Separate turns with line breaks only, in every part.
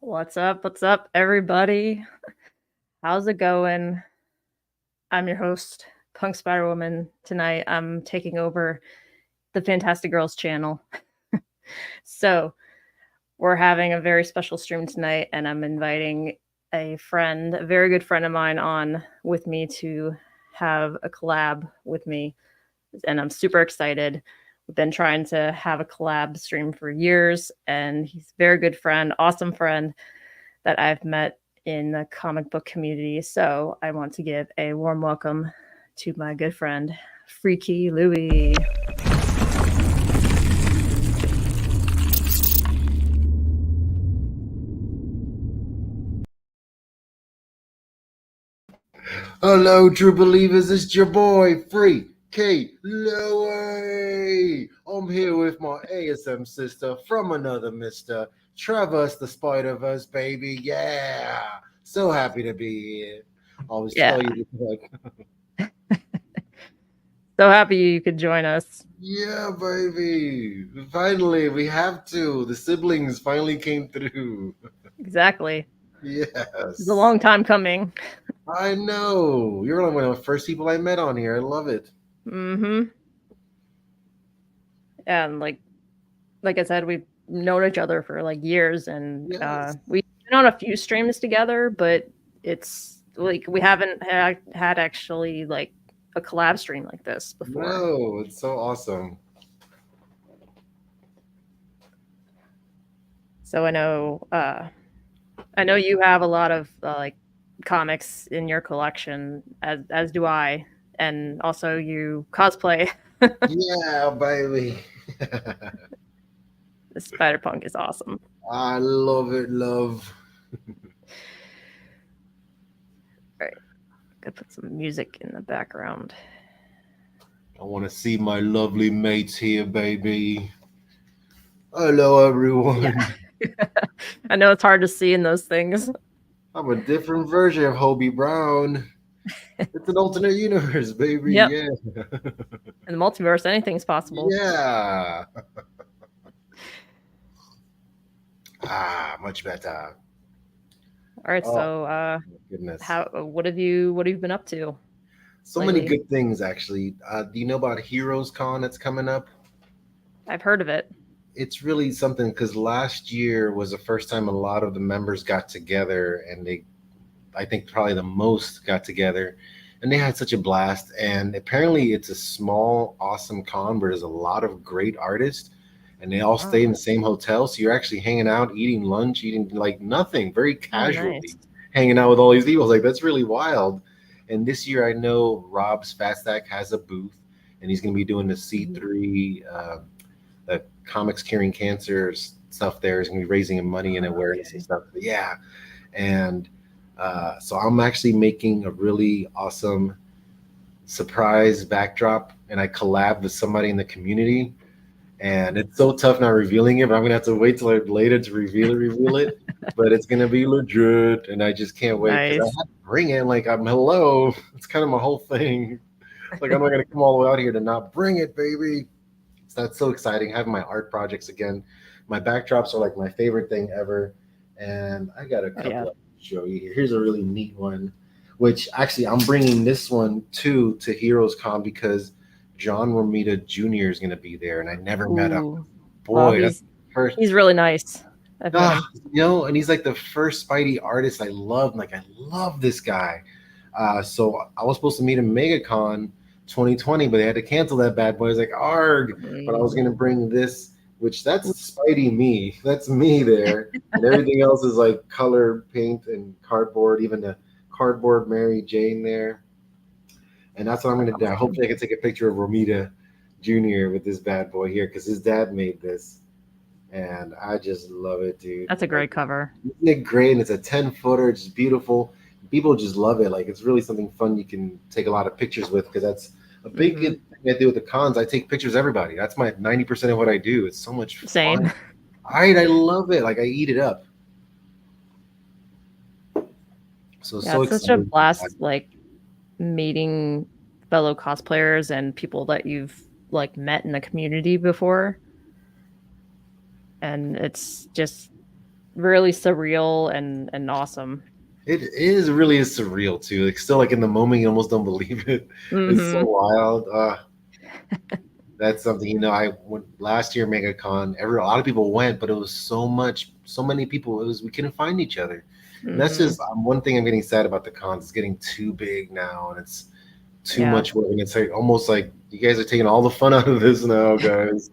What's up? What's up, everybody? How's it going? I'm your host, Punk Spider Woman. Tonight, I'm taking over the Fantastic Girls channel. So, we're having a very special stream tonight, and I'm inviting a friend, a very good friend of mine, on with me to have a collab with me. And I'm super excited. We've been trying to have a collab stream for years, and he's a very good friend, awesome friend that I've met in the comic book community. So I want to give a warm welcome to my good friend, Freaky Louie.
Hello, true believers. It's your boy, Freaky Louie. I'm here with my ASM sister from another mister, Traverse the Spider-Verse, baby. Yeah. So happy to be here. I always tell
Yeah.
you, like,
So happy you could join us.
yeah, baby. Finally, we have to. The siblings finally came through.
Exactly. It's a
Yes.
long time coming.
I know. You're one of the first people I met on here. I love it.
Mm-hmm. And like I said, we've known each other for like years, and
Yes.
we've been on a few streams together, but it's like we haven't had actually like a collab stream like this before.
No, it's so awesome.
So I know you have a lot of like comics in your collection, as do I, and also you cosplay.
Yeah, baby.
The Spider Punk is awesome.
I love it, love.
All right, gotta put some music in the background.
I want to see my lovely mates here, baby. Hello,
Yeah,
everyone.
I know it's hard to see in those things.
I'm a different version of Hobie Brown. It's an alternate universe, baby.
Yep,
Yeah.
in the multiverse, anything's possible.
Yeah. Much better.
All right,
Oh,
so
my goodness.
how what have you been up to
So many
lately?
good things, actually. Do you know about Heroes Con that's coming up?
I've heard of it.
It's really something because last year was the first time a lot of the members got together and I think probably the most got together and they had such a blast. And apparently it's a small, awesome con where there's a lot of great artists and they all stay in
Oh,
the same hotel. So you're actually hanging out, eating lunch, eating like nothing, very
oh, nice.
casually, hanging out with all these people. Like that's really wild. And this year I know Rob's Fat Stack has a booth and he's going to be doing the
Mhm.
C3 the comics curing cancer stuff there is going to be raising money and awareness and
Okay.
stuff. But yeah, and so I'm actually making a really awesome surprise backdrop, and I collab with somebody in the community. And it's so tough not revealing it, but I'm gonna have to wait till later to reveal it. But it's gonna be legit, and I just can't wait because I
Nice.
have to bring it. Like I'm hello, it's kind of my whole thing. Like I'm not gonna come all the way out here to not bring it, baby. So that's so exciting. Having my art projects again. My backdrops are like my favorite thing ever. And I got a
Oh, yeah.
couple of show you here. Here's a really neat one, which actually I'm bringing this one too to Heroes Con because John Romita Jr. is going to be there, and I never met him.
Ooh. Oh,
Boy, that's the first.
he's really nice. I've met him.
And he's like the first Spidey artist I love. Like I love this guy. So I was supposed to meet him MegaCon 2020, but they had to cancel that bad boy. I was like, arg. But I was
Mm.
gonna bring this, which that's Spidey me. That's me there, and everything else is like color paint and cardboard. Even the cardboard Mary Jane there, and that's what I'm gonna do.
Awesome.
Hopefully, I can take a picture of Romita Jr. with this bad boy here because his dad made this, and I just love it, dude.
That's a
Like,
great cover.
isn't it great? And it's a 10-footer. It's just beautiful. People just love it. Like it's really something fun you can take a lot of pictures with because that's a big
Hmm.
thing I do with the cons. I take pictures of everybody. That's my 90% of what I do. It's so much
Same.
fun. I love it. Like I eat it up. So
Yeah,
so
it's such a
excited.
blast, like meeting fellow cosplayers and people that you've like met in the community before. And it's just really surreal and awesome.
It is really is surreal too. Like still like in the moment you almost don't believe it. It's so
Mm-hmm.
wild. That's something I went last year MegaCon. A lot of people went, but it was so many people. It was we couldn't find each other, and that's
Mm-hmm.
just one thing I'm getting sad about the cons. It's getting too big now, and it's too
Yeah.
much work. And it's like almost like you guys are taking all the fun out of this now, guys.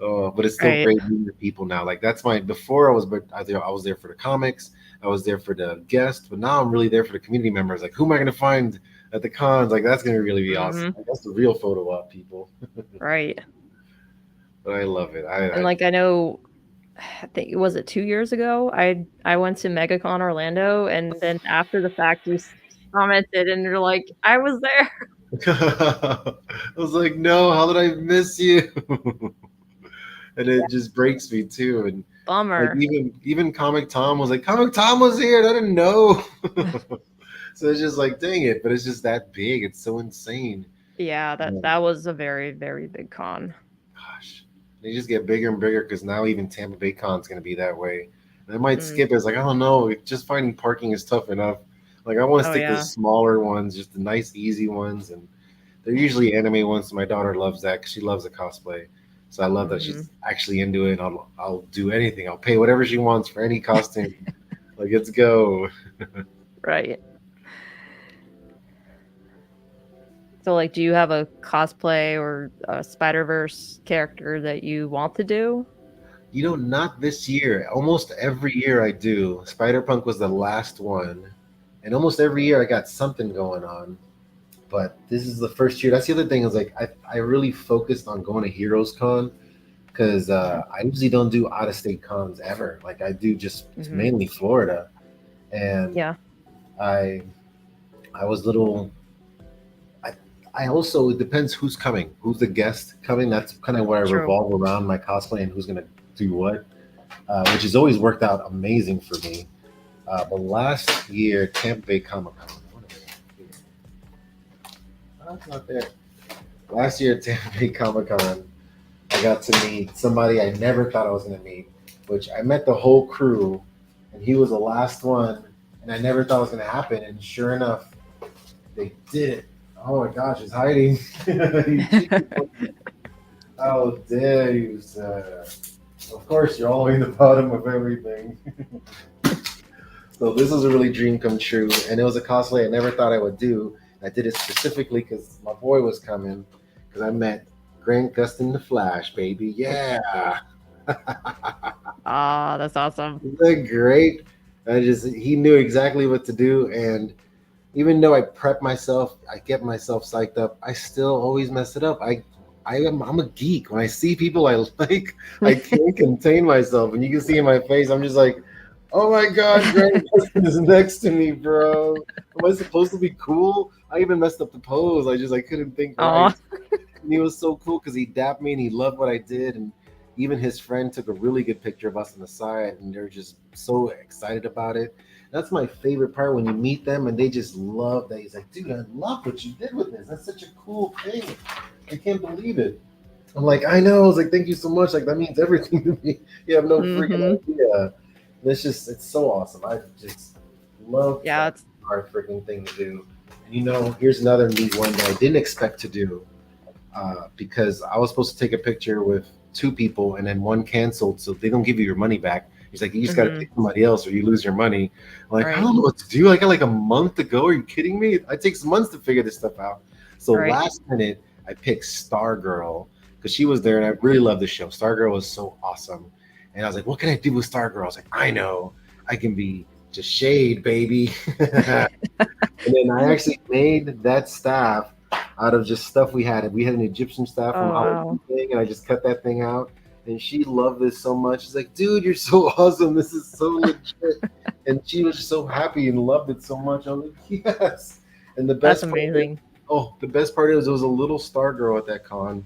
Oh, but it's still
Right.
great meeting the people now. Like that's my before I was, but I was there for the comics. I was there for the guests, but now I'm really there for the community members. Like, who am I going to find at the cons? Like, that's going to really be awesome.
Mm-hmm.
Like, that's the real photo op, people.
Right.
But I love it.
And like I know, I think was it 2 years ago? I went to MegaCon Orlando, and then after the fact, commented, and you're like, I was there.
I was like, no, how did I miss you? And it just breaks me too. And like
Bummer.
even Comic Tom was like, Comic Tom was here, and I didn't know. So it's just like, dang it, but it's just that big. It's so insane.
Yeah, that was a very, very big con.
Gosh, they just get bigger and bigger because now even Tampa Bay Con's going to be that way. And I might
Mm.
skip it. It's like, I don't know. Just finding parking is tough enough. Like, I want to
Oh
stick to the
yeah.
smaller ones, just the nice, easy ones. And they're usually anime ones. So my daughter loves that because she loves the cosplay. So I love that
Hmm.
she's actually into it. And I'll do anything. I'll pay whatever she wants for any costume. Like, let's go.
Right. So like, do you have a cosplay or a Spider-Verse character that you want to do?
Not this year. Almost every year I do. Spider Punk was the last one. And almost every year I got something going on. But this is the first year. That's the other thing is like I really focused on going to Heroes Con because I usually don't do out of state cons ever. Like I do just
Hmm.
mainly Florida, and
Yeah.
I I was little. I I also it depends who's coming, who's the guest coming. That's kind of where I
True.
revolve around my cosplay and who's gonna do what, which has always worked out amazing for me. But last year, Tampa Bay Comic Con. Oh, it's not there. Last year at Tampa Bay Comic Con, I got to meet somebody I never thought I was going to meet, which I met the whole crew, and he was the last one, and I never thought it was going to happen. And sure enough, they did it. Oh my gosh, he's hiding. How dare you, sir? Of course, you're all the way in the bottom of everything. So this was a really dream come true, and it was a cosplay I never thought I would do. I did it specifically because my boy was coming, because I met Grant Gustin the Flash, baby. Yeah.
Ah, that's awesome.
Isn't that great? He knew exactly what to do, and even though I prep myself, I get myself psyched up, I still always mess it up. I'm a geek. When I see people I like, I can't contain myself, and you can see in my face, I'm just like, oh my god, Grant Gustin is next to me, bro. Am I supposed to be cool? I even messed up the pose. I couldn't think right.
Oh.
And he was so cool because he dapped me and he loved what I did. And even his friend took a really good picture of us on the side, and they're just so excited about it. That's my favorite part when you meet them and they just love that. He's like, dude, I love what you did with this. That's such a cool thing. I can't believe it. I'm like, I know. I was like, thank you so much. Like, that means everything to me. You have no freaking
Hmm.
idea. It's so awesome. I just love
Yeah,
that
it's
hard freaking thing to do. And here's another neat one that I didn't expect to do because I was supposed to take a picture with two people and then one canceled, so they don't give you your money back. He's like, you just got to
hmm
pick somebody else or you lose your money. I'm like, I
right,
don't know what to do. I got like a month to go. Are you kidding me? It takes months to figure this stuff out. So
right.
last minute, I picked Stargirl because she was there and I really love the show. Stargirl was so awesome. And I was like, what can I do with Stargirl? I was like, I know. I can be just Shade, baby. And then I actually made that staff out of just stuff we had. We had an Egyptian staff from
Oh
our
wow.
thing, and I just cut that thing out. And she loved this so much. She's like, dude, you're so awesome. This is so legit. And she was just so happy and loved it so much. I was like, yes. And
That's amazing.
the best part is there was a little star girl at that con.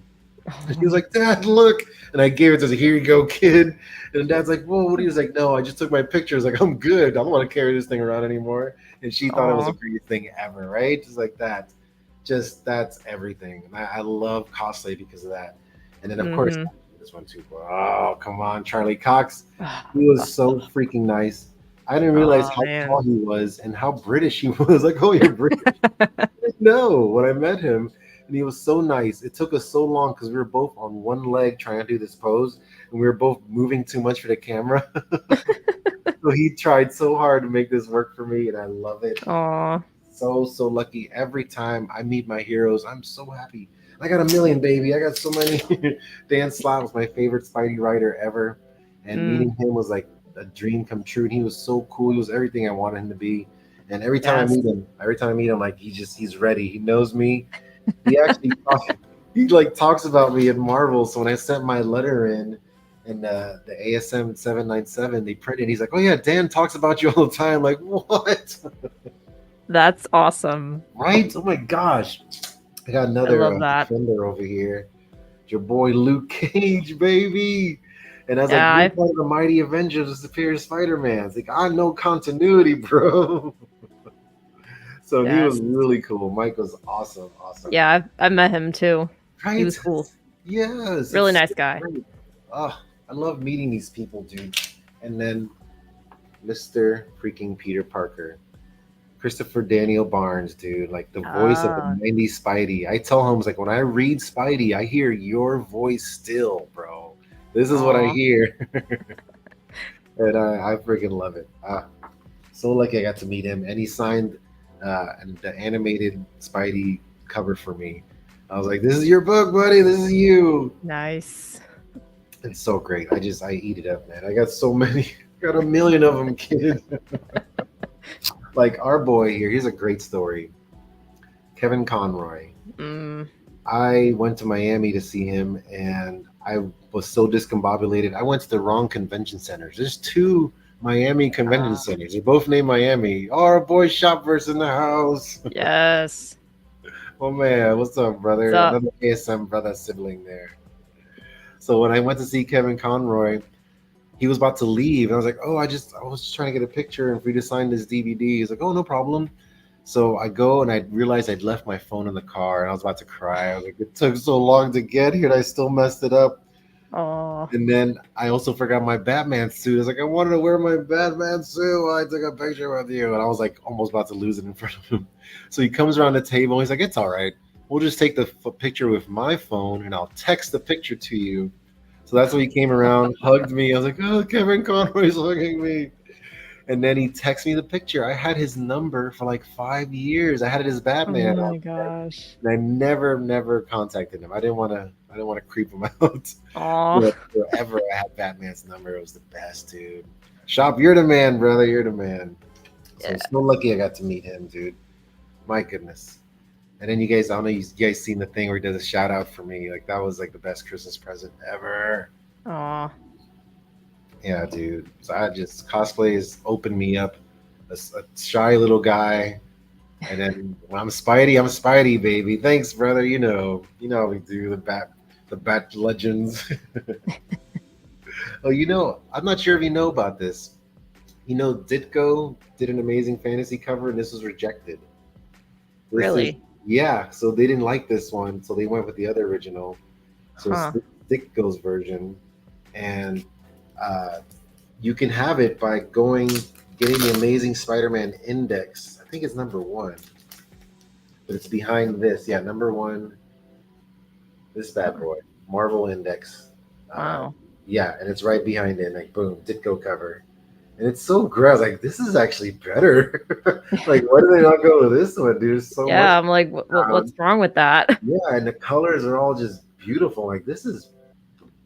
And she was
Oh.
like, Dad, look. And I gave it to her. Here you go, kid. And Dad's like, whoa, what are you? He's like, no, I just took my pictures. Like, I'm good. I don't want to carry this thing around anymore. And she thought it was the
Aw.
greatest thing ever, right? Just like that. Just that's everything. And I love cosplay because of that. And then, of course,
Mhm.
this one too. Oh, come on, Charlie Cox. He was so freaking nice. I didn't realize
Oh
how tall
man.
he was and how British he was. Like, oh, you're British. No, when I met him, and he was so nice. It took us so long because we were both on one leg trying to do this pose, and we were both moving too much for the camera. So he tried so hard to make this work for me, and I love it.
Aw.
So lucky. Every time I meet my heroes, I'm so happy. I got a million, baby. I got so many. Dan Slott was my favorite Spidey writer ever, and
Mm,
meeting him was like a dream come true. And he was so cool. He was everything I wanted him to be. And
yes.
every time I meet him, like he's ready. He knows me. He actually he like talks about me in Marvel. So when I sent my letter in, and the ASM 797, they printed. He's like, "Oh yeah, Dan talks about you all the time." Like what?
That's awesome.
Right? Oh my gosh. I got
I
another
love that.
defender over here. Your boy Luke Cage, baby. And I was like,
Yeah,
you're part of the Mighty Avengers, the Superior Spider-Man. It's like, I know continuity, bro. So he was
yes.
really cool. Mike was awesome, awesome.
Yeah, I met him too. He
Right?
was cool.
Yes,
Really
it's
nice
so
guy.
great. Oh, I love meeting these people, dude. And then Mr. freaking Peter Parker. Christopher Daniel Barnes, dude, like the voice of the
Ah,
90s Spidey. I tell him, I was like, when I read Spidey, I hear your voice still, bro. This is what I
aw.
hear. And I freaking love it. So lucky I got to meet him. And he signed and the animated Spidey cover for me. I was like, this is your book, buddy. This is you.
Nice.
It's so great. I eat it up, man. I got so many. Got a million of them, kid. Like our boy here. Here's a great story. Kevin Conroy.
Mm.
I went to Miami to see him, and I was so discombobulated. I went to the wrong convention centers. There's two Miami convention
Ah,
centers. They're both named Miami. Oh, our boy Shopverse in the house.
yes.
Oh man, what's up,
What's
brother?
up?
Another ASM brother sibling there. So when I went to see Kevin Conroy, he was about to leave, and I was like, "Oh, I was just trying to get a picture and for you to sign this DVD." He's like, "Oh, no problem." So I go and I realized I'd left my phone in the car, and I was about to cry. I was like, "It took so long to get here, and I still messed it up."
Oh,
And then I also forgot my Batman suit. I was like, "I wanted to wear my Batman suit while I took a picture with you," and I was like, almost about to lose it in front of him. So he comes around the table. And he's like, "It's all right. We'll just take the picture with my phone, and I'll text the picture to you." So that's when he came around, hugged me. I was like, "Oh, Kevin Conroy's hugging me." And then he texted me the picture. I had his number for like 5 years. I had it as
oh
Batman on
my
there.
gosh.
And I never contacted him. I didn't want to creep him out.
Aw.
But forever I had Batman's number. It was the best, dude. Shop, you're the man, brother. You're the man. So
Yeah.
I'm so lucky I got to meet him, dude. My goodness. And then you guys, I don't know, you guys seen the thing where he does a shout out for me. Like that was like the best Christmas present ever.
Aw.
Yeah, dude. So I just cosplay has opened me up, a shy little guy, and then when I'm Spidey, baby. Thanks, brother. You know how we do the Bat Legends. Oh, I'm not sure if you know about this. Ditko did an amazing fantasy cover, and this was rejected. This is
Really?
Yeah, so they didn't like this one, so they went with the other original. So it's
Huh.
Ditko's version, and uh, you can have it by getting the Amazing Spider-Man Index. I think it's number one, but it's behind this. Yeah, number one, this bad
Huh.
boy, Marvel Index. Uh,
Wow.
yeah, and it's right behind it. Like boom, Ditko cover, and it's so gross. Like this is actually better. Like why do they not go with this one, dude? There's so much.
Yeah, I'm like, what's wrong with that?
Yeah, and the colors are all just beautiful. Like this is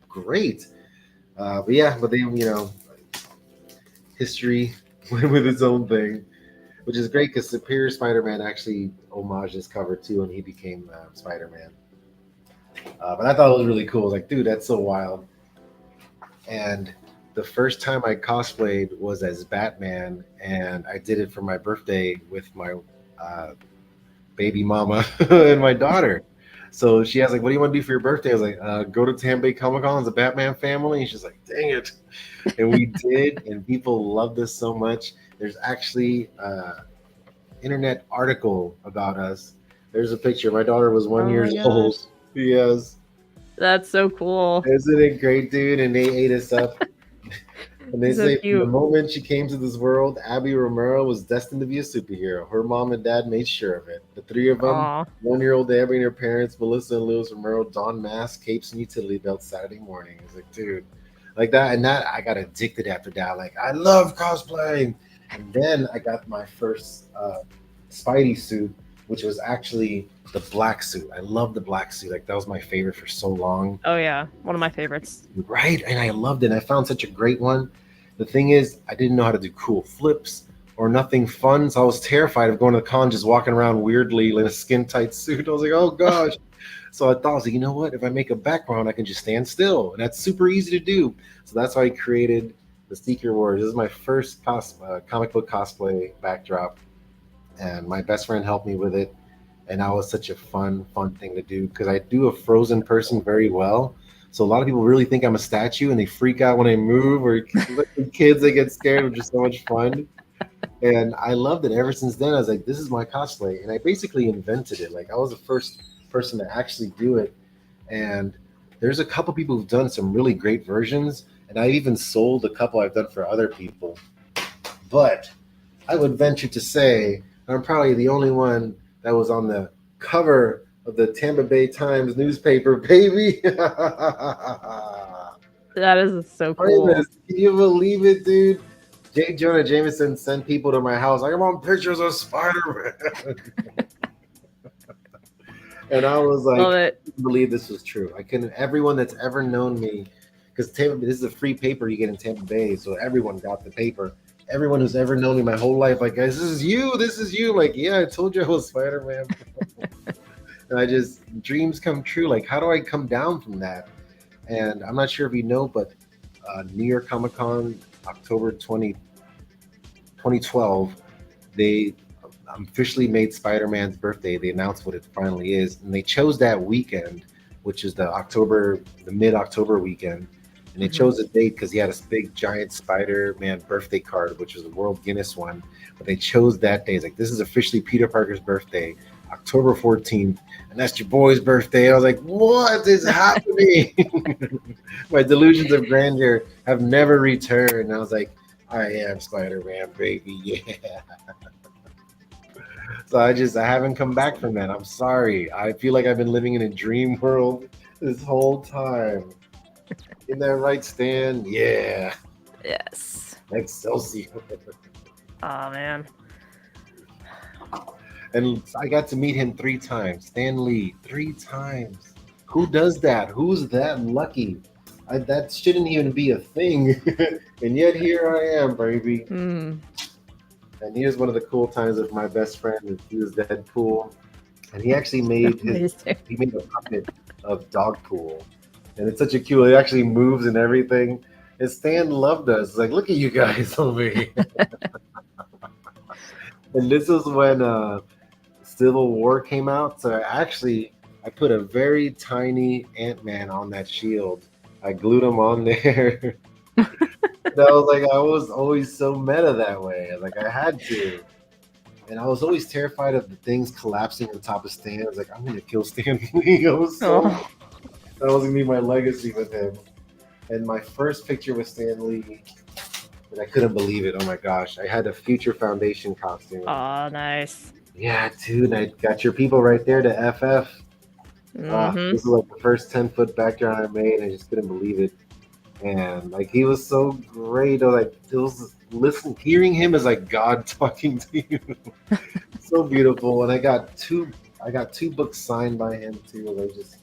great. But yeah, but they, history went with its own thing, which is great because Superior Spider-Man actually homaged this cover too, and he became Spider-Man. But I thought it was really cool. I was like, dude, that's so wild. And the first time I cosplayed was as Batman, and I did it for my birthday with my uh, baby mama and my daughter. So she asked, like, what do you want to do for your birthday? I was like, go to Tampa Bay Comic Con as a Batman family. And she's like, dang it. And we did, and people loved us so much. There's actually internet article about us. There's a picture. My daughter was one
Oh
years
my gosh.
old. Yes.
That's so cool.
Isn't it great, dude? And they ate us up. And they
So
say from the
cute.
moment she came to this world, Abby Romero was destined to be a superhero. Her mom and dad made sure of it. The three of them,
Aw.
1-year-old Abby and her parents, Melissa and Lewis Romero, don masks, capes, and utility belts Saturday morning. It's like, dude, like that. And that I got addicted after that. Like, I love cosplay. And then I got my first Spidey suit, which was actually the black suit. I love the black suit. Like, that was my favorite for so long.
Oh yeah, one of my favorites.
Right, and I loved it. I found such a great one. The thing is, I didn't know how to do cool flips or nothing fun, so I was terrified of going to the con just walking around weirdly in a skin tight suit. I was like, oh gosh. So I thought, I was like, you know what? If I make a background, I can just stand still, and that's super easy to do. So that's why I created the Secret Wars. This is my first comic book cosplay backdrop, and my best friend helped me with it, and that was such a fun thing to do because I do a frozen person very well. So a lot of people really think I'm a statue and they freak out when I move, or kids they get scared, which is so much fun. And I loved it. Ever since then, I was like, this is my cosplay, and I basically invented it. Like I was the first person to actually do it, and there's a couple people who've done some really great versions, and I even sold a couple I've done for other people. But I would venture to say I'm probably the only one that was on the cover of the Tampa Bay Times newspaper, baby.
That is so
Can
cool.
you believe it, dude? J. Jonah Jameson sent people to my house. Like, I'm on pictures of Spider Man. And I was like,
Love
I
it.
couldn't believe this was true. I couldn't, everyone that's ever known me, because Tampa, this is a free paper you get in Tampa Bay, so everyone got the paper. Everyone who's ever known me my whole life, like, guys, this is you, this is you. Like, yeah, I told you I was Spider Man. And I just, dreams come true. Like, how do I come down from that? And I'm not sure if you know, but New York Comic Con, October 2012, they officially made Spider-Man's birthday. They announced what it finally is, and they chose that weekend, which is the mid-October weekend. And they
Mhm.
chose a date because he had a big giant Spider-Man birthday card, which was the World Guinness one. But they chose that day. It's like, this is officially Peter Parker's birthday, October 14th, and that's your boy's birthday. I was like, what is happening? My delusions of grandeur have never returned. And I was like, I am Spider-Man, baby. Yeah. So I haven't come back from that. I'm sorry. I feel like I've been living in a dream world this whole time. In that right, Stan? Yeah.
Yes.
Excelsior.
Oh man.
And I got to meet him 3 times. Stan Lee, 3 times. Who does that? Who's that lucky? That shouldn't even be a thing. And yet here I am, baby.
Hmm.
And here's one of the cool times with my best friend. He was Deadpool, and he actually
Amazing.
he made a puppet of Dogpool, and it's such a cute. It actually moves and everything. And Stan loved us. It's like, look at you guys over here. And this was when Civil War came out. So I put a very tiny Ant-Man on that shield. I glued him on there. That was like I was always so meta that way. Like I had to. And I was always terrified of the things collapsing on top of Stan. I was like, I'm gonna kill Stan Lee.
Oh.
That was gonna be my legacy with him. And my first picture with Stan Lee, and I couldn't believe it. Oh my gosh, I had a Future Foundation costume.
Oh, nice.
Yeah, dude, I got your people right there to FF.
Mm-hmm.
This is like the first 10-foot background I made. I just couldn't believe it. And like he was so great. I was like, it was listen, hearing him is like God talking to you. So beautiful. And I got two books signed by him too. I just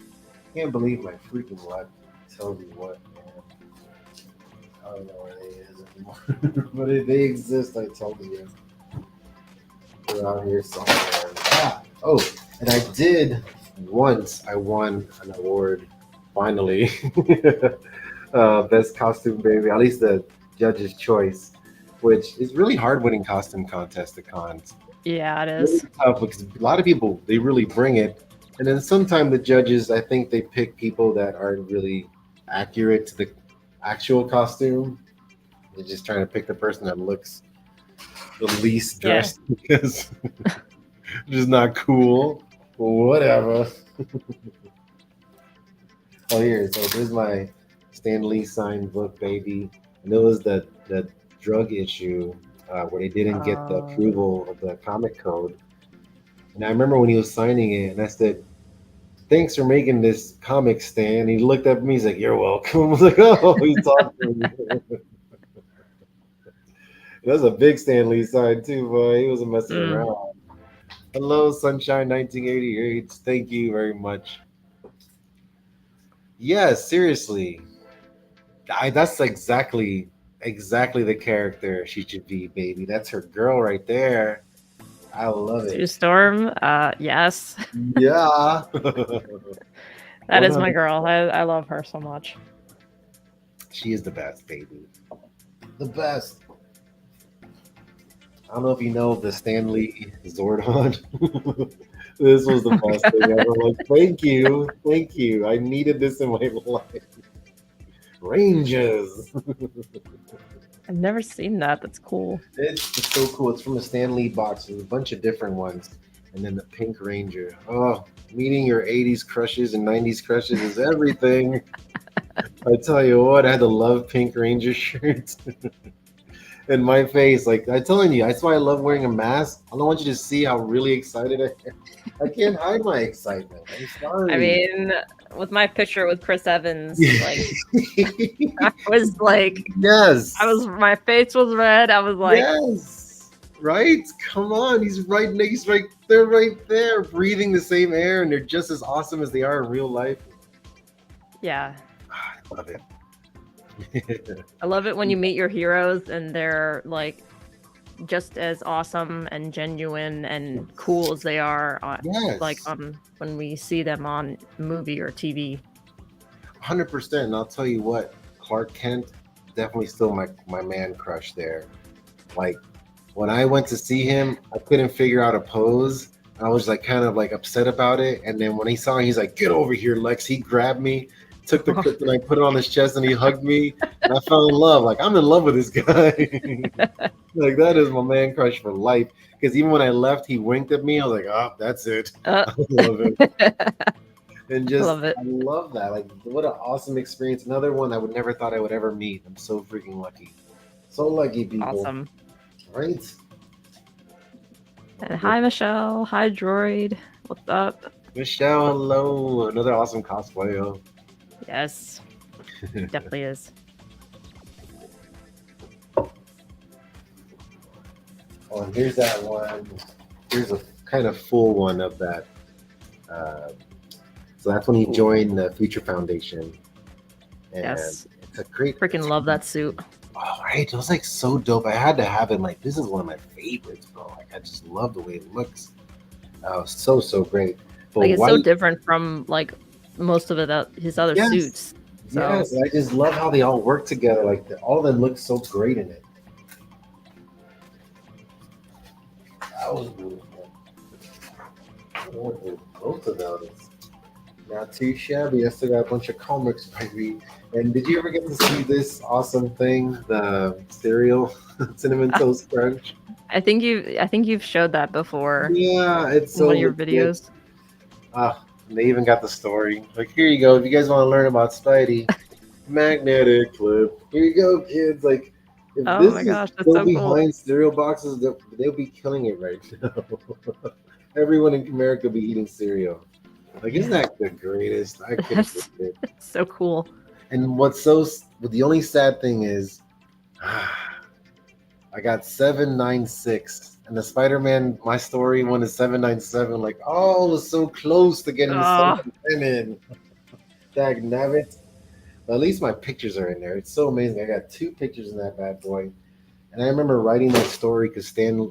can't believe my freaking luck. Tell you what, man. I don't know where they is anymore. But they exist, I told you. They're out here somewhere. Oh, and I did once I won an award finally. Best costume baby, at least the judge's choice, which is really hard winning costume contest at cons.
Yeah, it
Really
is.
tough because a lot of people they really bring it, and then sometimes the judges I think they pick people that aren't really accurate to the actual costume. They're just trying to pick the person that looks the least
Yeah.
dressed because just not cool. Whatever. Oh, here. So this is my Stan Lee signed book, baby, and it was the drug issue where they didn't get the
Oh,
approval of the comic code. And I remember when he was signing it, and I said, "Thanks for making this comic, Stan." He looked at me. He's like, "You're welcome." I was like, "Oh, he's talking to me." That's a big Stan Lee sign too, boy. He wasn't messing
mm.
around. Hello, Sunshine 1988. Thank you very much. Yeah, seriously. That's exactly the character she should be, baby. That's her girl right there. I love
Sue
it.
Storm. Yes,
Yeah.
that is my
100.
girl. I love her so much.
She is the best, baby. The best. I don't know if you know the Stanley Zordon. This was the best thing ever. Like, thank you. Thank you. I needed this in my life. Rangers.
I've never seen that. That's cool.
It's so cool. It's from a Stanley box. There's a bunch of different ones. And then the Pink Ranger. Oh, meeting your 80s crushes and 90s crushes is everything. I tell you what, I had to love Pink Ranger shirts. And my face, like I'm telling you, that's why I love wearing a mask. I don't want you to see how really excited I am. I can't hide my excitement. I'm
I
sorry.
mean, with my picture with Chris Evans, like I was like,
Yes.
my face was red. I was like,
Yes. Right? Come on. He's right there, right there, breathing the same air, and they're just as awesome as they are in real life.
yeah.
I love it.
I love it when you meet your heroes and they're like just as awesome and genuine and cool as they are like
Yes.
when we see them on movie or TV.
100%. And I'll tell you what, Clark Kent, definitely still my man crush there. Like when I went to see him, I couldn't figure out a pose. I was like kind of like upset about it. And then when he saw me, he's like, "Get over here, Lex." He grabbed me, took the kryptonite, put it on his chest, and he hugged me. And I fell in love. Like I'm in love with this guy. Like that is my man crush for life. Because even when I left, he winked at me. I was like, "Oh, that's it."
uh,
I love it. And just
love it.
I love that. Like what an awesome experience. Another one I would never thought I would ever meet. I'm so freaking lucky. So lucky, people.
Awesome.
Right?
And hi Michelle, hi Droid, what's up?
Michelle, hello. Another awesome cosplayer.
Yes, definitely is.
Oh, and here's that one. Here's a kind of full one of that. Uh, so that's when he joined the Future Foundation. And
Yes,
it's a great.
freaking love that suit.
Oh, right. It was like so dope. I had to have it. Like, this is one of my favorites, bro. Like, I just love the way it looks. Oh, so great. But
Like it's so
white,
different from like most of his other
yes.
suits. So
Yes. I just love how they all work together. Like, all of them look so great in it. That was beautiful. Both of those. Not too shabby. I still got a bunch of comics, baby. And did you ever get to see this awesome thing, the cereal, cinnamon toast crunch?
I think you've showed that before
Yeah, it's
in
so
one of your
legit.
videos.
And they even got the story. Like, here you go. If you guys want to learn about Spidey, magnetic clip. Here you go, kids. Like, if
Oh
this
my
is
gosh, that's
still
so cool.
behind cereal boxes, they'll be killing it right now. Everyone in America will be eating cereal. Like, isn't that the greatest? I couldn't
That's
believe it.
so cool.
And the only sad thing is, I got 796, and the Spider-Man My Story one is 797. Like, oh, it was so close to getting the
Oh,
710 in. Dag nabbit. But at least my pictures are in there. It's so amazing. I got two pictures in that bad boy. And I remember writing that story because Dan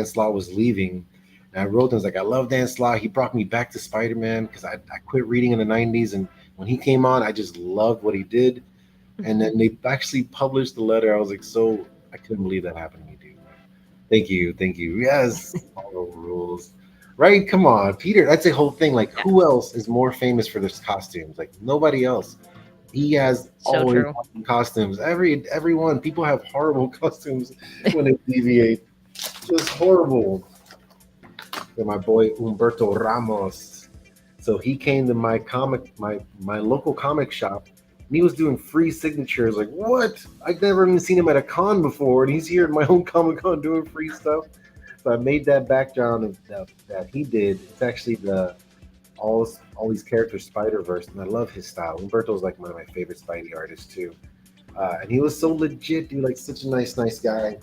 Slott was leaving. And I wrote him, I was like, I love Dan Slott. He brought me back to Spider-Man because I quit reading in the 90s. And when he came on, I just loved what he did. And then they actually published the letter. I was like, so I couldn't believe that happened to me, dude. Thank you, thank you. Yes, all the rules. Right? Come on, Peter. That's the whole thing. Like,
yeah,
who else is more famous for their costumes? Like nobody else. He has
so
always
true.
awesome costumes. Everyone. People have horrible costumes when they deviate. Just horrible. And my boy Humberto Ramos. So he came to my local comic shop, and he was doing free signatures. Like, what? I've never even seen him at a con before, and he's here at my own Comic Con doing free stuff. So I made that background that he did. It's actually all these characters Spider Verse, and I love his style. Umberto's like one of my favorite Spidey artists too, and he was so legit, dude. Like such a nice guy,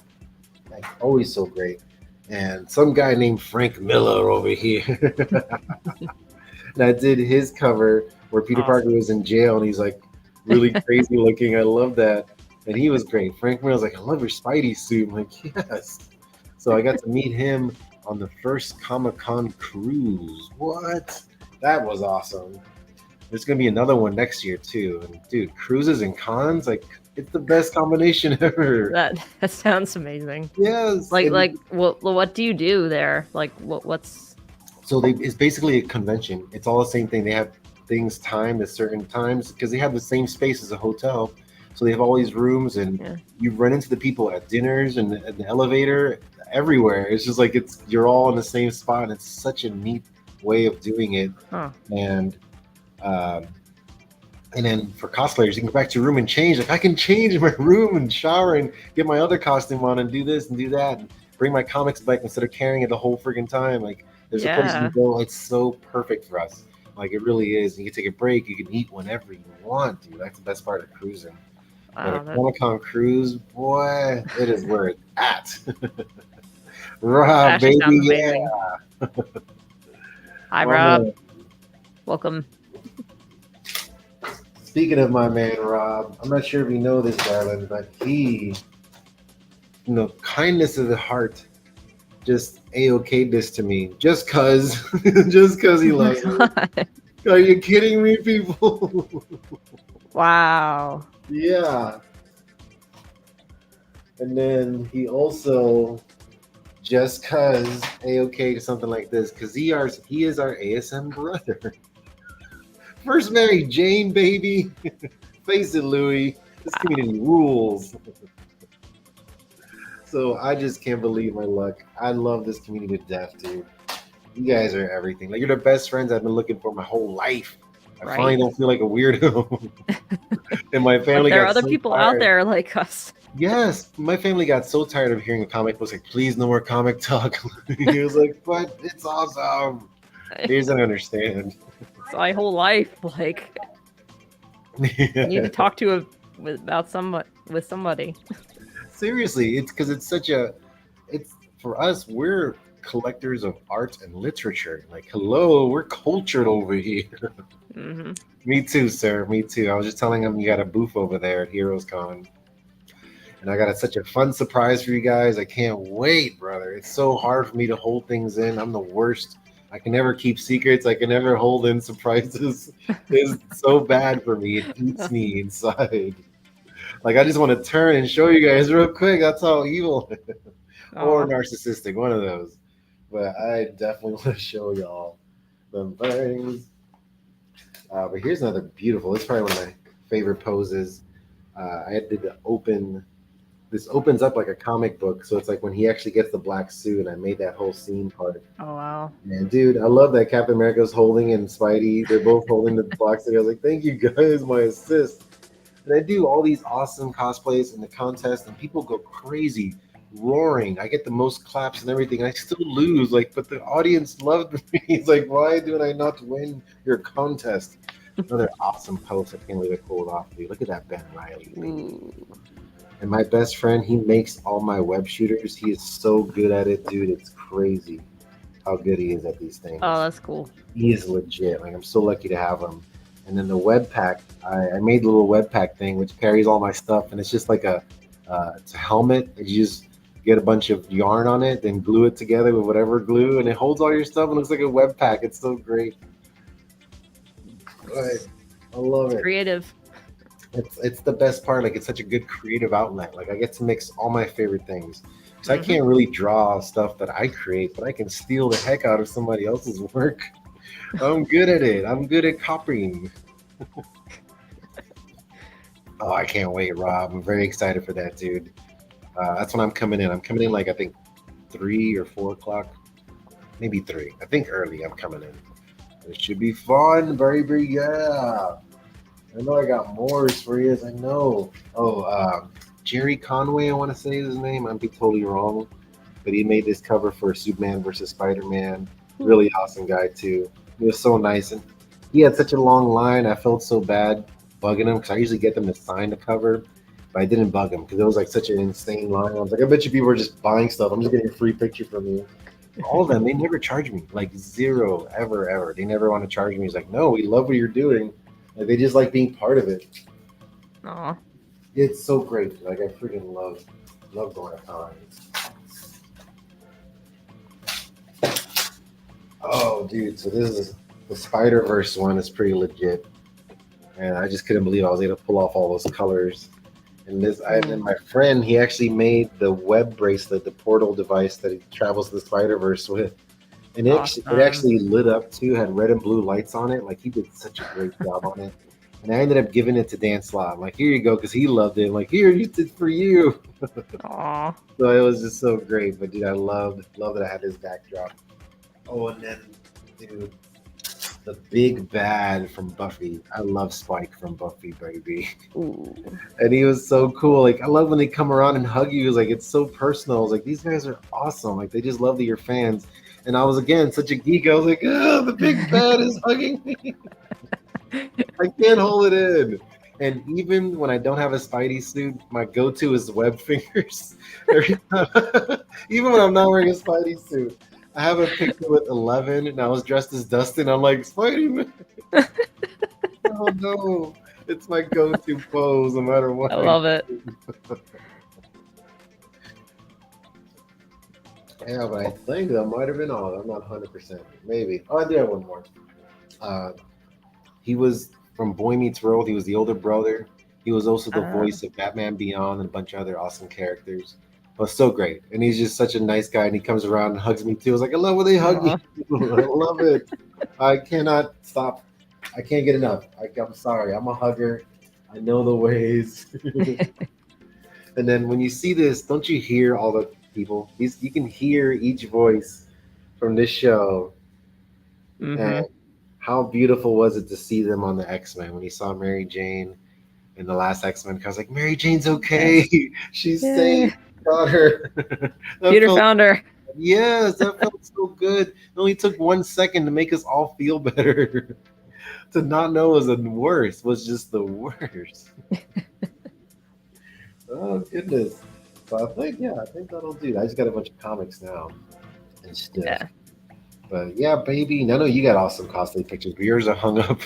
like always so great. And some guy named Frank Miller over here, and I did his cover where Peter Parker
Awesome.
was in jail, and he's like really crazy looking. I love that, and he was great. Frank Miller's like, I love your Spidey suit. I'm like, yes. So I got to meet him on the first Comic Con cruise. What? That was awesome. There's gonna be another one next year too. And dude, cruises and cons, like it's the best combination ever.
That sounds amazing.
Yes.
Like what do you do there? Like what's
So it's basically a convention. It's all the same thing. They have things timed at certain times because they have the same space as a hotel. So they have all these rooms, and
yeah.
you run into the people at dinners and the elevator, everywhere. It's just like you're all in the same spot, and it's such a neat way of doing it.
Huh.
And um, and then for cosplayers, you can go back to your room and change. Like I can change in my room and shower and get my other costume on and do this and do that and bring my comics back instead of carrying it the whole friggin' time. Like there's a place you
Yeah.
can go. It's so perfect for us. Like it really is. You can take a break. You can eat whenever you want, dude. That's the best part of cruising. But a
Wow,
Comic Con cruise, boy, it is where it's at. Rob,
actually
baby,
sounds
yeah.
amazing. Hi
My
Rob.
man.
Welcome.
Speaking of my man Rob, I'm not sure if you know this, darling, but he, kindness of the heart, just a-okay this to me, just cause, just cause he
Oh my
loves me.
god.
Are you kidding me, people?
Wow.
Yeah. And then he also, just cause a-okay to something like this, cause he is our ASM brother. First Mary Jane, baby. Face it, Louis. This community rules. So I just can't believe my luck. I love this community to death, dude. You guys are everything. Like you're the best friends I've been looking for my whole life. I
Right.
finally don't feel like a weirdo. And my
Like
family
there are
got
other
so
people out
tired.
there like us.
Yes, my family got so tired of hearing the comic books. Like, please, no more comic talk. He was like, but it's awesome. He doesn't understand.
It's my whole life. Like I need to talk to about somebody with somebody.
Seriously, it's because it's for us. We're collectors of art and literature. Like, hello, we're cultured over here.
Hmm.
Me too, sir. Me too. I was just telling him you got a booth over there at Heroes Con, and I got such a fun surprise for you guys. I can't wait, brother. It's so hard for me to hold things in. I'm the worst. I can never keep secrets. I can never hold in surprises. It's so bad for me. It eats me inside. Like I just want to turn and show you guys real quick. That's how evil or
Oh,
narcissistic, one of those. But I definitely want to show y'all them things. But here's another beautiful. It's probably one of my favorite poses. I did the open. This opens up like a comic book, so it's like when he actually gets the black suit, and I made that whole scene part.
oh wow.
Man, dude, I love that Captain America's holding and Spidey. They're both holding the black suit. I was like, thank you guys, my assist. And I do all these awesome cosplays in the contest, and people go crazy, roaring. I get the most claps and everything, and I still lose. Like, but the audience loved me. It's like, why do I not win your contest? Another awesome post. I can't believe I pulled off. Dude, look at that Ben Riley.
Ooh.
And my best friend, he makes all my web shooters. He is so good at it, dude. It's crazy how good he is at these things.
Oh, that's cool.
He is legit. Like I'm so lucky to have him. And then the web pack, I made the little web pack thing which carries all my stuff, and it's just like it's a helmet. And you just get a bunch of yarn on it, then glue it together with whatever glue, and it holds all your stuff and looks like a web pack. It's so great. But I love
It's
it.
creative.
It's the best part. Like it's such a good creative outlet. Like I get to mix all my favorite things. Because I
Mhm.
can't really draw stuff that I create, but I can steal the heck out of somebody else's work. I'm good at it. I'm good at copying. Oh, I can't wait, Rob. I'm very excited for that, dude. That's when I'm coming in. I'm coming in like I think 3 or 4 o'clock, maybe 3. I think early. I'm coming in. It should be fun, baby. Yeah. I know I got more for you. I know. Oh, Jerry Conway, I want to say his name. I'd be totally wrong. But he made this cover for Superman versus Spider-Man. Really awesome guy, too. He was so nice. And he had such a long line. I felt so bad bugging him because I usually get them to sign the cover. But I didn't bug him because it was like such an insane line. I was like, I bet you people are just buying stuff. I'm just getting a free picture from you. All of them, they never charge me. Like zero, ever, ever. They never want to charge me. He's like, no, we love what you're doing. Like they just like being part of it.
Aw.
It's so great. Like I freaking love going to cons. Oh, dude. So this is the Spider Verse one. Is pretty legit, and I just couldn't believe I was able to pull off all those colors. And and my friend, he actually made the web bracelet, the portal device that he travels the Spider Verse with. And it actually lit up too, had red and blue lights on it. Like he did such a great job on it. And I ended up giving it to Dan Slott. I'm like, here you go, because he loved it. I'm like, here, you did for you.
Aw.
So it was just so great. But dude, I loved that I had this backdrop. Oh, and then dude, the big bad from Buffy. I love Spike from Buffy, baby.
Ooh.
And he was so cool. Like I love when they come around and hug you. It's like it's so personal. I was like, these guys are awesome. Like they just love that you're fans. And I was again such a geek. I was like, oh, the big bad is hugging me. I can't hold it in. And even when I don't have a Spidey suit, my go-to is web fingers. Every time, even when I'm not wearing a Spidey suit. I have a picture with 11, and I was dressed as Dustin. I'm like, Spidey man. Oh no. It's my go-to pose no matter what.
I love it.
Yeah, but I think that might have been all. I'm not 100%. Maybe. Oh, I do have one more. He was from Boy Meets World. He was the older brother. He was also the voice of Batman Beyond and a bunch of other awesome characters. But so great. And he's just such a nice guy. And he comes around and hugs me too. I was like, I love when they hug me. I love it. I cannot stop. I can't get enough. I'm sorry. I'm a hugger. I know the ways. And then when you see this, don't you hear all the people? You can hear each voice from this show.
Mm-hmm.
And how beautiful was it to see them on the X-Men when you saw Mary Jane in the last X-Men? I was like, Mary Jane's okay. She's safe. Got her.
Peter found her.
Yes, that felt so good. It only took 1 second to make us all feel better. To not know was the worst was just the worst. Oh goodness. So I think that'll do. I just got a bunch of comics now and stuff.
Yeah.
But yeah, baby. I know you got awesome cosplay pictures, but yours are hung up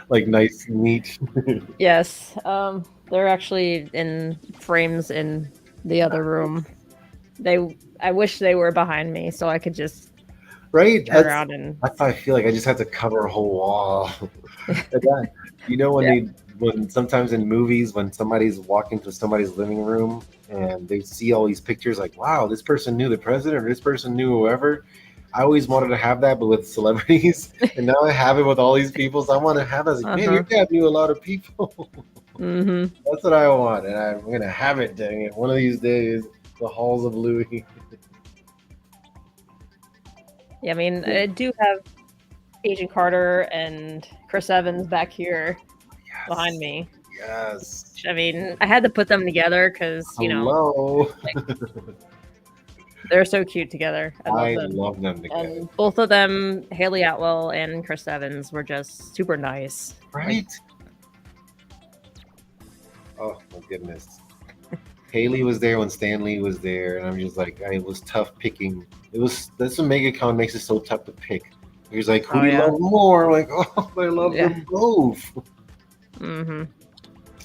like nice and neat.
Yes. They're actually in frames in the other room. I wish they were behind me so I could just turn around and
that's how I feel like I just have to cover a whole wall. When sometimes in movies when somebody's walking through somebody's living room and they see all these pictures like, wow, this person knew the president or this person knew whoever. I always wanted to have that, but with celebrities, and now I have it with all these people. So I want to have that. Like, man, your dad knew a lot of people.
Mm-hmm.
That's what I want, and I'm gonna have it. Dang it! One of these days, the halls of Louis.
Yeah, I mean, I do have Agent Carter and Chris Evans back here behind me.
Yes.
I mean, I had to put them together because they're so cute together. I
love them together.
And both of them, Haley Atwell and Chris Evans, were just super nice.
Right? Oh my goodness. Haley was there when Stan Lee was there, and I'm just like, it was tough picking. That's what MegaCon makes it so tough to pick. He was like, who do you love more? I'm like, oh, I love them both.
Mm-hmm.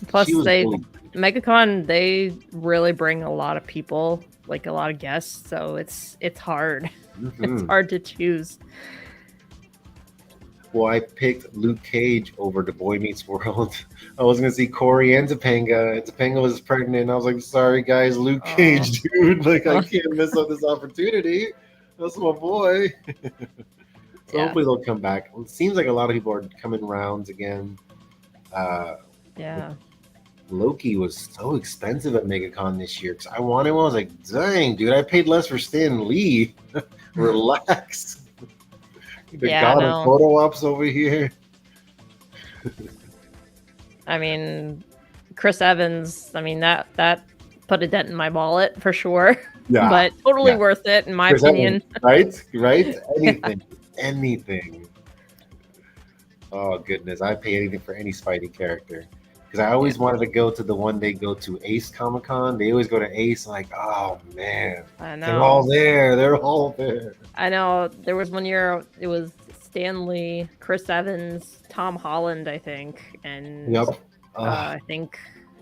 Plus, MegaCon, they really bring a lot of people, like a lot of guests, so it's hard. Mm-hmm. It's hard to choose.
Well, I picked Luke Cage over The Boy Meets World. I was going to see Corey and Topanga. And Topanga was pregnant. I was like, sorry, guys, Luke Cage, dude. Like, I can't miss out this opportunity. That's my boy. So hopefully they'll come back. It seems like a lot of people are coming rounds again. Loki was so expensive at MegaCon this year. Because I wanted one. I was like, dang, dude, I paid less for Stan Lee. Relax. The
Yeah,
god of
no.
photo ops over here.
I mean, Chris Evans, I mean that put a dent in my wallet for sure,
Yeah,
but totally
yeah.
worth it in my
Chris Evans,
opinion.
right? Right?
Yeah.
Anything. Anything. Oh goodness, I pay anything for any Spidey character. Because I
Yeah,
always wanted to go to the one they go to Ace Comic Con. They always go to Ace. I'm like, oh man,
I
they're all
know.
there. They're all there.
I know there was one year it was Stanley, Chris Evans, Tom Holland, I think, and
Yep. Oh,
I think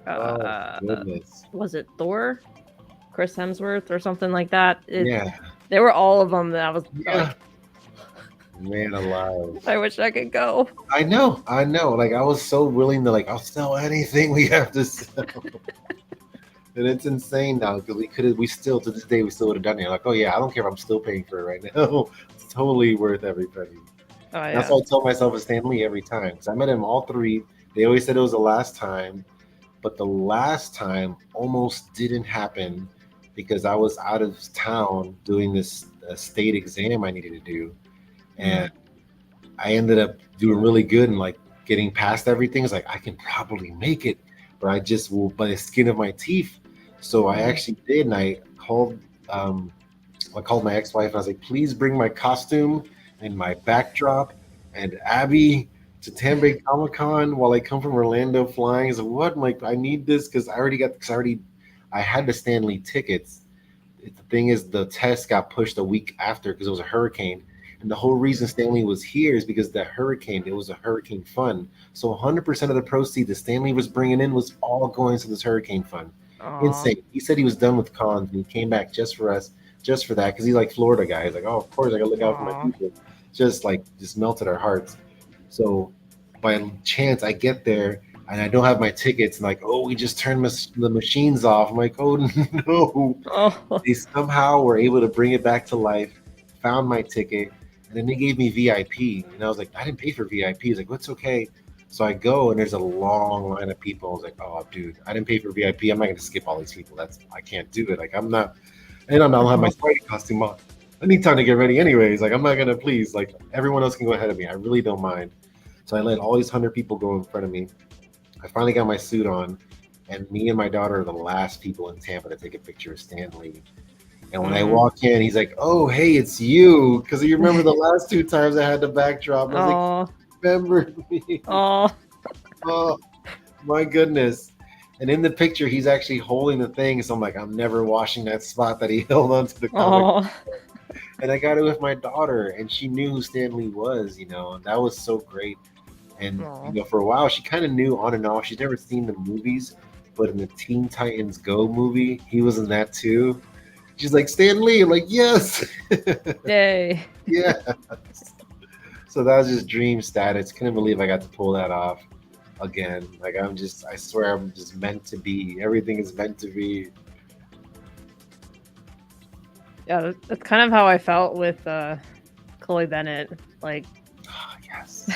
oh
uh
goodness.
was it Thor? Chris Hemsworth or something like that.
Yeah.
They were all of them that I was
Yeah.
like,
Man alive.
I wish I could go.
I know. I know. Like I was so willing to like, I'll sell anything we have to sell. And it's insane now because we still to this day we still would have done it. Like, oh yeah, I don't care if I'm still paying for it right now. It's totally worth every penny.
Oh
That's
yeah.
why I tell myself it's Stan Lee every time because I met him all three. They always said it was the last time, but the last time almost didn't happen because I was out of town doing this state exam I needed to do,
Mm.
and I ended up doing really good and like getting past everything. It's like I can probably make it, but I just will by the skin of my teeth. So I
Mhm.
actually did, and um, I called my ex-wife and I was like, please bring my costume and my backdrop and Abby to Tampa Comic Con while I come from Orlando flying. I said, what? I'm like, I need this because I had the Stanley tickets. The thing is, the test got pushed a week after because it was a hurricane. And the whole reason Stanley was here is because that hurricane, it was a hurricane fund. So 100% of the proceeds that Stanley was bringing in was all going to this hurricane fund.
Aw.
Insane. He said he was done with cons and he came back just for us, just for that, because he's like Florida guy. He's like, oh, of course I gotta look out for my
Aw.
people. Just melted our hearts. So by chance I get there and I don't have my tickets and like, oh, we just turned the machines off. I'm like, oh no.
Oh.
They somehow were able to bring it back to life, found my ticket, and then they gave me VIP. And I was like, I didn't pay for VIP. He's like, what's okay? So I go and there's a long line of people. I was like, oh, dude, I didn't pay for VIP. I'm not going to skip all these people. I can't do it. Like, I'm not, and I'm not have my Spidey costume on. I need time to get ready anyways. Like, I'm not going to please, like, everyone else can go ahead of me. I really don't mind. So I let all these 100 people go in front of me. I finally got my suit on, and me and my daughter are the last people in Tampa to take a picture of Stan Lee. And when I
Mm.
walk in, he's like, "Oh, hey, it's you," because you remember the last two times I had the backdrop. I was like,
Oh.
"Remember me?"
Oh.
Oh my goodness! And in the picture, he's actually holding the thing. So I'm like, I'm never washing that spot that he held onto the comic.
Oh.
And I got it with my daughter, and she knew who Stan Lee was, and that was so great. And
Oh.
for a while, she kind of knew on and off. She's never seen the movies, but in the Teen Titans Go movie, he was in that too. She's like, Stan Lee. I'm like, yes.
Yay.
Yeah. So that was just dream status. Couldn't believe I got to pull that off again. Like I swear I'm just meant to be. Everything is meant to be.
Yeah, that's kind of how I felt with Chloe Bennett. Like,
Oh, yes.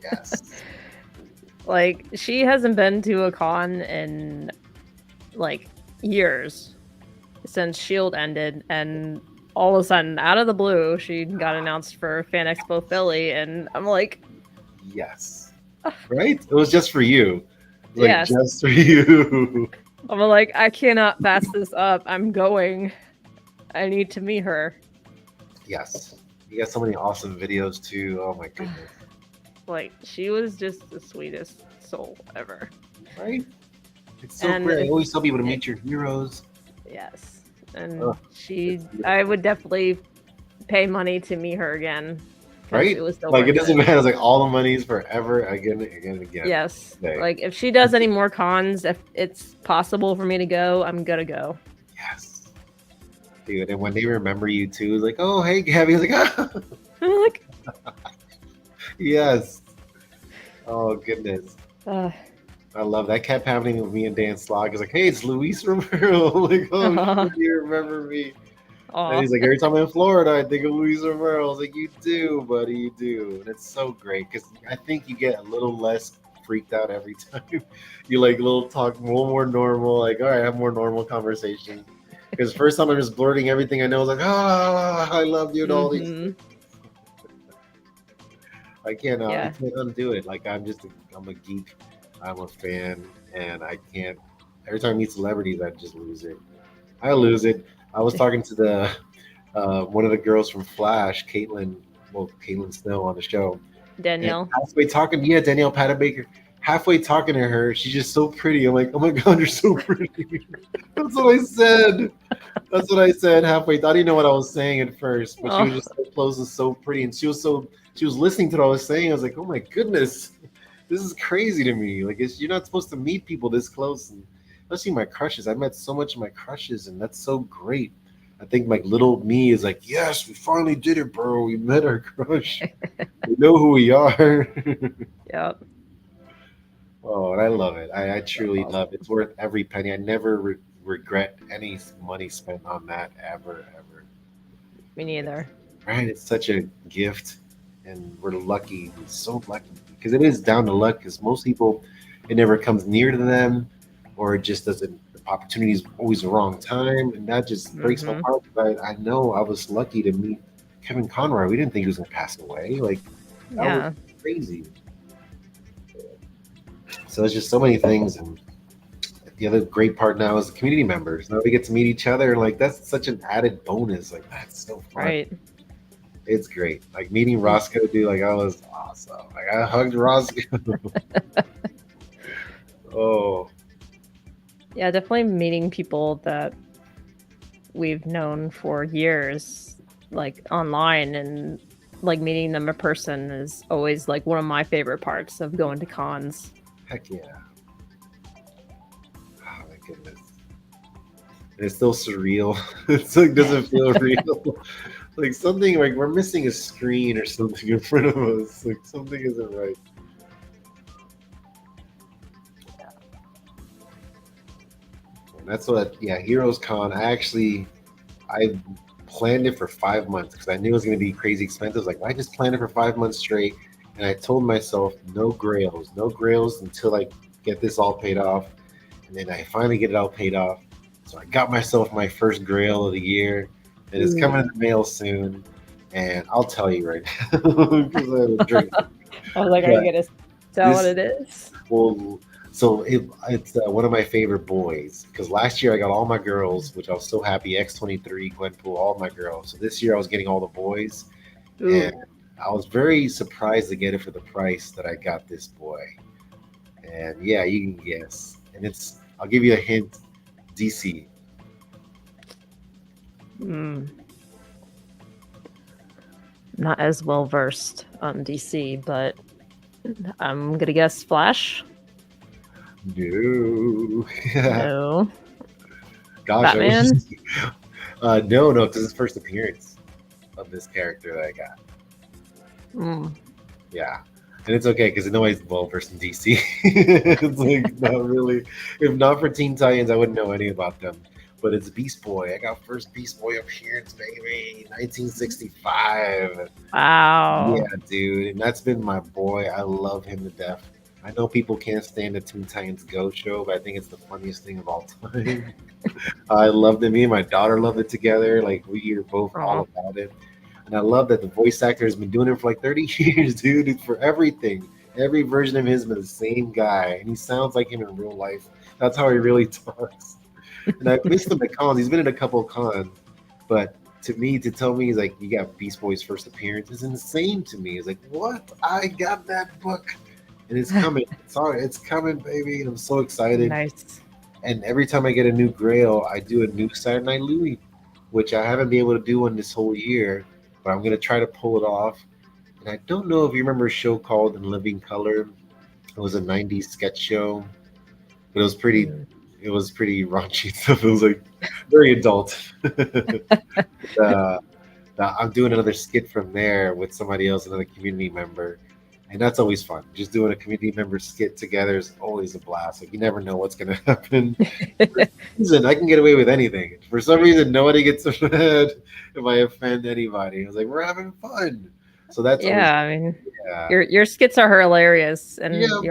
Yes.
like she hasn't been to a con in like years since Shield ended, and all of a sudden, out of the blue, she got announced for Fan Expo Philly, and I'm like,
Yes. Right? It was just for you. Like
yes.
just for you.
I'm like, I cannot pass this up. I'm going. I need to meet her.
Yes. You got so many awesome videos too. Oh my goodness.
Like, she was just the sweetest soul ever.
Right? It's so
And
great. I always tell people to meet your heroes.
yes. And
Oh,
I would definitely pay money to meet her again. 'Cause
right?
it was so
Like it
worth
doesn't
it.
matter. It's like all the money's forever, again, again, and again.
Yes.
Okay.
Like, if she does any more cons, if it's possible for me to go, I'm gonna go.
Yes. Dude, and when they remember you too, it's like, oh hey Gabby, it's like, ah.
I'm like,
Yes. Oh goodness.
uh,
I love that. Kept happening with me and Dan Slog. It's like, hey, it's Luis Romero. I'm like, oh shit, you remember me. And
aw.
he's like, every time I'm in Florida, I think of Luis Romero. I was like, you do, buddy, you do. And it's so great because I think you get a little less freaked out every time. You like a little talk more normal, like, all right, have more normal conversation. Because first time I'm just blurting everything I know, I was like, I love you and all these
Mhm.
things. I
Yeah.
can't undo it. Like I'm a geek. I'm a fan, and I can't. Every time I meet celebrities, I just lose it. I lose it. I was talking to the one of the girls from Flash, Caitlin Snow on the show, and
Danielle.
halfway talking, yeah, Danielle Panabaker. Halfway talking to her, she's just so pretty. I'm like, oh my god, you're so pretty. That's what I said. That's what I said halfway. I didn't know what I was saying at first, but she was
Oh,
just so close and so pretty, and she was listening to what I was saying. I was like, oh my goodness, this is crazy to me. Like, you're not supposed to meet people this close, and especially my crushes. I met so much of my crushes, and that's so great. I think like little me is like, yes, we finally did it, bro. We met our crush. We know who we are.
yep.
Oh, and I love it. I
That's
truly love it.
awesome.
It's worth every penny. I never regret any money spent on that ever, ever.
Me neither.
Right? It's such a gift, and we're lucky. We're so lucky because it is down to luck. Because most people, it never comes near to them, or it just doesn't. The opportunity is always the wrong time, and that just breaks my
Hmm.
heart. But I know I was lucky to meet Kevin Conroy. We didn't think he was gonna pass away. Like that was
Yeah.
crazy. So it's just so many things, and the other great part now is the community members. Now we get to meet each other, and like that's such an added bonus. Like that's so fun.
Right.
It's great. Like meeting Roscoe, dude. Like I was awesome. Like I hugged Roscoe. Oh,
Yeah, definitely meeting people that we've known for years, like online, and like meeting them in person is always like one of my favorite parts of going to cons.
heck yeah. Oh my goodness. And it's still surreal. It's like doesn't feel real. Like something like we're missing a screen or something in front of us. Like something isn't right. And that's what, yeah, Heroes Con. I planned it for 5 months because I knew it was going to be crazy expensive. Like I just planned it for 5 months straight, and I told myself no grails, no grails until I get this all paid off, and then I finally get it all paid off. So I got myself my first grail of the year, and it's coming in the mail soon. And I'll tell you right now because I have a drink.
I was like, are you
But
gonna tell what
this
it is?
well, so it's one of my favorite boys because last year I got all my girls, which I was so happy. X23, Gwenpool, all my girls. So this year I was getting all the boys, and
Ooh.
I was very surprised to get it for the price that I got this boy. And yeah, you can guess. And I'll give you a hint. DC.
Mm, not as well versed on DC, but I'm gonna guess Flash.
No.
No.
Gosh, I was
Batman.
just, no, no, because it's first appearance of this character that I got.
Mm.
Yeah. And it's okay because nobody's well versed in DC. It's like not really. If not for Teen Titans, I wouldn't know any about them. But it's Beast Boy. I got first Beast Boy appearance, baby, 1965. Yeah,
Wow.
dude, and that's been my boy. I love him to death. I know people can't stand the Teen Titans Go show, but I think it's the funniest thing of all time. I loved it. Me and my daughter loved it together. Like we are both all
Oh.
about it. And I love that the voice actor has been doing it for like 30 years, dude. It's for everything. Every version of him has been the same guy, and he sounds like him in real life. That's how he really talks. And I missed him at cons. He's been at a couple of cons, but to tell me he's like you got Beast Boy's first appearance is insane to me. It's like what? I got that book, and it's coming. Sorry, it's coming, baby. And I'm so excited.
Nice.
And every time I get a new Grail, I do a new Saturday Night Louie, which I haven't been able to do one this whole year, but I'm gonna try to pull it off. And I don't know if you remember a show called In Living Color. It was a '90s sketch show, but
Mm.
it was pretty raunchy stuff. It was like very adult. uh, I'm doing another skit from there with somebody else, another community member, and that's always fun. Just doing a community member skit together is always a blast. Like you never know what's gonna happen. For some reason, I can get away with anything. For some reason, nobody gets mad if I offend anybody. I was like, we're having fun, so that's always
Yeah, I mean,
yeah,
your skits are hilarious, and
yeah, baby,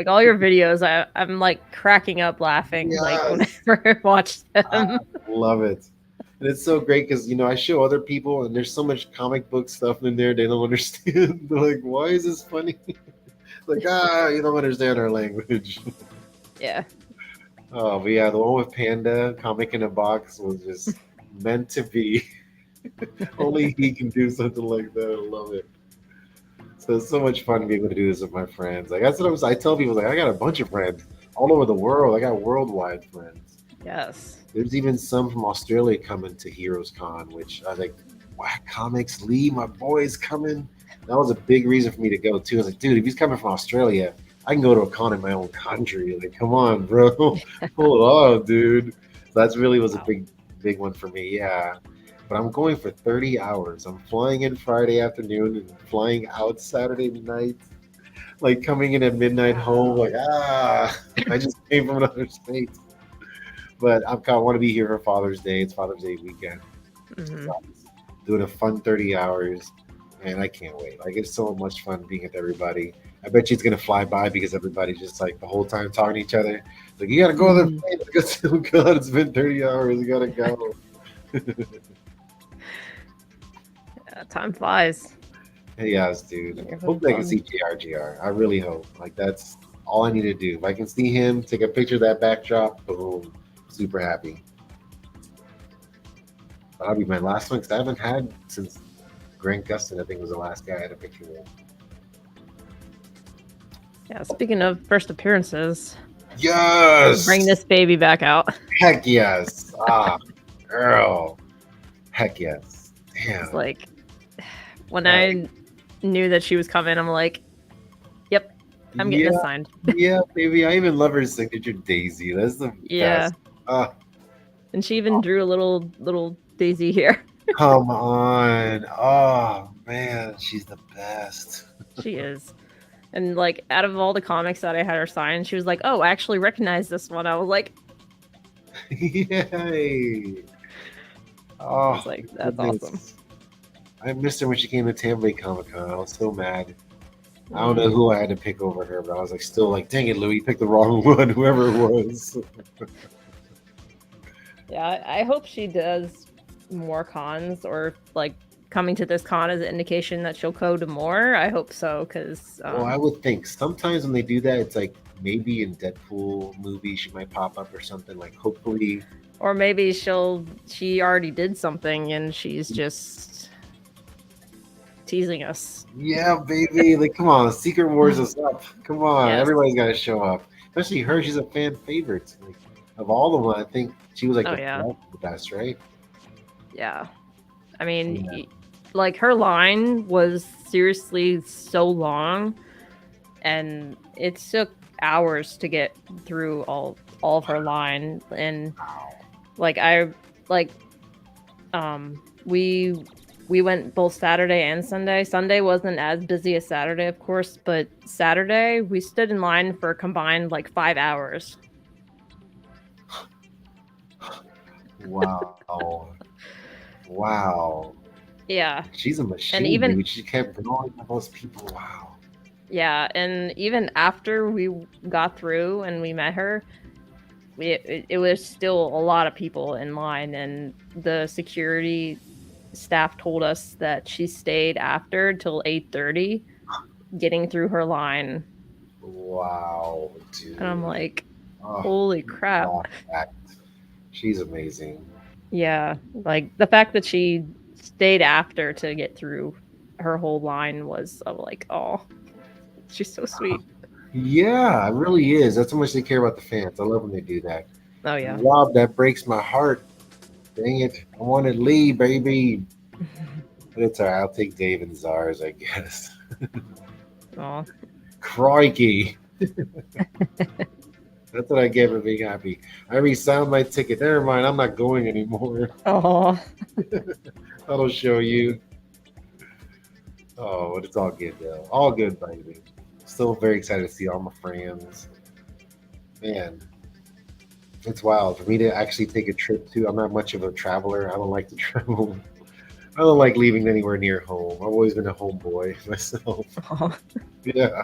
all your videos. I'm like cracking up laughing like
yes.
whenever I watch
I
them.
love it. And it's so great because I show other people and there's so much comic book stuff in there they don't understand. They're like, why is this funny? Like, you don't understand our language.
Yeah.
Oh, but yeah, the one with Panda, comic in a box, was just meant to be. Only he can do something like that. I love it. So it's so much fun being able to do this with my friends. Like that's what I tell people. Like I got a bunch of friends all over the world. I got worldwide friends.
Yes.
There's even some from Australia coming to Heroes Con, which I was like, Whack Comics Lee, my boy's coming. That was a big reason for me to go too. I was like, dude, if he's coming from Australia, I can go to a con in my own country. Like, come on, bro, hold on, dude. So that's really was a
Wow.
big one for me. Yeah, but I'm going for 30 hours. I'm flying in Friday afternoon and flying out Saturday night. Like coming in at midnight home,
Wow.
like I just came from another state. But I want to be here for Father's Day. It's Father's Day weekend.
Hmm.
So doing a fun 30 hours. And I can't wait. Like, it's so much fun being with everybody. I bet you it's going to fly by because everybody's just like the whole time talking to each other. Like, you got to go to the
Hmm.
plane. Like, oh, God, it's been 30 hours. You got to go.
Yeah, time flies.
Yes, dude.
You're having
Hopefully I can
fun.
see JRGR. I really hope. Like, that's all I need to do. If I can see him, take a picture of that backdrop, boom, super happy. That'll be my last one because I haven't had since Grant Gustin, I think, was the last guy I had a picture with.
Yeah, speaking of first appearances, bring
Yes!
this baby back out.
Heck yes! Girl. Heck yes.
It's
Damn.
like when
Uh,
I knew that she was coming, I'm like, yep, I'm getting
yeah,
this signed.
yeah, baby. I even love her signature Daisy. That's the
Yeah.
best. Uh,
And she even drew a little Daisy here.
Come on. Oh, man. She's the best.
She is. And like out of all the comics that I had her sign, she was like, "Oh, I actually recognize this one." I was like,
Yay.
I
Oh,
was like, "That's awesome."
goodness. I missed her when she came to Tampa Bay Comic Con. I was so mad. I don't know
Mm.
who I had to pick over her, but I was like, still like, dang it, Louis, you picked the wrong one, whoever it was.
Yeah, I hope she does more cons or like coming to this con is an indication that she'll go to more. I hope so because
Well, I would think sometimes when they do that, it's like maybe in Deadpool movie she might pop up or something. Like hopefully,
or maybe she already did something and she's just teasing us.
yeah, baby. Like, come on, Secret Wars is up. Come on,
Yes.
everybody's got to show up. Especially her, she's a fan favorite. Like of all of them, I think she was like
Oh yeah.
the best, right?
Yeah. I mean,
Yeah.
like her line was seriously so long, and it took hours to get through all of her line. And like I like we went both Saturday and Sunday. Sunday wasn't as busy as Saturday, of course, but Saturday we stood in line for a combined like 5 hours.
Wow. Wow.
Yeah,
She's a
and
machine,
even
dude. She kept going with those people. Wow.
yeah, and even after we got through and we met her, it was still a lot of people in line, and the security staff told us that she stayed after till 8:30 getting through her line.
Wow,
And I'm
dude.
like,
Oh,
holy crap.
God, that- she's amazing.
Yeah, like the fact that she stayed after to get through her whole line was I'm like, oh, she's so sweet.
Yeah, it really is. That's how much they care about the fans. I love when they do that.
Oh yeah.
Rob, that breaks my heart. Dang it. I wanted Lee, baby. But it's all right. I'll take Dave and Zars, I guess.
Oh.
Crikey. That's what I get for being happy. I re-signed my ticket. Never mind. I'm not going anymore.
Oh.
That'll show you. Oh, but it's all good, though. All good, baby. Still very excited to see all my friends. Man, it's wild for me to actually take a trip too. I'm not much of a traveler. I don't like to travel. I don't like leaving anywhere near home. I've always been a homeboy myself.
Oh.
Yeah,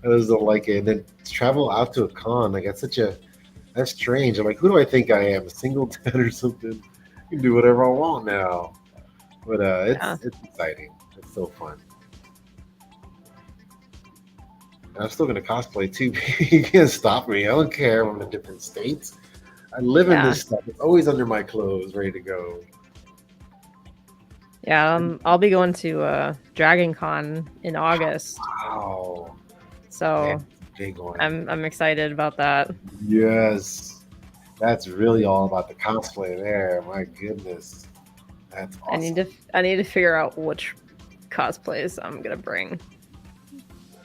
I just don't like it. And then to travel out to a con, like that's strange. I'm like, who do I think I am? A single dad or something? can do whatever I want now. But
Yeah.
it's exciting. It's so fun. And I'm still gonna cosplay too. You can't stop me. I don't care. I'm in different states. I live in
Yeah.
this stuff. It's always under my clothes, ready to go.
Yeah, I'll be going to Dragon Con in August.
Wow, man,
So
big one.
I'm excited about that.
Yes, that's really all about the cosplay there. My goodness, that's awesome.
I need to figure out which cosplays I'm gonna bring.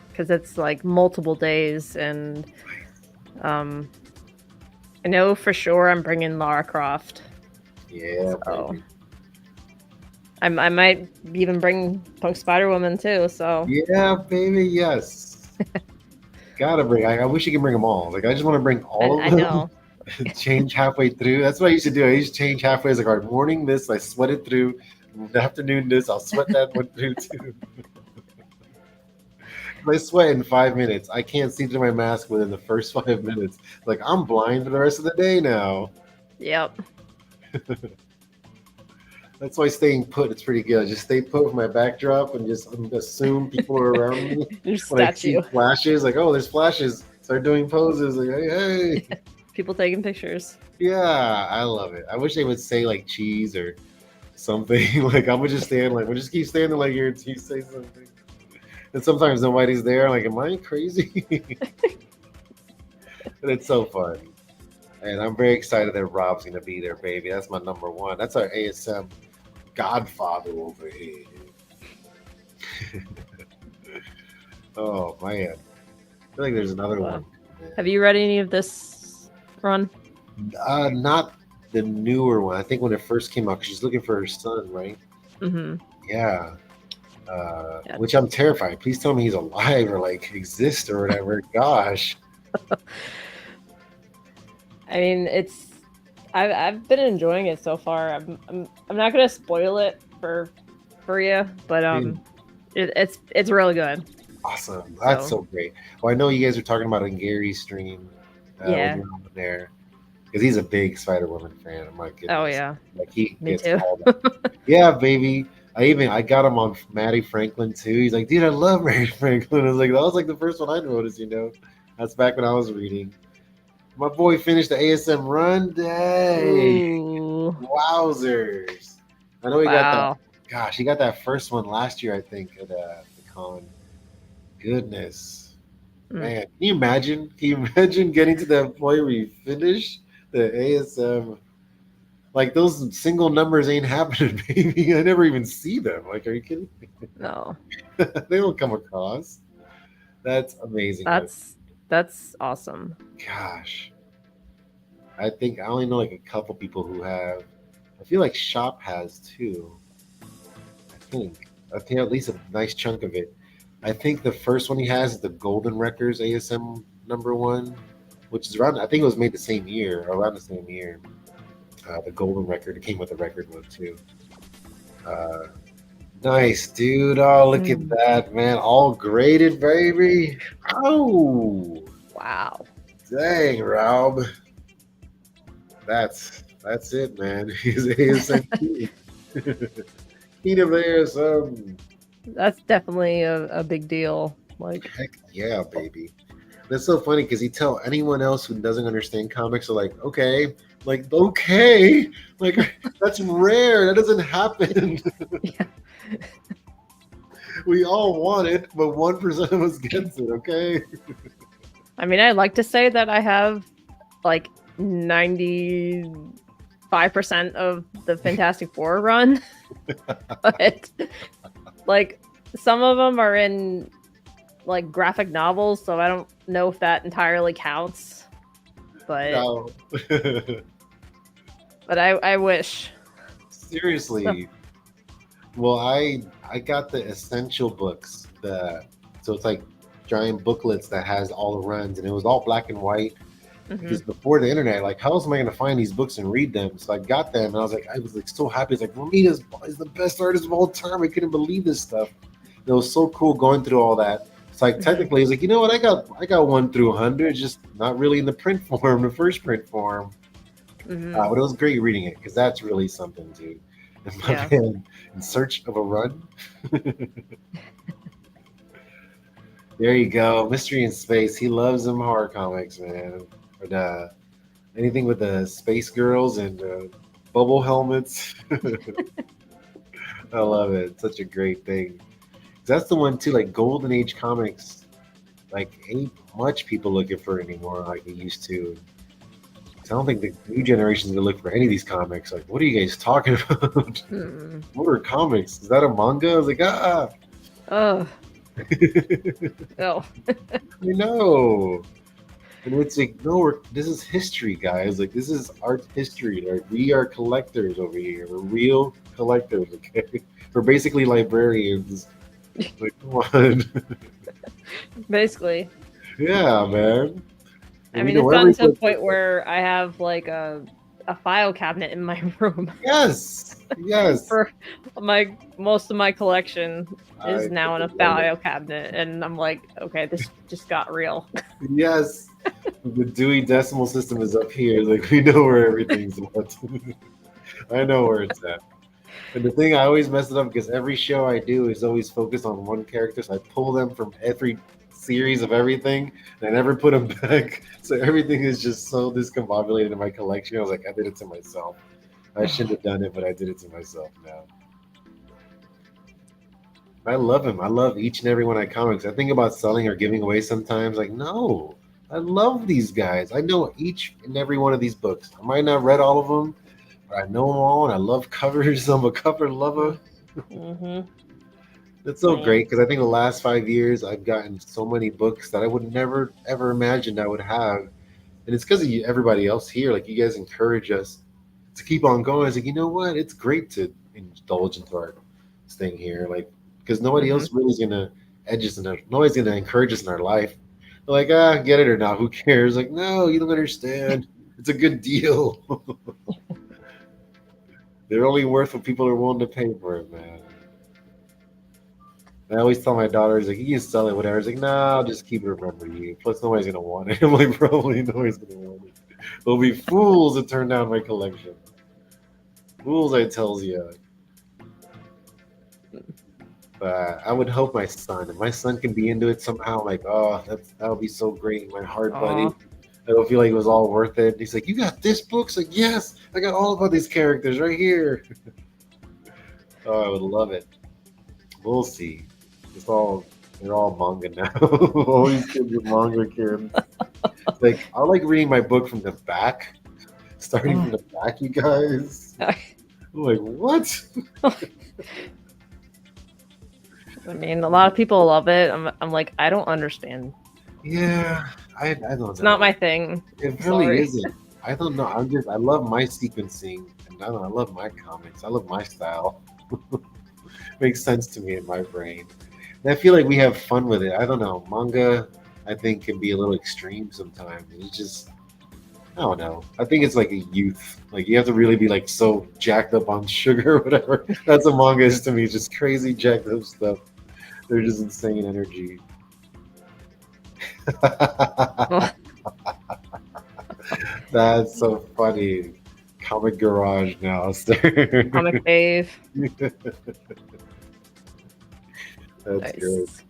Because it's like multiple days and um I know for sure I'm bringing Lara Croft.
Yeah,
So
baby.
I might even bring Punk Spider Woman too. So
Yeah, baby. Yes. Gotta bring. I wish you could bring them all. Like I just want to bring all
I
of them.
know
Change halfway through. That's what I used to do. I used to change halfway. It's like, all right, morning this, I sweat it through. The afternoon this, I'll sweat that one through too. I sweat in 5 minutes. I can't see through my mask within the first 5 minutes. Like I'm blind for the rest of the day now.
yep.
That's why staying put is pretty good. I just stay put with my backdrop and just assume people are around me.
Your
When I see
statue.
flashes, like, oh, there's flashes. Start doing poses. Like, hey, hey.
People taking pictures.
Yeah, I love it. I wish they would say like cheese or something. Like I would just stand like, we'll just keep standing like here until you say something. And sometimes nobody's there. Like, am I crazy? But it's so fun. And I'm very excited that Rob's gonna be there, baby. That's my number one. That's our ASM godfather over here. Oh man. I feel like there's another
Wow.
one.
Have you read any of this run?
Not the newer one. I think when it first came out, 'cause she's looking for her son, right?
Mm-hmm.
Yeah.
Yeah.
Which I'm terrified. Please tell me he's alive or like exists or whatever. Gosh.
I mean, I've been enjoying it so far. I'm not gonna spoil it for you, but
Dude,
it's really good.
awesome. That's
So
so great. Well, I know you guys were talking about on Gary's stream when
yeah.
you were on there because he's a big Spider Woman fan. My
Oh
goodness.
yeah.
Like he
Me
gets
too.
all that. Yeah, baby. I got him on Maddie Franklin too. He's like, dude, I love Mary Franklin. I was like, that was like the first one I noticed, you know. That's back when I was reading. My boy finished the ASM run day.
Ooh.
Wowzers. I know he got that.
Wow.
Gosh, he got that first one last year, I think, at the con. Goodness.
Mm.
Man, can you imagine? Can you imagine getting to that point where you finish the ASM? Like those single numbers ain't happening, baby. I never even see them. Like, are you kidding me?
No.
They don't come across. That's amazing.
That's awesome.
Gosh. I think I only know like a couple people who have. I feel like Shop has too. I think at least a nice chunk of it. I think the first one he has is the Golden Records ASM number one, which is around. I think it was made the same year, around the same year. The Golden Record. It came with a record book too. Uh, nice, dude. Oh, look at
Mm.
that, man. All graded, baby. Oh,
Wow.
dang, Rob. That's it, man. He's ASM king. King of ASM.
That's definitely a big deal. Like
Heck yeah, baby. That's so funny because you tell anyone else who doesn't understand comics, are like, okay, like that's rare. That doesn't happen.
yeah.
We all want it, but 1% of us gets it. Okay.
I mean, I'd like to say that I have like 95% of the Fantastic Four run, but like some of them are in like graphic novels, so I don't know if that entirely counts. But
No.
but I wish.
Seriously. Well, I got the essential books. So it's like giant booklets that has all the runs, and it was all black and white.
Mhm.
Because before the internet, like, how else am I going to find these books and read them? So I got them, and I was like so happy. It's like Romita is the best artist of all time. I couldn't believe this stuff. It was so cool going through all that. It's like technically, it's like, you know what? I got 1 through 100, just not really in the print form, the first print form.
Hmm.
But it was great reading it because that's really something, dude. And my
Yeah.
man, In Search of a Run. There you go, Mystery in Space. He loves them horror comics, man. But anything with the space girls and bubble helmets. I love it. It's such a great thing. That's the one too. Like Golden Age comics, like ain't much people looking for anymore like they used to. 'Cause I don't think the new generation's gonna look for any of these comics. Like, what are you guys talking about?
Mm.
What are comics? Is that a manga? I was like, ah.
Oh.
I
Oh.
know. And it's like, no, this is history, guys. Like, this is art history. Like, we are collectors over here. We're real collectors, okay? We're basically librarians. Like, come on.
Basically.
Yeah, man.
I
And we
mean, it's
know
gotten
every
to a
book.
point where I have like a file cabinet in my room
Yes, yes.
for my most of my collection is
I
now in a
love it.
file cabinet, and I'm like, okay, this just got real.
Yes. The Dewey Decimal System is up here. Like, we know where everything's at. I know where it's at. And the thing I always mess it up because every show I do is always focused on one character. So I pull them from every series of everything and I never put them back. So everything is just so discombobulated in my collection. I was like, I did it to myself. I shouldn't have done it, but I did it to myself now. I love him. I love each and every one of my comics. I think about selling or giving away sometimes. Like, no, I love these guys. I know each and every one of these books. I might not read all of them, but I know them all, and I love covers. I'm a cover lover.
Mm-hmm.
It's so
Man.
great because I think the last 5 years I've gotten so many books that I would never ever imagined I would have, and it's because of you, everybody else here. Like you guys encourage us to keep on going. It's like you know what? It's great to indulge into our thing here, like because nobody
Mm-hmm.
else really is gonna edge us, and nobody's gonna encourage us in our life. They're like, get it or not? Who cares? Like, no, you don't understand. It's a good deal. They're only worth what people are willing to pay for it, man. I always tell my daughters, like, you can sell it, whatever. It's like, nah, I'll just keep it remember you. Plus, nobody's gonna want it. I'm like, probably nobody's gonna want it. There'll be fools that turn down my collection. Fools, I tells you. But I would hope my son, if my son can be into it somehow, like, oh, that would be so great. My heart, buddy.
Aw.
I don't feel like it was all worth it. He's like, you got this book? It's like, yes, I got all about these characters right here. Oh, I would love it. We'll see. It's all they're all manga now. All these kids are manga kids. Like I like reading my book from the back, starting from the back, you guys. I'm like, what?
I mean, a lot of people love it. I'm like, I don't understand.
Yeah, I don't
It's not
know.
my thing.
It really
Sorry.
isn't. I don't know. I love my sequencing, and I love my comics. I love my style. Makes sense to me in my brain. And I feel like we have fun with it. I don't know. Manga, I think, can be a little extreme sometimes. It's just I don't know. I think it's like a youth. Like you have to really be like so jacked up on sugar or whatever. That's what manga is to me. It's just crazy jacked up stuff. They're just insane energy.
Oh,
That's so funny. Comic Garage now, sir.
comic fave.
That's great.
Nice.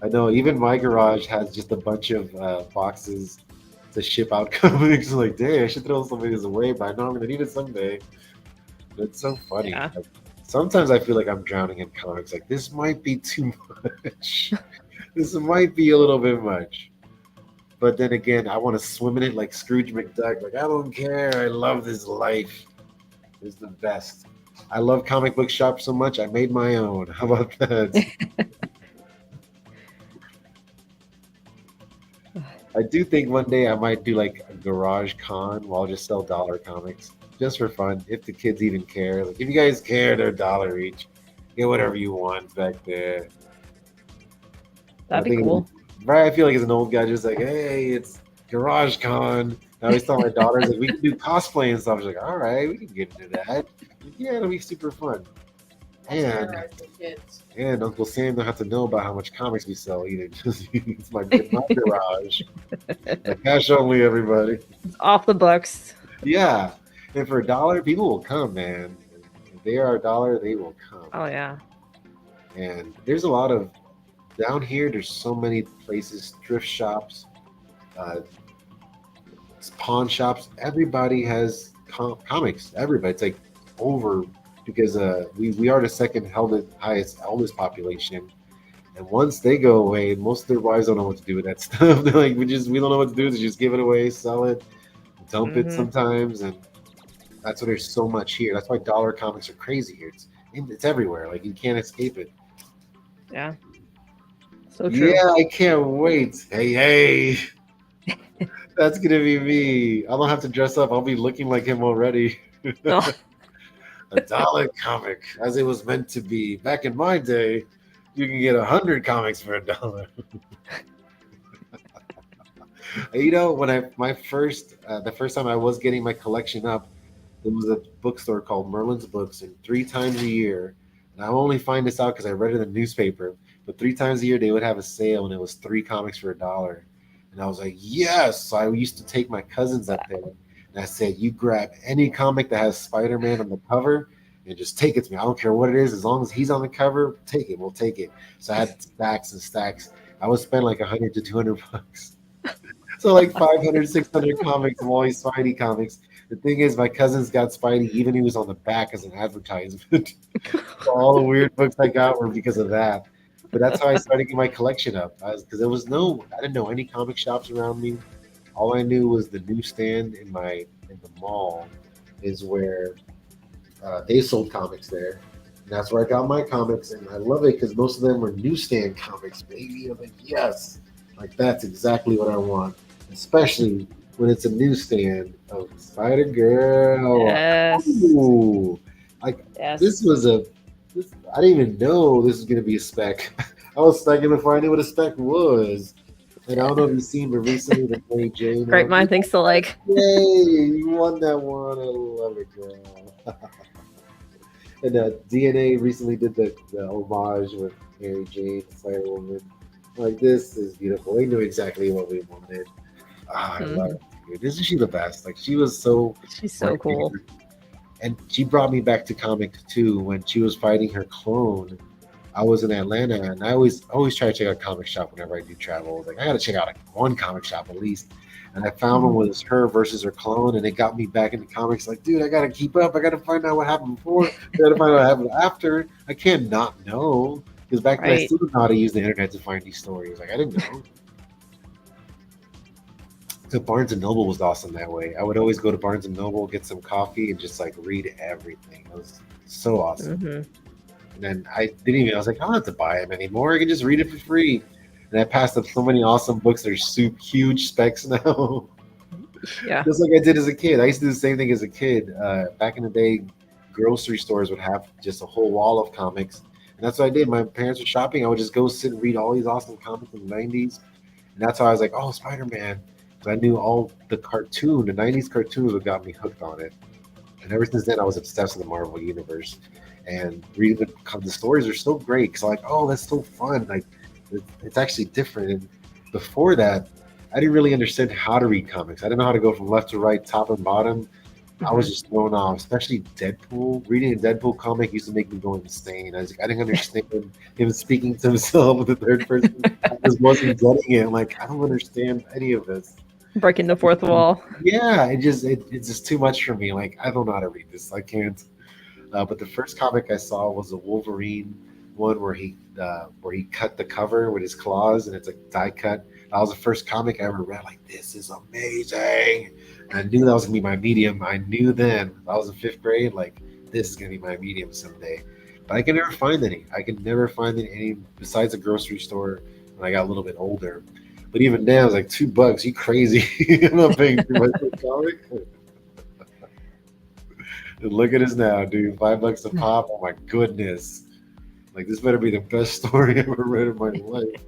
I know. Even my garage has just a bunch of boxes to ship out comics. Like, dang, I should throw some of these away, but I know I'm gonna need it someday. It's so funny.
Yeah.
Like, sometimes I feel like I'm drowning in comics. Like this might be too much. This might be a little bit much. But then again, I want to swim in it like Scrooge McDuck. Like I don't care. I love this life. It's the best. I love comic book shops so much. I made my own. How about that? I do think one day I might do like a garage con where I'll just sell dollar comics just for fun. If the kids even care. Like if you guys care, they're $1 each. Get whatever you want back there. I
That'd be
think,
cool.
right? I feel like as an old guy, just like, hey, it's Garage Con. I always tell my daughters like we can do cosplay and stuff. She's like, all right, we can get into that. Like, yeah, it'll be super fun. And and Uncle Sam don't have to know about how much comics we sell either. Just it's my garage. My cash only, everybody.
Off the books.
Yeah, and for $1, people will come, man. If they are $1, they will come.
Oh yeah.
And there's a lot of down here. There's so many places, thrift shops, uh, pawn shops. Everybody has comics. Everybody. It's like over because we are the second highest eldest population. And once they go away, most of their wives don't know what to do with that stuff. They're like, we don't know what to do. They just give it away, sell it, dump it
Mm-hmm.
sometimes, and that's why there's so much here. That's why dollar comics are crazy here. It's everywhere. Like you can't escape it.
Yeah. So true.
Yeah, I can't wait. Hey, hey, that's gonna be me. I don't have to dress up. I'll be looking like him already.
Oh,
A dollar comic, as it was meant to be. Back in my day, you can get 100 comics for $1. When the first time I was getting my collection up, there was a bookstore called Merlin's Books, and 3 times a year, and I only find this out because I read it in the newspaper, but 3 times a year they would have a sale, and it was 3 comics for $1. And I was like, yes. So I used to take my cousins up there, and I said, you grab any comic that has Spider-Man on the cover, and just take it to me. I don't care what it is, as long as he's on the cover, take it. We'll take it. So I had stacks and stacks. I would spend like 100 to 200 bucks. So like 500, 600 comics of all these Spidey comics. The thing is, my cousins got Spidey, even he was on the back as an advertisement. So all the weird books I got were because of that. But that's how I started getting my collection up. Because I didn't know any comic shops around me. All I knew was the newsstand in the mall is where they sold comics there. And that's where I got my comics, and I love it because most of them were newsstand comics, baby. I'm like, yes, like that's exactly what I want, especially when it's a newsstand of Spider Girl.
yes.
Ooh, like
Yes.
this was a, this, I didn't even know this was gonna be a spec. I was specking before I knew what a spec was. And I don't know if you've seen, but recently the Mary Jane
Great
one.
mind thinks alike.
Yay! You won that one. I love it, girl. And DNA recently did the homage with Mary Jane, Spider Woman. Like this is beautiful. They knew exactly what we wanted. I love
Hmm.
it. Dude. Isn't she the best? Like she was so
She's
my
so cool.
favorite. And she brought me back to comics too when she was fighting her clone. I was in Atlanta, and I always try to check out a comic shop whenever I do travel. I was like, I got to check out like one comic shop at least. And I found one
Mhm.
was her versus her clone, and it got me back into comics. Like, dude, I got to keep up. I got to find out what happened before. I got to find out what happened after. I can't not know because back then I
Right.
still didn't know how to use the internet to find these stories. Like, I didn't know. So Barnes and Noble was awesome that way. I would always go to Barnes and Noble, get some coffee, and just like read everything. It was so awesome.
Hmm.
And then I was like, I don't have to buy them anymore. I can just read it for free. And I passed up so many awesome books that are super huge specs now.
Yeah.
Just like I did as a kid. I used to do the same thing as a kid. Back in the day, grocery stores would have just a whole wall of comics. And that's what I did. My parents were shopping. I would just go sit and read all these awesome comics in the 90s. And that's how I was like, oh, Spider Man. So I knew all the 90s cartoons what got me hooked on it. And ever since then, I was obsessed with the Marvel universe. And reading the stories are so great because I'm like, oh, that's so fun. Like, it's actually different. And before that, I didn't really understand how to read comics. I didn't know how to go from left to right, top and bottom. I was
Hmm.
just thrown off, especially Deadpool. Reading a Deadpool comic used to make me go insane. I didn't understand him speaking to himself with the third person. I just wasn't getting it. I'm like, I don't understand any of this.
Breaking the fourth wall.
Yeah, it's just too much for me. Like I don't know how to read this. I can't. But the first comic I saw was a Wolverine one where he cut the cover with his claws and it's a die cut. That was the first comic I ever read. Like this is amazing. And I knew that was gonna be my medium. I knew then I was in fifth grade. Like this is gonna be my medium someday. But I can never find any. I can never find any besides a grocery store when I got a little bit older. But even now, it's like $2. You crazy? I'm not paying too much for a comic. And look at us now, dude. $5 a pop. Oh my goodness. Like this better be the best story I ever read in my life.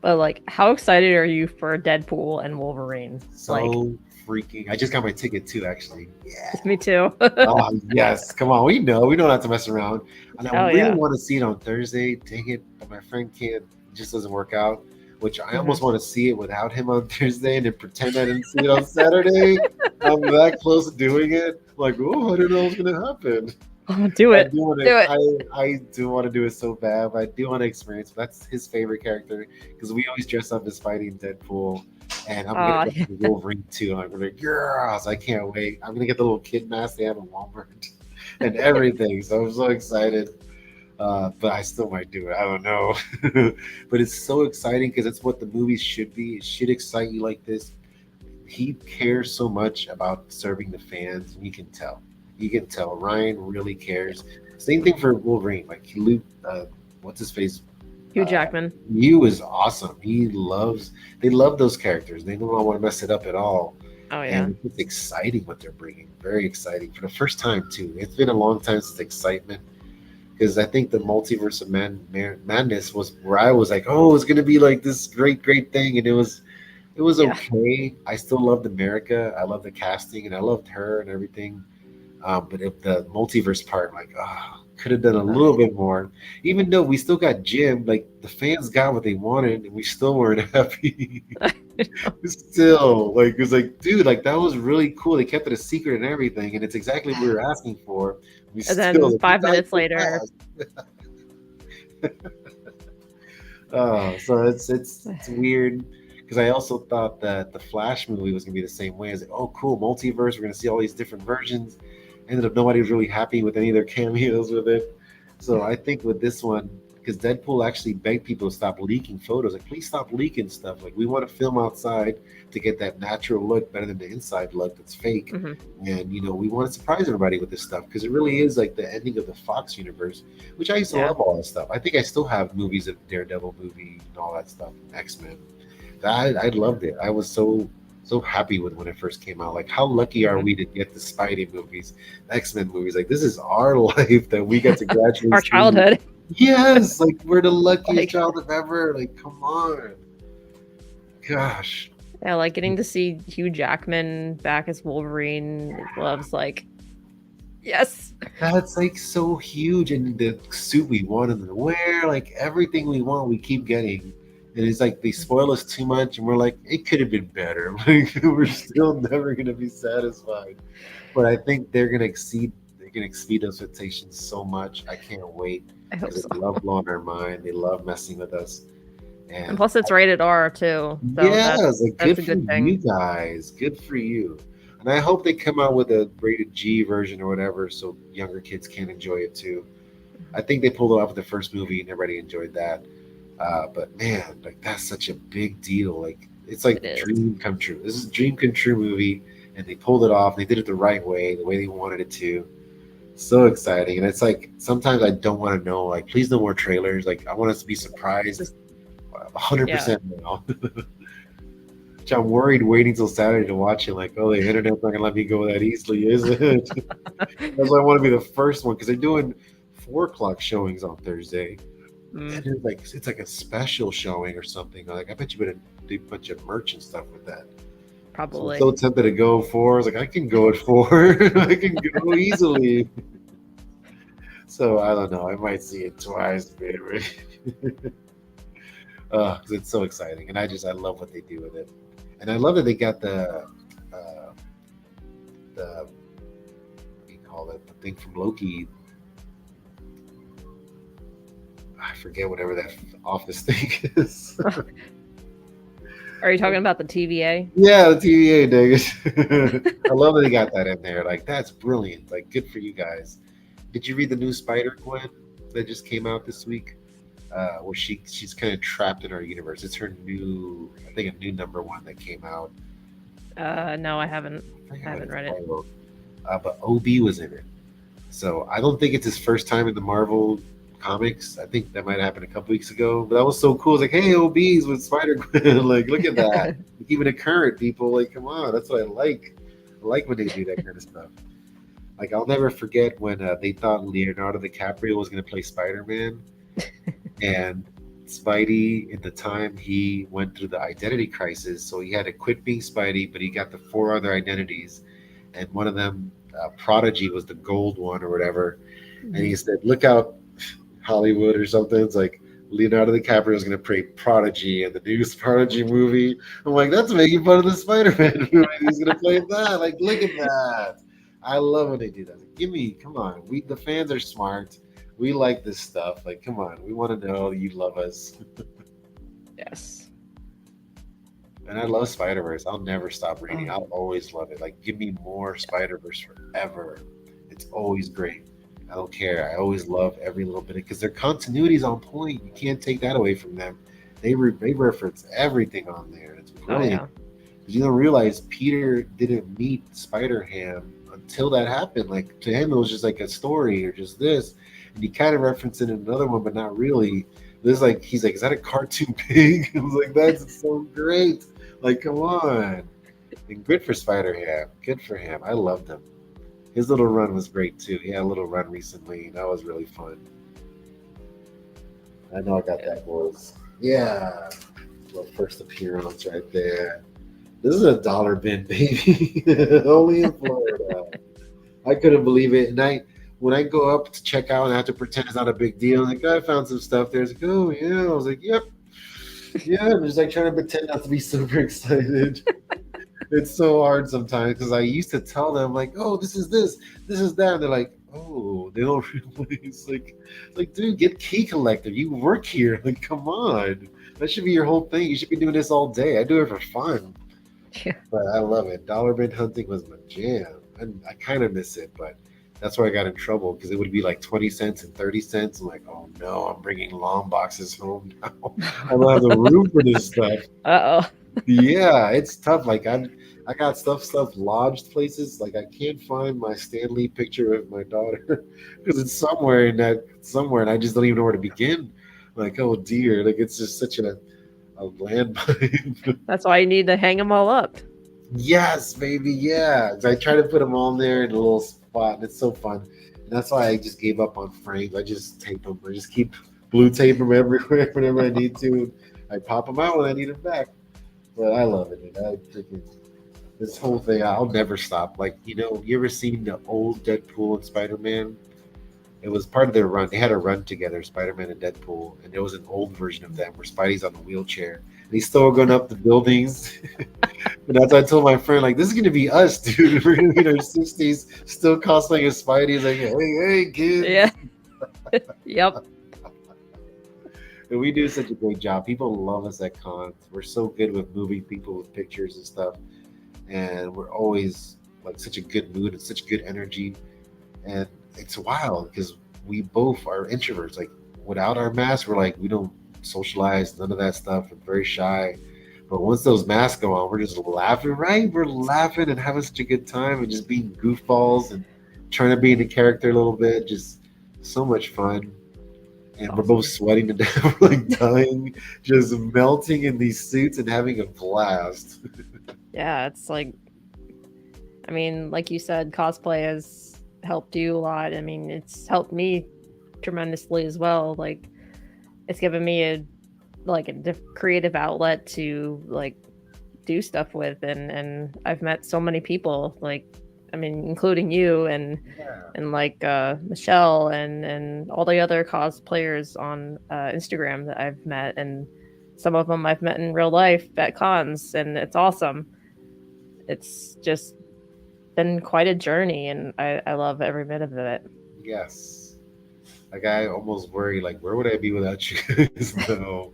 But like, how excited are you for Deadpool and Wolverine? Like,
So freaking. I just got my ticket too, actually. Yeah.
me too.
Oh yes. Come on. We know not to mess around. And I
Oh
really
yeah.
want to see it on Thursday. Dang it. But my friend can't. It just doesn't work out. which I
Hmm.
almost want to see it without him on Thursday and then pretend I didn't see it on Saturday. I'm that close to doing it. Like, oh, I don't know what's gonna happen.
Oh, do
I
it.
do want to.
Do it.
I do want to do it so bad. But I do want to experience. That's his favorite character because we always dress up as fighting Deadpool, and I'm gonna get
Yeah.
the Wolverine too. I'm like, girls, I can't wait. I'm gonna get the little kid mask they have in Walmart and everything. So I'm so excited. But I still might do it. I don't know. But it's so exciting because it's what the movies should be. It should excite you like this. He cares so much about serving the fans, and you can tell. You can tell Ryan really cares. Same thing for Wolverine. Like Luke, what's his face?
Hugh Jackman.
Mew is awesome. He loves. They love those characters. They don't want to mess it up at all.
Oh yeah.
And it's exciting what they're bringing. Very exciting for the first time too. It's been a long time since excitement because I think the multiverse of madness was where I was like, oh, it's gonna be like this great thing, and it was
Yeah.
okay. I still loved America. I loved the casting, and I loved her and everything. But if the multiverse part, like, could have done a little bit more. Even though we still got Jim, like the fans got what they wanted, and we still weren't happy. Still, like, it was like, dude, like that was really cool. They kept it a secret and everything, and it's exactly what we were asking for. We
And
still,
then
like, he
5 minutes
died so
later,
fast. So it's weird because I also thought that the Flash movie was gonna be the same way. I was like, oh, cool, multiverse. We're gonna see all these different versions. Ended up nobody was really happy with any of their cameos with it. So I think with this one, because Deadpool actually begged people to stop leaking photos, like please stop leaking stuff. Like we want to film outside to get that natural look better than the inside look that's fake.
hmm
And we want to surprise everybody with this stuff because it really is like the ending of the Fox universe, which I used to
yeah,
love all that stuff. I think I still have movies of Daredevil movie and all that stuff, X Men. I loved it. I was so happy with when it first came out. Like, how lucky are
hmm
we to get the Spidey movies, X Men movies? Like, this is our life that we got to gradually
our
see.
childhood.
Yes, like we're the luckiest
Like,
childhood ever. Like, come on, gosh,
yeah, like getting to see Hugh Jackman back as Wolverine loves like, yes.
that's like so huge. And the suit we wanted to wear, like everything we want, we keep getting. And it's like they spoil us too much, and we're like, it could have been better. Like, we're still never gonna be satisfied. But I think they're gonna exceed. They're gonna exceed expectations so much. I can't wait
I hope
because
so.
they love blowing our mind. They love messing with us.
And
And
plus it's rated R too. So
yeah, it's like
that's
good
a
for
good
you
thing.
guys. Good for you. And I hope they come out with a rated G version or whatever, so younger kids can enjoy it too. I think they pulled it off with the first movie, and everybody enjoyed that. But man, like that's such a big deal. Like it's
It
like
is.
dream come true. This is a dream come true movie, and they pulled it off. They did it the way they wanted it to. So exciting, and it's like sometimes I don't want to know. Like, please no more trailers. Like, I want us to be surprised,
Just
100%
yeah.
now. Which I'm worried waiting till Saturday to watch it. Like, oh, the internet's not gonna let me go that easily, is it? That's why I want to be the first one because they're doing 4 o'clock showings on Thursday.
Mm,
And it's like a special showing or something. Like I bet you better do a bunch of merch and stuff with that. So I'm
probably.
so tempted to go 4. I was like, I can go at 4. I can go easily. So I don't know. I might see it twice, maybe. Because it's so exciting, and I love what they do with it, and I love that they got the what do you call it, the thing from Loki. I forget whatever that office thing is.
Are you talking about the TVA?
Yeah, the TVA niggas. I love that they got that in there. Like that's brilliant. Like good for you guys. Did you read the new Spider Gwen that just came out this week? Where she's kind of trapped in our universe. It's her new, I think, a new #1 that came out.
No, I haven't.
I forget
I
what
haven't
it's
read it.
called. But OB was in it. So I don't think it's his first time in the Marvel comics. I think that might have happened a couple weeks ago. But that was so cool. It's like, hey, OB's with Spider Gwen. Like, look at that. Even a current people, like, come on, that's what I like. I like when they do that kind of stuff. Like, I'll never forget when they thought Leonardo DiCaprio was going to play Spider Man, and Spidey, in the time he went through the identity crisis, so he had to quit being Spidey, but he got the 4 other identities, and one of them, Prodigy, was the gold one or whatever. And he
Mhm.
said, "Look out, Hollywood," or something. It's like, Leonardo DiCaprio is going to play Prodigy in the new Prodigy movie. I'm like, that's making fun of the Spider-Man movie. He's going to play that. Like, look at that. I love when they do that. Like, come on. We the fans are smart. We like this stuff. Like, come on. We want to know you love us.
Yes.
And I love Spider Verse. I'll never stop reading. I'll always love it. Like, give me more Spider Verse forever. It's always great. I don't care. I always love every little bit because their continuity is on point. You can't take that away from them. They reference everything on there. It's
Oh
brilliant.
yeah.
Because you don't realize Peter didn't meet Spider Ham until that happened. Like to him, it was just like a story or just this, and he kind of referenced it in another one, but not really. This like he's like, is that a cartoon pig? I was like, that's so great. Like, come on. And good for Spider Ham. Good for him. I loved him. His little run was great too. He had a little run recently. That was really fun. I know I got that was yeah. Little first appearance right there. This is a dollar bin, baby. Only in Florida. I couldn't believe it. And when I go up to check out and I have to pretend it's not a big deal, like I found some stuff there. It's like, oh yeah. I was like, yep. Yeah. I'm just like trying to pretend not to be super excited. It's so hard sometimes because I used to tell them like, "Oh, this is this, this is that," and they're like, "Oh, they don't realize." Like, dude, get key collector. You work here. Like, come on, that should be your whole thing. You should be doing this all day. I do it for fun,
Yeah.
but I love it. Dollar bin hunting was my jam, and I kind of miss it, but that's where I got in trouble because it would be like 20 cents and 30 cents. I'm like, oh no, I'm bringing long boxes home now. I don't have the room for this stuff.
Uh-oh.
Yeah, it's tough. Like I got stuff lodged places. Like I can't find my Stanley picture of my daughter because it's somewhere, and I just don't even know where to begin. Like, oh dear, like it's just such a landmine.
That's why you need to hang them all up.
Yes, baby, yeah. 'Cause I try to put them all there in a little spot, and it's so fun. And that's why I just gave up on frames. I just tape them. I just keep blue tape them everywhere whenever I need to. I pop them out when I need them back. But I love it. And I freaking this whole thing. I'll never stop. Like you ever seen the old Deadpool and Spider Man? It was part of their run. They had a run together, Spider Man and Deadpool, and there was an old version of them where Spidey's on a wheelchair. And he's still going up the buildings. And that's why I told my friend, like, this is gonna be us, dude. We're gonna be in our 60s, still cosplaying as Spidey. He's like, hey, kid.
Yeah. Yep.
And we do such a great job. People love us at cons. We're so good with moving people with pictures and stuff. And we're always like such a good mood and such good energy. And it's wild because we both are introverts. Like without our masks, we're like we don't socialize, none of that stuff. We're very shy. But once those masks go on, we're just laughing, right? We're laughing and having such a good time and just being goofballs and trying to be in the character a little bit. Just so much fun. And we're both sweating to death, we're like dying, just melting in these suits and having a blast.
Yeah, it's like, I mean, like you said, cosplay has helped you a lot. I mean, it's helped me tremendously as well. Like, it's given me a creative outlet to like do stuff with, and I've met so many people. Like, I mean, including you and like Michelle and all the other cosplayers on Instagram that I've met, and some of them I've met in real life at cons, and it's awesome. It's just been quite a journey, and I love every bit of it.
Yes. Like I almost worry, like, where would I be without you guys? No.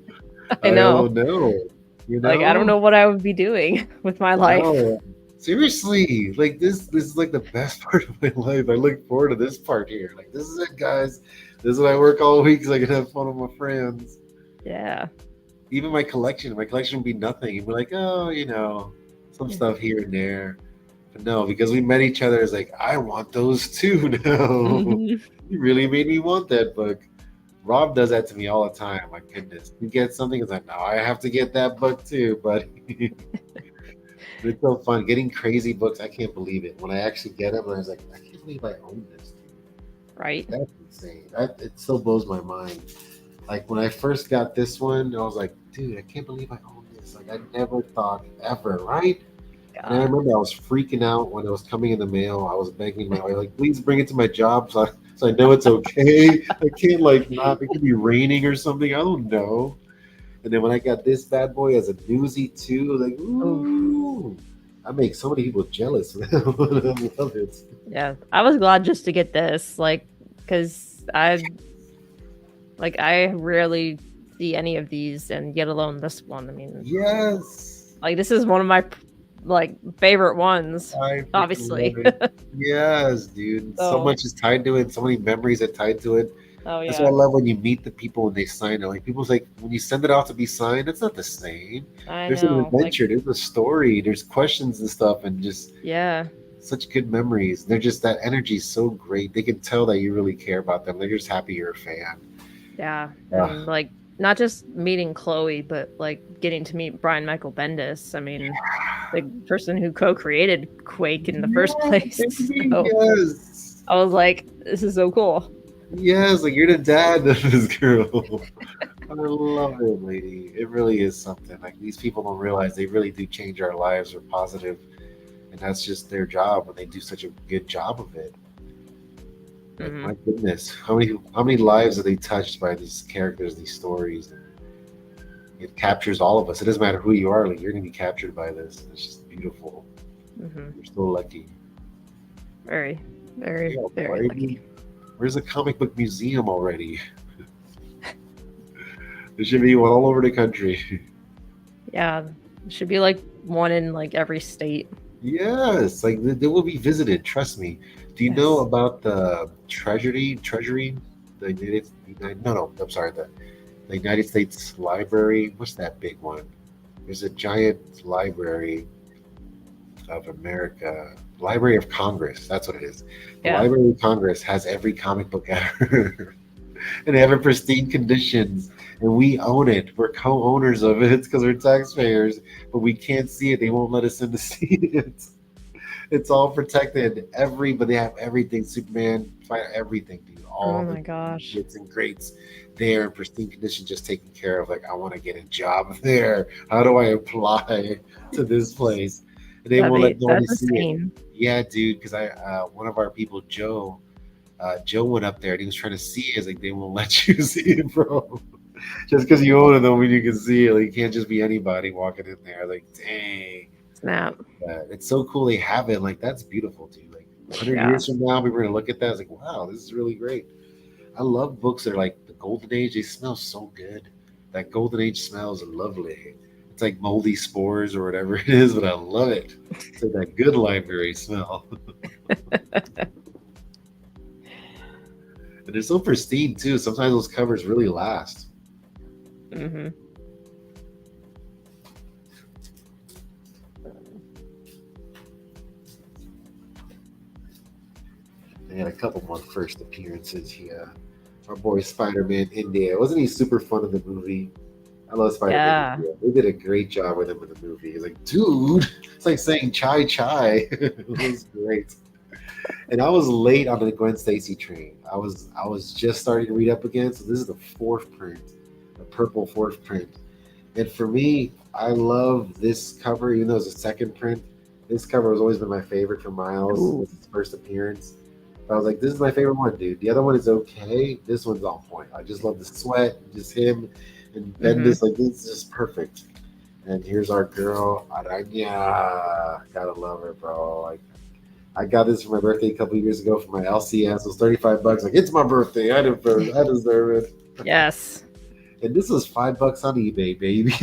I
I
know.
don't know.
Like, I don't know what I would be doing with my life.
No. Seriously, like this is like the best part of my life. I look forward to this part here. Like this is it, guys. This is what I work all week so I can have fun with my friends.
Yeah.
Even my collection would be nothing. You'd be like, oh, some stuff here and there. But no, because we met each other, it's like, I want those too now. You really made me want that book. Rob does that to me all the time. My goodness. You get something, it's like, no, I have to get that book too, buddy. It's so fun. Getting crazy books, I can't believe it. When I actually get them, I was like, I can't believe I own this.
Right.
That's insane. It still blows my mind. Like when I first got this one, I was like, dude, I can't believe I own this. Like I never thought ever, right? And I remember I was freaking out when it was coming in the mail. I was begging my wife, like, please bring it to my job so so I know it's okay. I can't like not. It could be raining or something. I don't know. And then when I got this bad boy as a newsie too, like
Oof.
ooh, I make so many people jealous. I love it.
Yeah, I was glad just to get this, like, because I rarely see any of these, and yet alone this one. I mean,
Yes,
like, this is one of my like favorite ones,
I freaking love
obviously.
it. Yes, dude. So
So,
much is tied to it. So many memories are tied to it.
oh
That's what I
yeah,
love when you meet the people when they sign it. Like people's like when you send it off to be signed, it's not the same.
I
There's an
know. Like,
adventure, there's a story, there's questions and stuff, and just
yeah,
such good memories. They're just that energy is so great. They can tell that you really care about them. They're just happy you're a fan.
yeah,
Uh,
and like not just meeting Chloe, but like getting to meet Brian Michael Bendis. I mean, the person who co-created Quake in the first
yeah,
place.
baby,
So
yes.
I was like, this is so cool.
Yes, like you're the dad of this girl. I love it, lady. It really is something. Like these people don't realize they really do change our lives for positive, and that's just their job when they do such a good job of it. Like
Hmm.
my goodness, how many lives are they touched by these characters, these stories? And it captures all of us. It doesn't matter who you are, like you're gonna be captured by this. It's just beautiful.
Hmm.
You're so lucky.
Very, very,
Yeah,
very lucky.
baby. Where's the comic book museum already? There should be one all over the country.
Yeah, it should be like one in like every state.
Yes, like they will be visited. Trust me. Do you know
Yes.
about the Treasury, the no, no, I'm sorry, the United States Library? What's that big one? There's a giant library of America, Library of Congress. That's what it is. The
Yeah.
Library of Congress has every comic book ever, and they have it in pristine conditions. And we own it. We're co-owners of it because we're taxpayers, but we can't see it. They won't let us in to see it. It's all protected. But they have everything. Superman, Fire, everything, dude.
Oh
All the
my gosh.
bits and greats there in pristine condition, just taken care of. Like I want to get a job there. How do I apply to this place? And they won't let nobody
That's
see it.
insane.
Yeah, dude. Because I one of our people, Joe went up there and he was trying to see it. It's like they won't let you see it, bro. Just because you own it, though, mean you can see it. Like, you can't just be anybody walking in there. Like, dang.
Snap.
It's so cool they have it. Like that's beautiful too. Like 100
Yeah.
years from now, we were gonna look at that. It's like, wow, this is really great. I love books that are like the golden age. They smell so good. That golden age smells lovely. It's like moldy spores or whatever it is, but I love it. It's like that good library smell. And they're so pristine too. Sometimes those covers really last.
Hmm.
They had a couple more first appearances here. Our boy Spider Man India. Wasn't he super fun in the movie? I love Spider Man
Yeah.
India. They did a great job with him in the movie. He's like, dude, it's like saying chai chai. It was great. And I was late on the Gwen Stacy train. I was just starting to read up again. So this is the fourth print, the purple fourth print. And for me, I love this cover, even though it's a second print. This cover has always been my favorite for Miles.
Ooh.
With his first appearance. I was like, this is my favorite one, dude. The other one is okay. This one's on point. I just love the sweat, just him and
Hmm.
Bendis. Like, this is just perfect. And here's our girl, Aranya. Gotta love her, bro. Like, I got this for my birthday a couple years ago for my LCS. It was 35 bucks. Like, it's my birthday. I deserve it.
Yes.
And this was $5 on eBay, baby.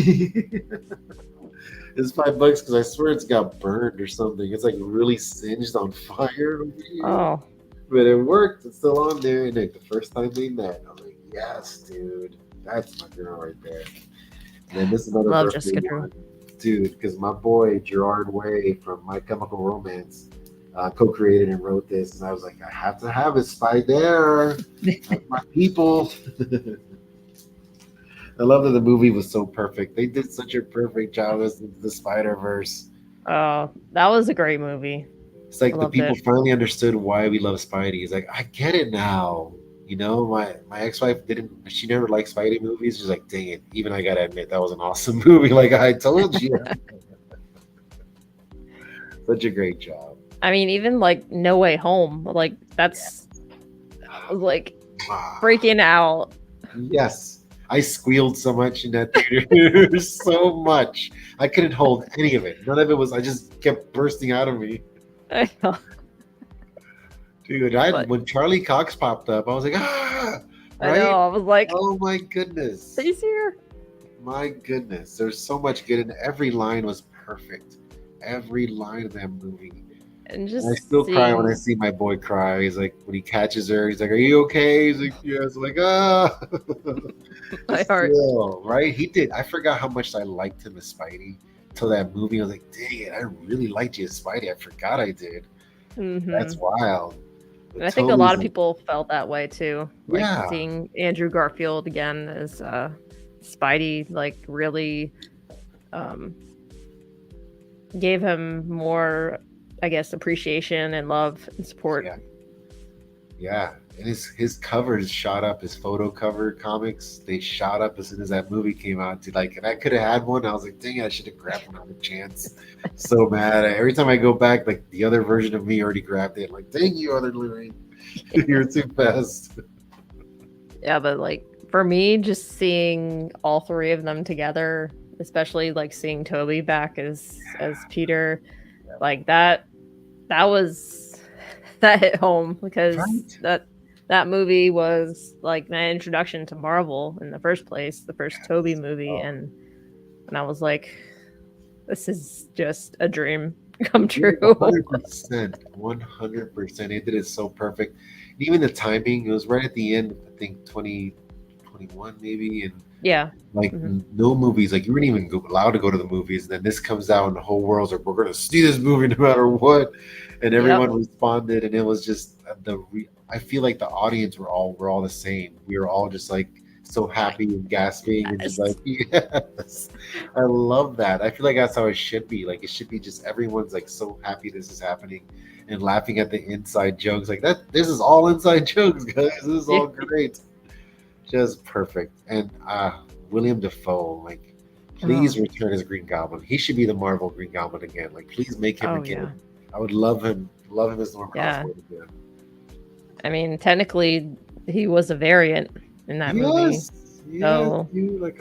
It's $5 because I swear it's got burned or something. It's like really singed on fire.
Oh,
But it worked. It's still on there. And like the first time they met, I'm like, yes, dude. That's my girl right there. And then this is another
love
birthday
Jessica Drew.
one. Dude, because my boy Gerard Way from My Chemical Romance co-created and wrote this. And I was like, I have to have it. Spider. That's my people. I love that the movie was so perfect. They did such a perfect job as the Spider Verse.
Oh, that was a great movie.
It's
I
like the
loved
people
it.
finally understood why we love Spidey. It's like I get it now. You know, my ex wife didn't. She never liked Spidey movies. She's like, dang it. Even I gotta admit that was an awesome movie. Like I told you, such a great job.
I mean, even like No Way Home, like
Yeah.
that's I was like freaking out.
Yes. I squealed so much in that theater. So much. I couldn't hold any of it. None of it was, I just kept bursting out of me.
I know,
Dude,
but
when Charlie Cox popped up, I was like,
I know.
right?
I was like,
Oh my goodness.
he's here.
My goodness. There's so much good, and every line was perfect. Every line of that movie.
And
And I
just
still cry when I
seeing
see my boy cry. He's like, when he catches her, he's like, "Are you okay?" He's like, "Yes." I'm like, ah.
my heart.
Still, right? He did. I forgot how much I liked him as Spidey till that movie. I was like, dang it, I really liked you as Spidey. I forgot I did. That's
Hmm.
wild.
And
But
I think a lot
Toby's
of
like,
people felt that way too. Like
yeah,
seeing Andrew Garfield again as Spidey, like really um, gave him more, I guess, appreciation and love and support.
yeah, yeah. And his covers shot up. His photo cover comics, they shot up as soon as that movie came out. Dude, like, and I could have had one. I was like, dang it, I should have grabbed one on the chance. So mad. Every time I go back, like the other version of me already grabbed it. Like, dang you, other Lorraine. You're too fast.
Yeah, but like for me, just seeing all three of them together, especially like seeing Toby back as Peter, like that was that hit home because
Right?
that movie was like my introduction to Marvel in the first place, the first Toby movie,
Oh,
and I was like, this is just a dream come
yeah,
true.
100%. 100%. It did it so perfect. And even the timing, it was right at the end, I think 2021 maybe. And
Yeah.
like
Hmm.
no movies, like you weren't even allowed to go to the movies. And then this comes out, and the whole world's like, we're going to see this movie no matter what. And
Yep.
everyone responded. And it was just I feel like the audience were all the same. We were all just like so happy and gasping and just like,
Yes.
yes. I love that. I feel like that's how it should be. Like it should be just everyone's like so happy this is happening and laughing at the inside jokes. Like that this is all inside jokes, guys. This is
Yeah.
all great. Just perfect. And William Defoe, like
Oh,
please return as Green Goblin. He should be the Marvel Green Goblin again. Like please make him
oh
again.
yeah.
I would love him as Norman
Yeah.
Osborn again.
I mean, technically, he was a variant in that movie,
Yes, yes,
so
you like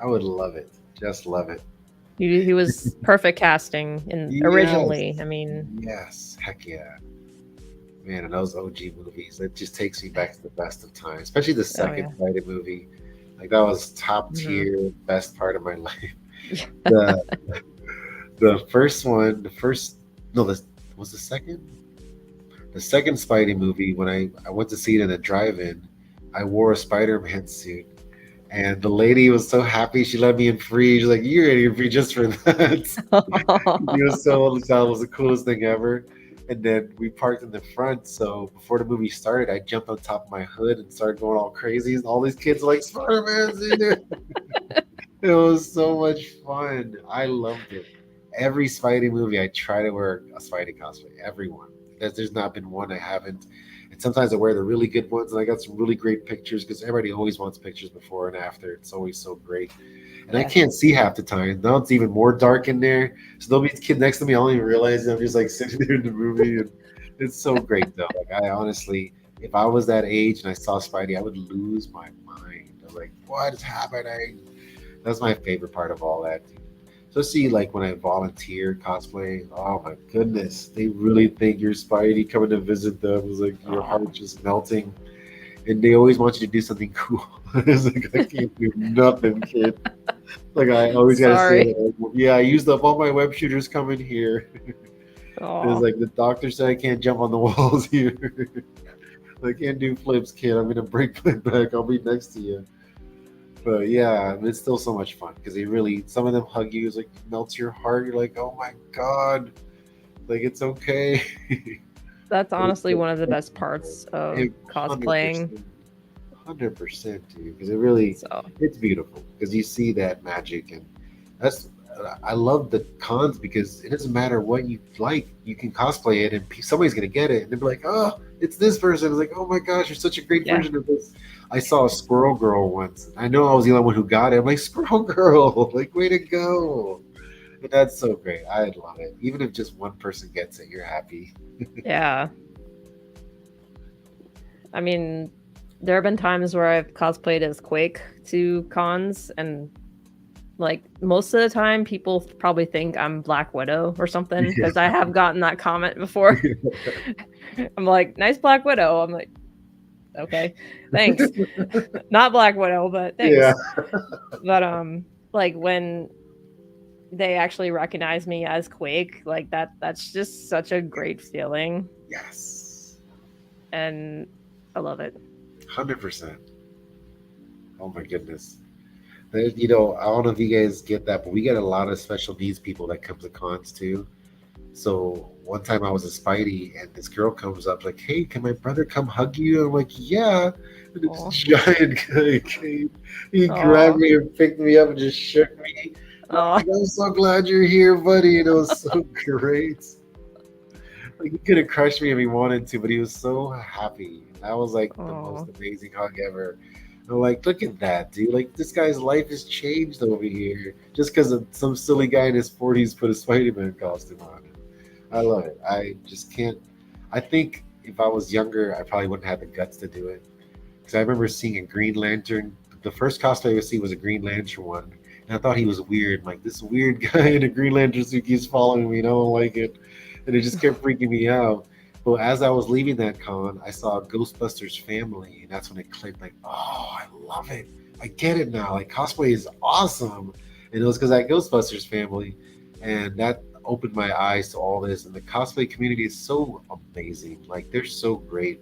I would love it. Just love it.
he was perfect casting in originally.
Yes.
I mean,
Yes. Heck yeah. Man, and those OG movies, it just takes me back to the best of times, especially the
oh
second
yeah.
Friday movie. Like that was top
Hmm.
tier, best part of my life. The the first one, the first no, this was the second Spidey movie. When I went to see it in a drive-in, I wore a Spider-Man suit, and the lady was so happy she let me in free. She's like, "You're in free just for that." He was so that was the coolest thing ever. And then we parked in the front. So before the movie started, I jumped on top of my hood and started going all crazy. And all these kids were like, Spider-Man's in there. It was so much fun. I loved it. Every Spidey movie, I try to wear a Spidey cosplay. Everyone. There's not been one I haven't. And sometimes I wear the really good ones, and I got some really great pictures because everybody always wants pictures before and after. It's always so great. And I
Yeah.
can't see half the time. Now it's even more dark in there. So there'll be a kid next to me. I don't even realize I'm just like sitting there in the movie. And it's so great, though. Like, I honestly, if I was that age and I saw Spidey, I would lose my mind. I was like, what is happening? That's my favorite part of all that. So see, like when I volunteer cosplay, oh my goodness, they really think you're Spidey coming to visit them. It's like your
Oh,
heart just melting, and they always want you to do something cool. It's like I can't do nothing, kid. Like I always gotta say,
sorry.
like, yeah, I used up all my web shooters coming here. It's
Oh,
like the doctor said I can't jump on the walls here. I can't do flips, kid. I'm gonna break my back. I'll be next to you. But yeah, it's still so much fun because they really some of them hug you. It's like melts your heart. You're like, oh my god, like it's okay.
that's
It's
honestly one of the best parts of
hundred
cosplaying.
percent, 100%, dude. Because it really,
So
it's beautiful because you see that magic, and that's I love the cons because it doesn't matter what you like, you can cosplay it, and somebody's gonna get it, and they'll be like, oh, it's this person. It's like, oh my gosh, you're such a great
yeah,
version of this. I saw a Squirrel Girl once. I know I was the only one who got it. I'm like, Squirrel Girl, like, way to go. But that's so great. I love it. Even if just one person gets it, you're happy.
yeah. I mean, there have been times where I've cosplayed as Quake to cons, and like most of the time, people probably think I'm Black Widow or something because I have gotten that comment before. I'm like, nice Black Widow. I'm like, okay, thanks. Not Black Widow, but
Yeah.
thanks. But like when they actually recognize me as Quake, like that's just such a great feeling,
Yes.
and I love it.
100%. Oh my goodness. You know, I don't know if you guys get that, but we get a lot of special needs people that come to cons too. So one time I was a Spidey, and this girl comes up like, "Hey, can my brother come hug you?" I'm like, "Yeah." And this
Oh,
giant guy came. He grabbed
oh,
me and picked me up and just shook me. I'm
oh,
like, "I'm so glad you're here, buddy." And it was so great. Like he could have crushed me if he wanted to, but he was so happy. And that was like the most
oh.
amazing hug ever. I'm like, look at that, dude. Like this guy's life has changed over here just because some silly guy in his 40s put a Spider-Man costume on. I love it. I just can't. I think if I was younger, I probably wouldn't have the guts to do it. Because I remember seeing a Green Lantern. The first cosplay I ever see was a Green Lantern one, and I thought he was weird. Like this weird guy in a Green Lantern suit keeps following me, and I don't like it, and it just kept freaking me out. But as I was leaving that con, I saw Ghostbusters Family, and that's when it clicked. Like, oh, I love it. I get it now. Like cosplay is awesome, and it was because that Ghostbusters Family, and that opened my eyes to all this. And the cosplay community is so amazing. Like they're so great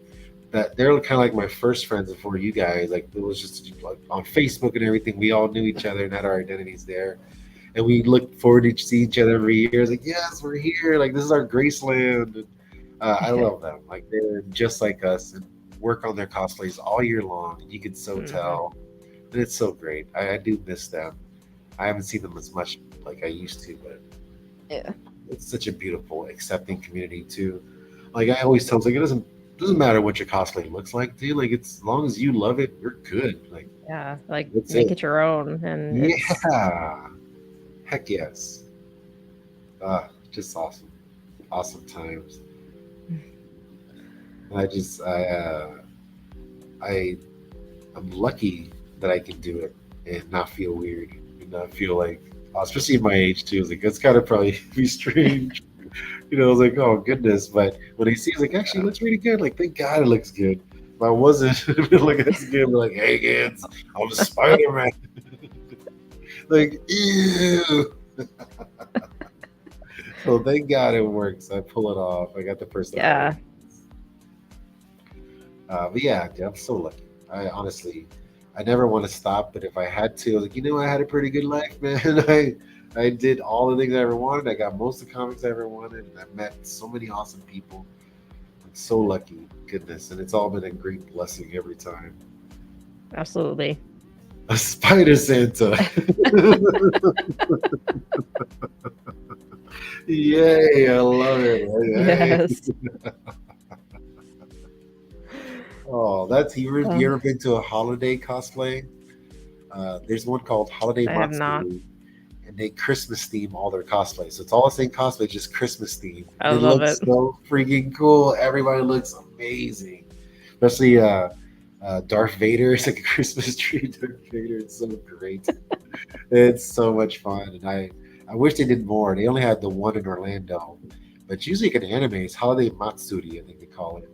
that they're kind of like my first friends before you guys. Like it was just like on Facebook and everything. We all knew each other and had our identities there, and we looked forward to see each other every year. It's like, yes, we're here. Like this is our Graceland. And, I love them. Like they're just like us and work on their cosplays all year long. And you can so
Mhm.
tell, and it's so great. I do miss them. I haven't seen them as much like I used to, but
Yeah.
it's such a beautiful, accepting community too. Like I always tell them, like it doesn't matter what your cosplay looks like, dude. Like it's as long as you love it, you're good. Like
Yeah, like
that's
make
it.
it your own, and it's
Yeah. Heck yes. Just awesome. Awesome times. And I I'm lucky that I can do it and not feel weird and not feel like especially at my age too. It's like it's gotta probably be strange. You know, I was like, oh goodness. But when I see it's like actually it looks really good. Like thank God it looks good. If I wasn't like that's good, be like, hey kids, I'm Spider-Man. Like, ew. So thank God it works. I pull it off. I got the personality.
yeah,
But yeah, dude, I'm so lucky. I honestly, I never want to stop. But if I had to, I was like, I had a pretty good life, man. I did all the things I ever wanted. I got most of the comics I ever wanted, and I met so many awesome people. I'm so lucky, goodness, and it's all been a great blessing every time.
absolutely.
A Spider Santa. Yay, I love it. Hey, hey.
Yes.
Oh, that's you
Um,
ever been to a holiday cosplay? There's one called Holiday
I have not.
Matsuri, and they Christmas theme all their cosplays. So it's all the same cosplay, just Christmas theme,
I
and it
love
looks
it.
so freaking cool. Everybody looks amazing, especially Darth Vader. It's like a Christmas tree. Darth Vader. It's so great. It's so much fun, and I wish they did more. They only had the one in Orlando, but usually in anime, it's Holiday Matsuri, I think they call it.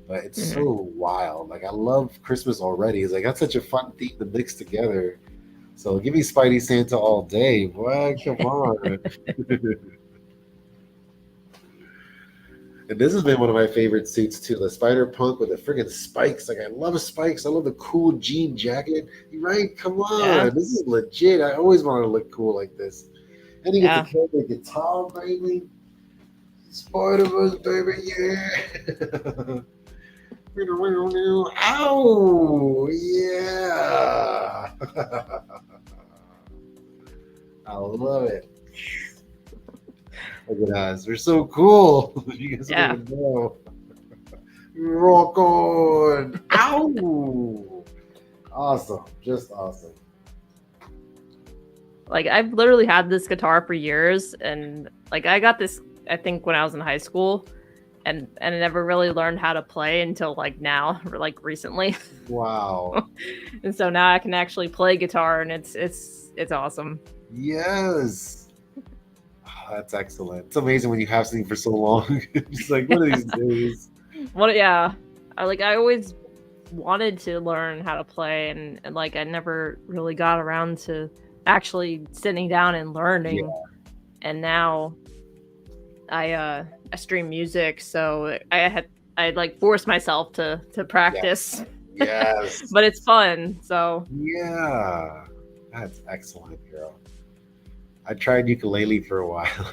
But it's
Mhm.
so wild. Like I love Christmas already. It's like that's such a fun theme to mix together. So give me Spidey Santa all day. Boy, come on. And this has been one of my favorite suits too. The Spider Punk with the friggin' spikes. Like I love spikes. I love the cool jean jacket. Right? Come
Yeah,
on. This is legit. I always wanted to look cool like this. And you get to
yeah.
carry the guitar, baby. Spider-Verse, baby, yeah. Ow! Yeah! I love it. Look at us. We're so cool. You guys don't
Yeah.
even know. Rock on! Ow! Awesome. Just awesome.
Like I've literally had this guitar for years, and like I got this I think when I was in high school, and I never really learned how to play until like now, or like recently.
Wow.
And so now I can actually play guitar, and it's awesome.
Yes. Oh, that's excellent. It's amazing when you have something for so long. Just like one of these days.
What? Yeah, I always wanted to learn how to play, and like I never really got around to actually sitting down and
Yeah.
learning. And now I stream music, so I like force myself to practice.
Yes. Yes.
But it's fun. So
Yeah. That's excellent, girl. I tried ukulele for a while.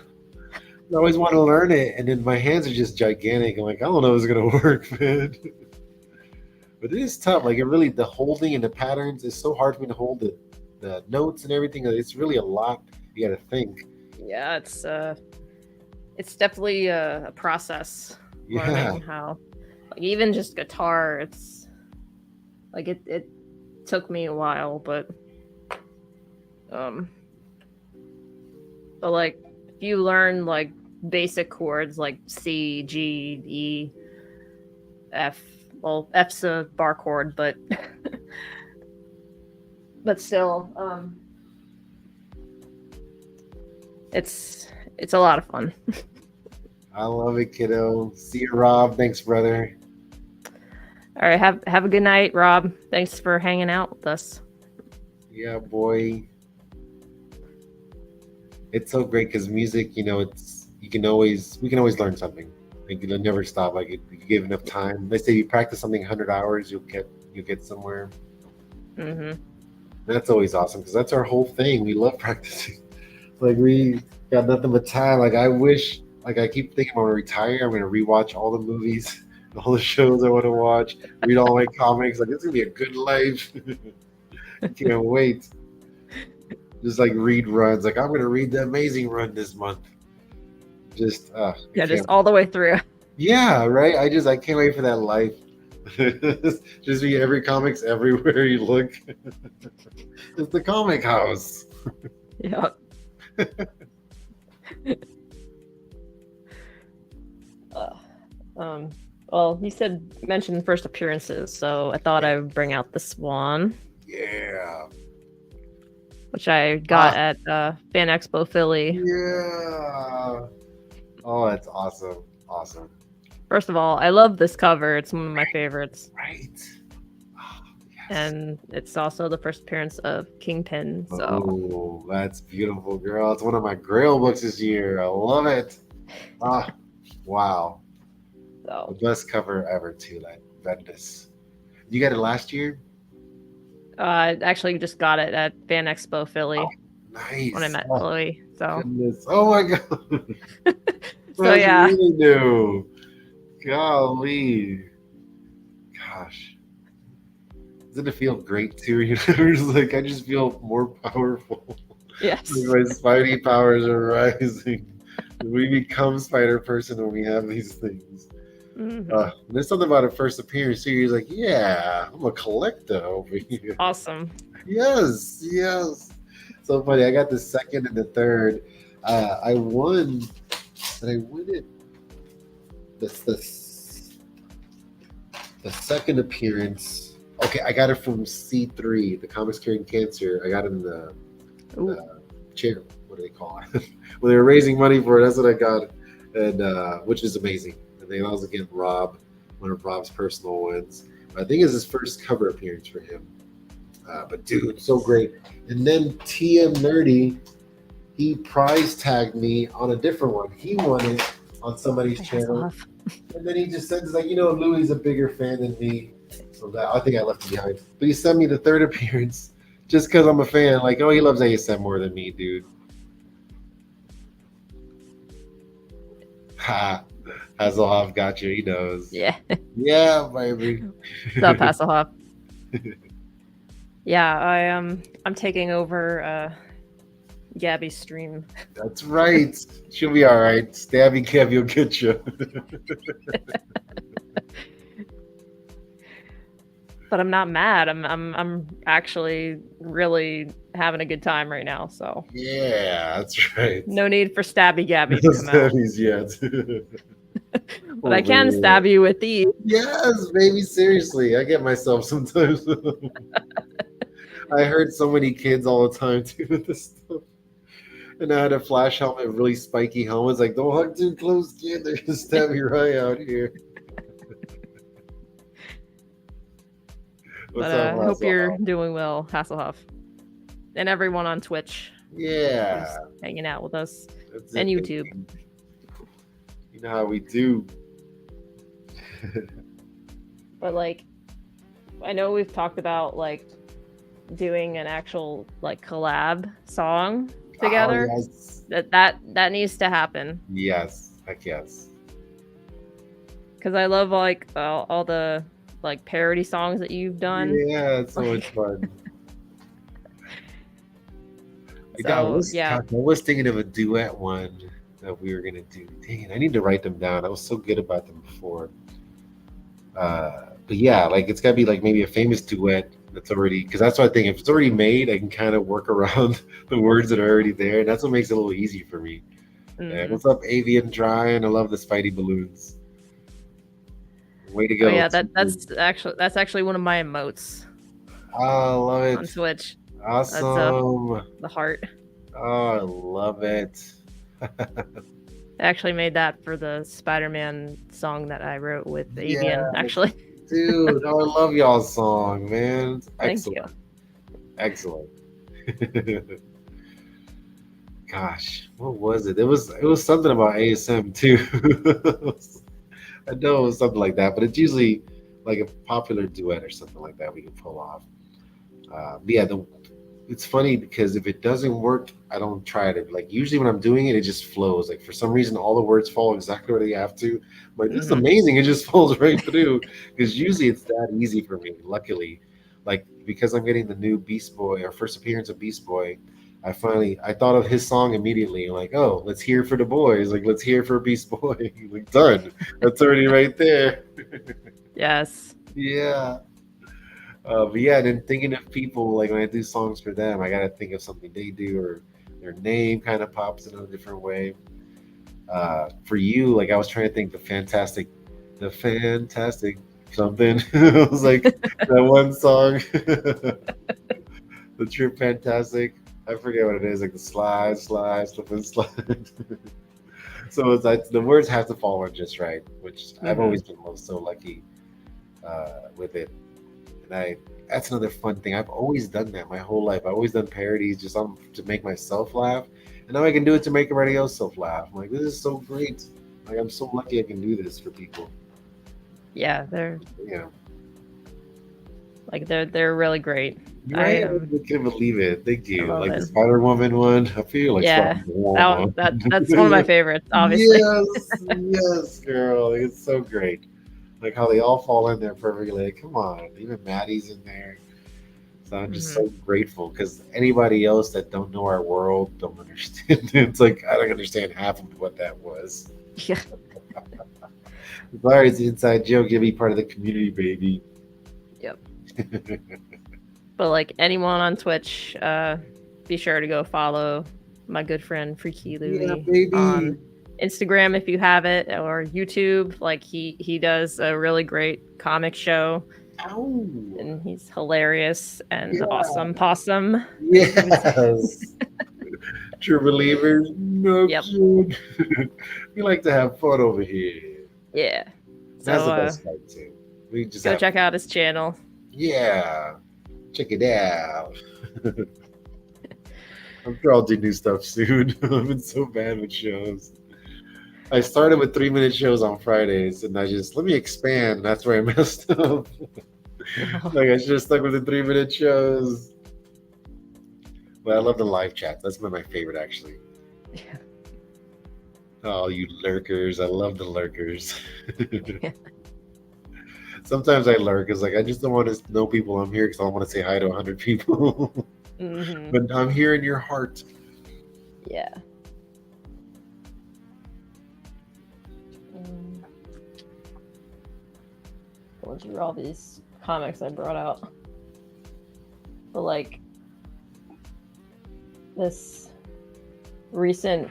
I always want to learn it, and then my hands are just gigantic. I'm like, I don't know if it's gonna work, man. But it is tough. Like it really, the holding and the patterns is so hard for me to hold the notes and everything. It's really a lot. You got to think.
yeah, it's definitely a process
Yeah.
learning how, like, even just guitar. It's like it took me a while, um but like if you learn like basic chords like C, G, E, F. Well, F's a bar chord, but but still, it's a lot of fun.
I love it, kiddo. See you, Rob. Thanks, brother.
All right, have a good night, Rob. Thanks for hanging out with us.
Yeah, boy. It's so great because music, it's we can always learn something. Like it'll never stop. Like if you give enough time. Let's say you practice something 100 hours, you'll get somewhere.
Mm-hmm.
That's always awesome because that's our whole thing. We love practicing. Like we got nothing but time. Like I wish, like I keep thinking I'm gonna retire. I'm gonna rewatch all the movies, all the shows I want to watch, read all my comics. Like it's gonna be a good life. Can't wait. Just like read runs. Like I'm gonna read the Amazing Run this month. Just I
Yeah, just
can't.
all the way through.
Yeah, right. I can't wait for that life. Just be every comics everywhere you look. It's the comic house.
Yeah. Uh, well, you mentioned first appearances, so I thought I would bring out this one,
Yeah.
which I got at Fan Expo Philly.
Yeah. Oh, that's awesome. Awesome.
First of all, I love this cover. It's one of my favorites.
Right. Oh, yes.
And it's also the first appearance of Kingpin. So
Oh, that's beautiful, girl. It's one of my Grail books this year. I love it. Ah, wow. The best cover ever, too. That Bendis. You got it last year?
I actually just got it at Fan Expo Philly.
Oh, nice.
When I met Chloe. So
goodness. Oh my god.
So yeah.
Really new. Golly. Gosh. Doesn't it feel great too? Like I just feel more powerful.
Yes.
Like my Spidey powers are rising. We become Spider Person when we have these things.
Mm-hmm.
There's something about a first appearance too. You're like, yeah, I'm a collector over here.
Awesome.
Yes. So funny. I got the second and the third. I won. Did I win it? The second appearance. Okay, I got it from C3, the Comics Curing Cancer. I got it in the chair. What do they call it? When they were raising money for it, that's what I got, and which is amazing. And they also get Rob, one of Rob's personal ones. But I think it's his first cover appearance for him. But dude, so great. And then TM Nerdy, he prize tagged me on a different one. He won it on somebody's channel. And then he just said, like, Louis a bigger fan than me. So that I think I left him behind. But he sent me the third appearance just because I'm a fan. Like, oh, he loves ASM more than me, dude. Ha. Hasselhoff got you. He knows.
Yeah.
Yeah, baby.
What's up, Hasselhoff? Yeah, I'm taking over Gabby's stream.
That's right. She'll be all right. Stabby Kev will get you.
But I'm not mad. I'm actually really having a good time right now. So
yeah, that's right.
No need for Stabby Gabby to come out.
Stabbies yet.
But I
For
can
real.
stab you with these.
Yes, baby. Seriously, I get myself sometimes. I heard so many kids all the time too with this stuff. And I had a flash helmet, really spiky helmets. Like, don't hug too close, kid. They're gonna stab your eye out here.
But
What's up,
I hope you're
Hasselhoff?
doing well, Hasselhoff, and everyone on Twitch who's
Yeah,
hanging out with us,
that's
and
it,
YouTube.
baby. You know how we do.
But like, I know we've talked about like doing an actual like collab song
Oh
together.
yes,
That needs to happen
yes, heck yes.
because I love like all the like parody songs that you've done.
Yeah, it's so much
Like,
fun. I
so
was,
yeah.
gosh, I was thinking of a duet one that we were gonna do. Dang it, I need to write them down. I was so good about them before. But yeah, like it's gotta be like maybe a famous duet that's already, because that's what I think. If it's already made, I can kind of work around the words that are already there, and that's what makes it a little easy for me. And
Hmm.
what's up, Avian Drying? I love the Spidey balloons. Way to
Oh
go.
yeah, that's actually one of my emotes
I love
on
it.
Twitch. That's
Awesome.
the heart.
Oh, I love it.
I actually made that for the Spider-Man song that I wrote with Avian.
Yeah,
Actually,
dude. Oh, I love y'all's song, man. It's
thank you.
excellent. Excellent. Gosh, what was it? It was something about ASM too. I know it was something like that, but it's usually like a popular duet or something like that we can pull off. But yeah, it's funny because if it doesn't work, I don't try it. Like usually when I'm doing it, it just flows. Like for some reason, all the words fall exactly where they have to. I'm like, this is
Hmm.
amazing. It just falls right through. Because usually it's that easy for me. Luckily, like because I'm getting the new Beast Boy, our first appearance of Beast Boy. I thought of his song immediately. Like, oh, let's hear for the boys. Like, let's hear for Beast Boy. Like, done. That's already right there.
Yes.
Yeah. But yeah, and then thinking of people like when I do songs for them, I gotta think of something they do or their name kind of pops in a different way. For you, like I was trying to think the fantastic something. It was like that one song, the trip fantastic. I forget what it is, like the slide, slide, slip and slide. So it's like the words have to fall on just right, which I've
Hmm.
always been so lucky with it. And I that's another fun thing. I've always done that my whole life. I've always done parodies just to make myself laugh. And now I can do it to make everybody else laugh. I'm like, this is so great. Like I'm so lucky I can do this for people.
Yeah, they're
Yeah.
they're really great.
You're right.
I
I can't believe it. Thank
I
you.
love
Like the
it.
Spider Woman one. I feel like Spider
Yeah,
Woman.
that's one of my favorites, obviously.
Yes, yes, girl. Like, it's so great. Like how they all fall in there perfectly. Like, come on. Even Maddie's in there. So I'm just
Hmm.
so grateful because anybody else that don't know our world don't understand. It's like I don't understand half of what that was.
Yeah.
Sorry, it's an inside joke. You'll be part of the community, baby.
Yep. But like anyone on Twitch, be sure to go follow my good friend Freaky
Yeah,
Louie
baby.
on Instagram if you have it, or YouTube. Like he does a really great comic show,
Ow.
and he's hilarious and
Yeah.
awesome possum, as you would say.
Yes. True believers. No
Yep.
kid. We like to have fun over here.
Yeah.
That's
So
the best part too. We just
go
have
check
fun.
out his channel.
Yeah. Check it out. I'm sure I'll do new stuff soon. I've been so bad with shows. I started with 3 minute shows on Fridays, and I just let me expand. That's where I messed up. Like I should have stuck with the 3 minute shows. But I love the live chat. That's been my favorite actually.
Yeah.
Oh, you lurkers! I love the lurkers. Sometimes I lurk because like I just don't want to know people I'm here because I want to say hi to 100 people.
Hmm.
But I'm here in your heart.
Yeah. Um, going through all these comics I brought out. But like this recent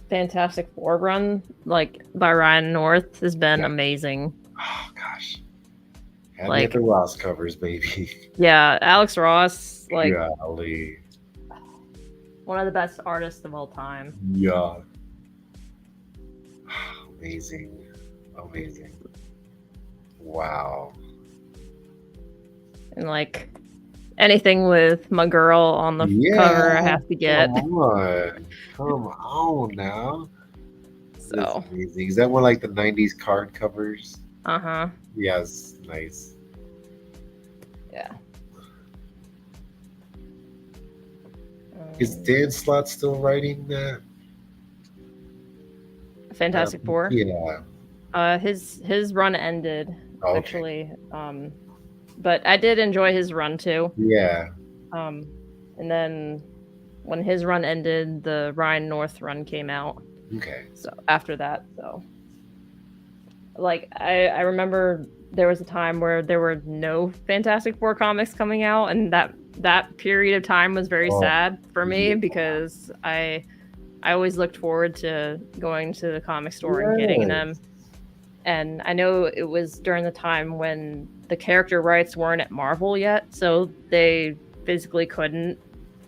Fantastic Four run, like by Ryan North, has been
Yeah.
amazing.
Oh gosh. Had me at the
Like,
Ross covers, baby.
yeah, Alex Ross, like
Golly.
one of the best artists of all time.
Yeah. Amazing. Amazing. Wow.
And like anything with my girl on the
Yeah.
cover, I have to
Come
get.
on. Come on now. That's
So,
amazing. Is that one like the 90s card covers?
uh-huh.
Yes. Nice.
Yeah.
Is Dan Slott still writing that?
Fantastic Four.
Yeah.
His run ended
Okay.
actually. But I did enjoy his run too.
Yeah.
Um, and then when his run ended, the Ryan North run came out.
Okay.
So after that, so like I remember there was a time where there were no Fantastic Four comics coming out, and that period of time was very
Oh,
sad for me
yeah.
because I always looked forward to going to the comic store and getting them.
Yes.
And I know it was during the time when the character rights weren't at Marvel yet, so they physically couldn't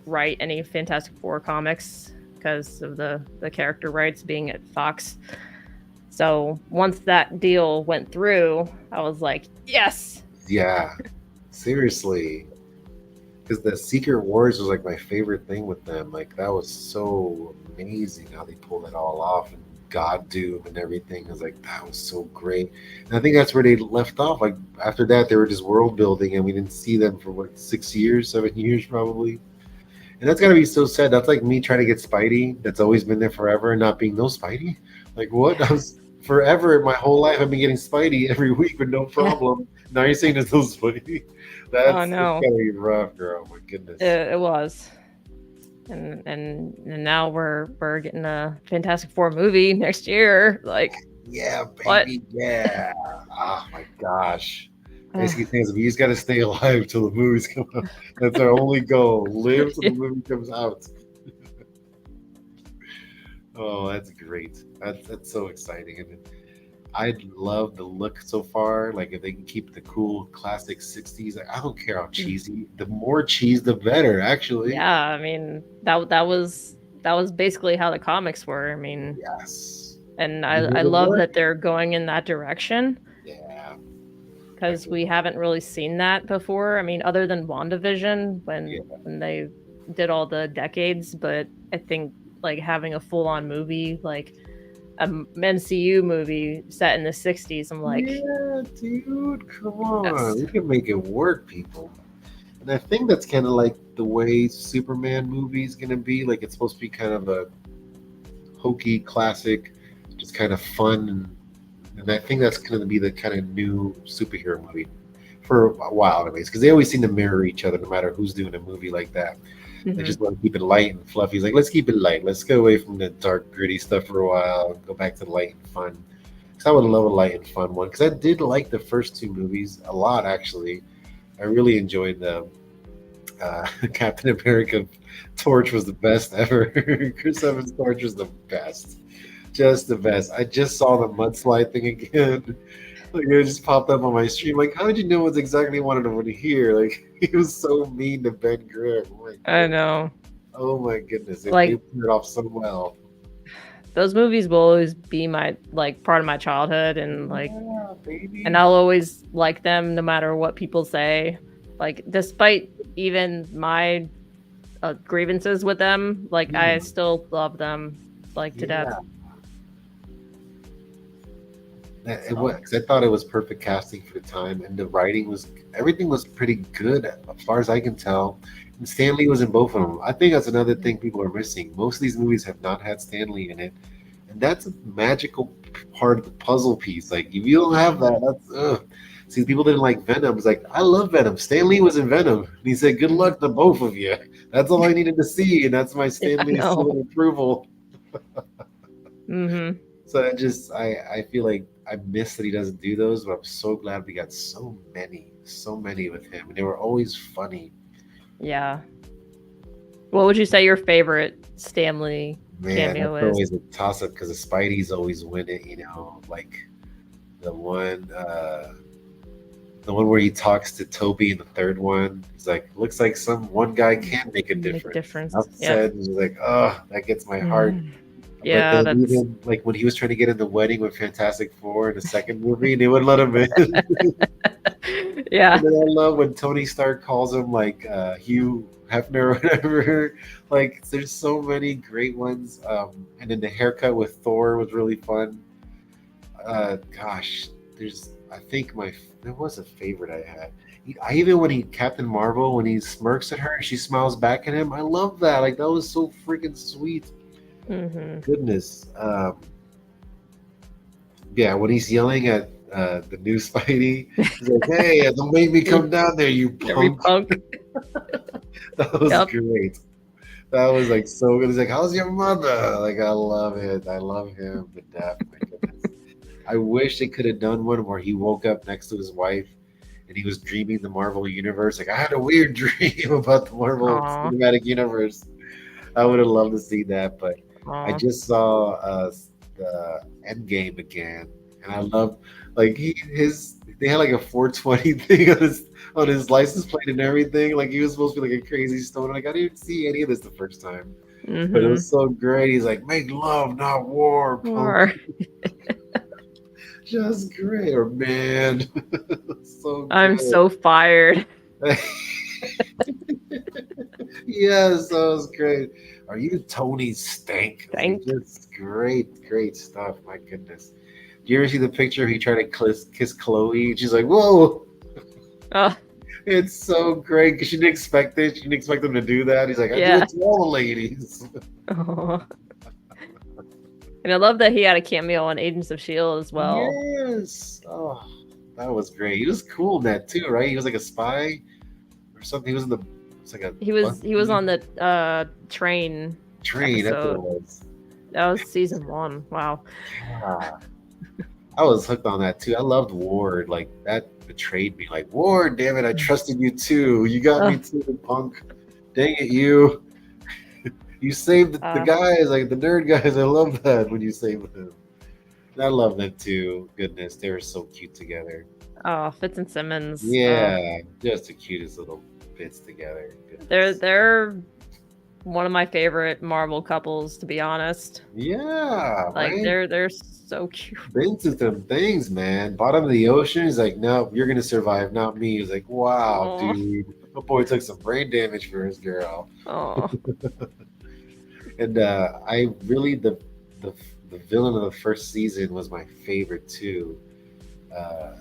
write any Fantastic Four comics because of the character rights being at Fox. So once that deal went through, I was like, yes.
Yeah. Seriously. Because the Secret Wars was like my favorite thing with them. Like that was so amazing how they pulled it all off, and God Doom and everything. I was like, that was so great. And I think that's where they left off. Like after that, they were just world building, and we didn't see them for what 6 years, 7 years probably. And that's gotta be so sad. That's like me trying to get Spidey. That's always been there forever, and not being no Spidey. Like what? I was forever my whole life. I've been getting Spidey every week with no
Yeah.
problem. Now you're saying there's no Spidey.
Oh
That's
no,
gotta be rough, girl. My goodness.
it was. And now we're getting a Fantastic Four movie next year. Like
Yeah,
what?
baby. Yeah. Oh my gosh.
Uh,
Basically, things we just gotta stay alive till the movies come out. That's our only goal. Live till
yeah.
the movie comes out. Oh, that's great. That's so exciting. And I love the look so far. Like if they can keep the cool classic 60s, like, I don't care how cheesy. The more cheese, the better, actually.
Yeah, I mean that was basically how the comics were. I mean,
Yes.
and
And
I
does it
love
work?
that they're going in that direction
Yeah. I
because
feel
we haven't really seen that before. I mean, other than WandaVision
yeah.
when they did all the decades, but I think like having a full on movie like a MCU movie set in the 60s, I'm like,
Yeah, dude, come on.
yes.
We can make it work, people. And I think that's kind of like the way Superman movie is going to be. Like it's supposed to be kind of a hokey classic, just kind of fun. And I think that's going to be the kind of new superhero movie for a while, anyways, because they always seem to mirror each other no matter who's doing a movie like that. They
Hmm.
just want to keep it light and fluffy. It's like, let's keep it light. Let's go away from the dark, gritty stuff for a while and go back to light and fun. Because I would love a light and fun one. Because I did like the first two movies a lot, actually. I really enjoyed them. Captain America Torch was the best ever. Chris Evans Torch was the best. Just the best. I just saw the mudslide thing again. Like it just popped up on my stream. Like, how did you know what's exactly what I wanted to hear? Like, he was so mean to Ben Grimm. Oh my
I
goodness.
know.
Oh my goodness. They
Like
put it off so well.
those movies will always be my like part of my childhood
Yeah,
and
baby.
I'll always like them no matter what people say. Like despite even my grievances with them, like I
Mm,
still love them like to death.
yeah. It
So
was. 'Cause I thought it was perfect casting for the time, and the writing was everything was pretty good as far as I can tell. And Stanley was in both of them. I think that's another thing people are missing. Most of these movies have not had Stanley in it, and that's a magical part of the puzzle piece. Like if you don't have that, that's ugh. See, people didn't like Venom. It's like I love Venom. Stanley was in Venom. And he said, "Good
Mhm.
luck to both of you." That's all I needed to see, and that's my
Yeah, I
Stanley seal
know.
of approval.
Hmm.
So I feel like I miss that he doesn't do those, but I'm so glad we got so many with him, and they were always funny.
Yeah. What would you say your favorite Stanley?
Man,
cameo
that's
is.
always a toss up because the Spideys always win it, you know, like the one the one where he talks to Toby in the third one. He's like, looks like some one guy can make a
Make a
difference.
difference.
Enough
Yep.
said, he's like, oh, that gets my heart.
Mhm.
But
Yeah,
then
that's
even like when he was trying to get in the wedding with Fantastic Four in the second movie, and they wouldn't let him in.
yeah.
And then I love when Tony Stark calls him like Hugh Hefner or whatever. Like, there's so many great ones. And then the haircut with Thor was really fun. Gosh, there's I think my there was a favorite I had. I even when he Captain Marvel when he smirks at her and she smiles back at him. I love that. Like that was so freaking sweet.
Hmm.
Goodness. Yeah, when he's yelling at the new Spidey, he's like, "Hey, don't make me come down there, you
Every
punk."
punk.
That was
Yep.
great. That was like so good. He's like, "How's your mother?" Like, I love it. I love him to death. My goodness. I wish they could have done one where he woke up next to his wife and he was dreaming the Marvel universe. Like, I had a weird dream about the Marvel
Aw.
Cinematic Universe. I would have loved to see that, but I
Aw.
just saw the Endgame again, and I love like his. They had like a 420 thing on his license plate and everything. Like he was supposed to be like a crazy stoner. Like I didn't see any of this the first time, but it
Hmm.
was so great. He's like, "Make love, not war, punk."
Or
Just great, or man, so
I'm
good.
so fired.
Yes, that was great. Are you Tony Stank? Like,
Thank.
just great, great stuff. My goodness. Do you ever see the picture he tried to kiss Chloe? She's like, "Whoa!"
Oh,
It's so great because she didn't expect it. She didn't expect him to do that. He's like, "I do
yeah.
it to all the ladies."
Oh. And I love that he had a cameo on Agents of Shield as well.
Yes. Oh, that was great. He was cool in that too, right? He was like a spy or something. He was in the. It's like a
He was on the train
train. That's what it
episode.
was.
That was season 1. Wow.
Yeah. I was hooked on that too. I loved Ward. Like that betrayed me. Like Ward, damn it, I trusted you too. You got me
Oh,
too, punk. Dang it, you. You saved the
uh,
guys, like the nerd guys. I love that when you saved them. And I love them too. Goodness, they were so cute together.
oh, Fitz and Simmons.
Yeah, just the cutest little bits together.
They're
Goodness.
they're one of my favorite Marvel couples, to be honest.
Yeah,
Like
right.
they're so cute.
Been through some things, man. Bottom of the ocean. He's like, no, you're gonna survive, not me. He's like, wow,
Oh,
dude. My boy took some brain damage for his girl.
oh,
And I really the the villain of the first season was my favorite too. Uh,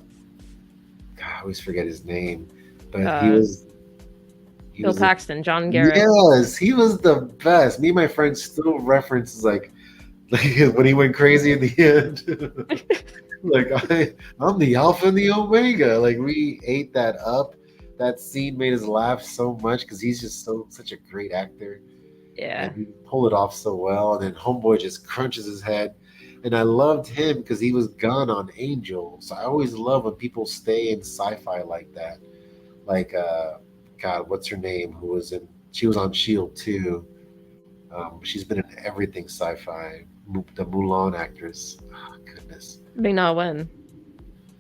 God, I always forget his name, but
uh,
he
Bill
was a,
Paxton, John Garrett.
yes, he was the best. Me and my friends still references like when he went crazy in the end. Like I'm the alpha and the omega. Like we ate that up. That scene made us laugh so much because he's just such a great actor, and
Yeah,
he pulled it off so well. And then Homeboy just crunches his head, and I loved him because he was gone on Angel. So I always love when people stay in sci-fi like that. Like God, what's her name? Who was in? She was on Shield too. She's been in everything sci-fi. The Mulan actress. Oh, goodness.
Big Not Win.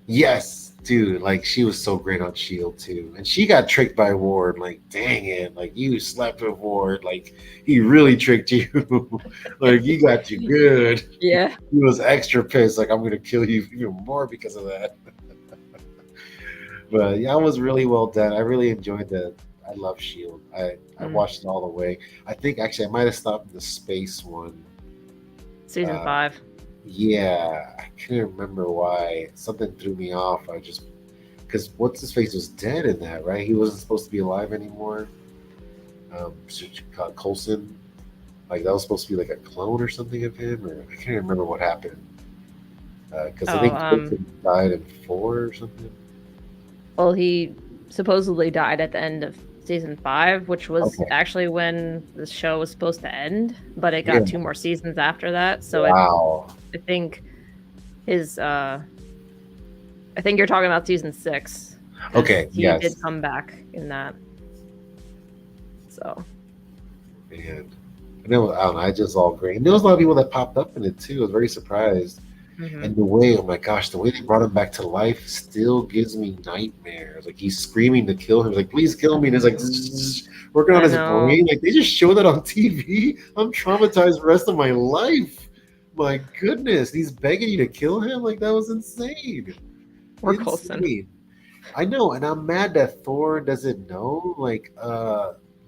Yes, dude. Like she was so great on Shield too, and she got tricked by Ward. Like, dang it! Like you slept with Ward. Like he really tricked you. Like he got you good.
Yeah.
He was extra pissed. Like I'm gonna kill you even more because of that. But yeah, it was really well done. I really enjoyed the. I love Shield. I
Mm.
watched it all the way. I think actually I might have stopped in the space one.
Season
Uh,
5.
yeah, I can't remember why. Something threw me off. I just because what's his face was dead in that, right? He wasn't supposed to be alive anymore. Coulson, like that was supposed to be like a clone or something of him, or I can't remember what happened. Because I
Oh,
think Coulson died in 4 or something.
well, he supposedly died at the end of season 5, which was
Okay.
actually when the show was supposed to end, but it
Yeah.
got 2 more seasons after that. So
Wow.
I think his I think you're talking about season 6, 'cause
Okay.
he did
Yes.
come back in that. So
And And it was, I don't know, I just all great. And there was a lot of people that popped up in it too. I was very surprised.
Hmm.
And the way, oh my gosh, the way they brought him back to life still gives me nightmares. Like he's screaming to kill him. He's like, please kill me. And it's like working on
I
his
know.
brain. Like they just show that on TV. I'm traumatized the rest of my life. My goodness, he's begging you to kill him. Like that was insane.
We're Coulson.
Insane. I know, and I'm mad that Thor doesn't know. Like,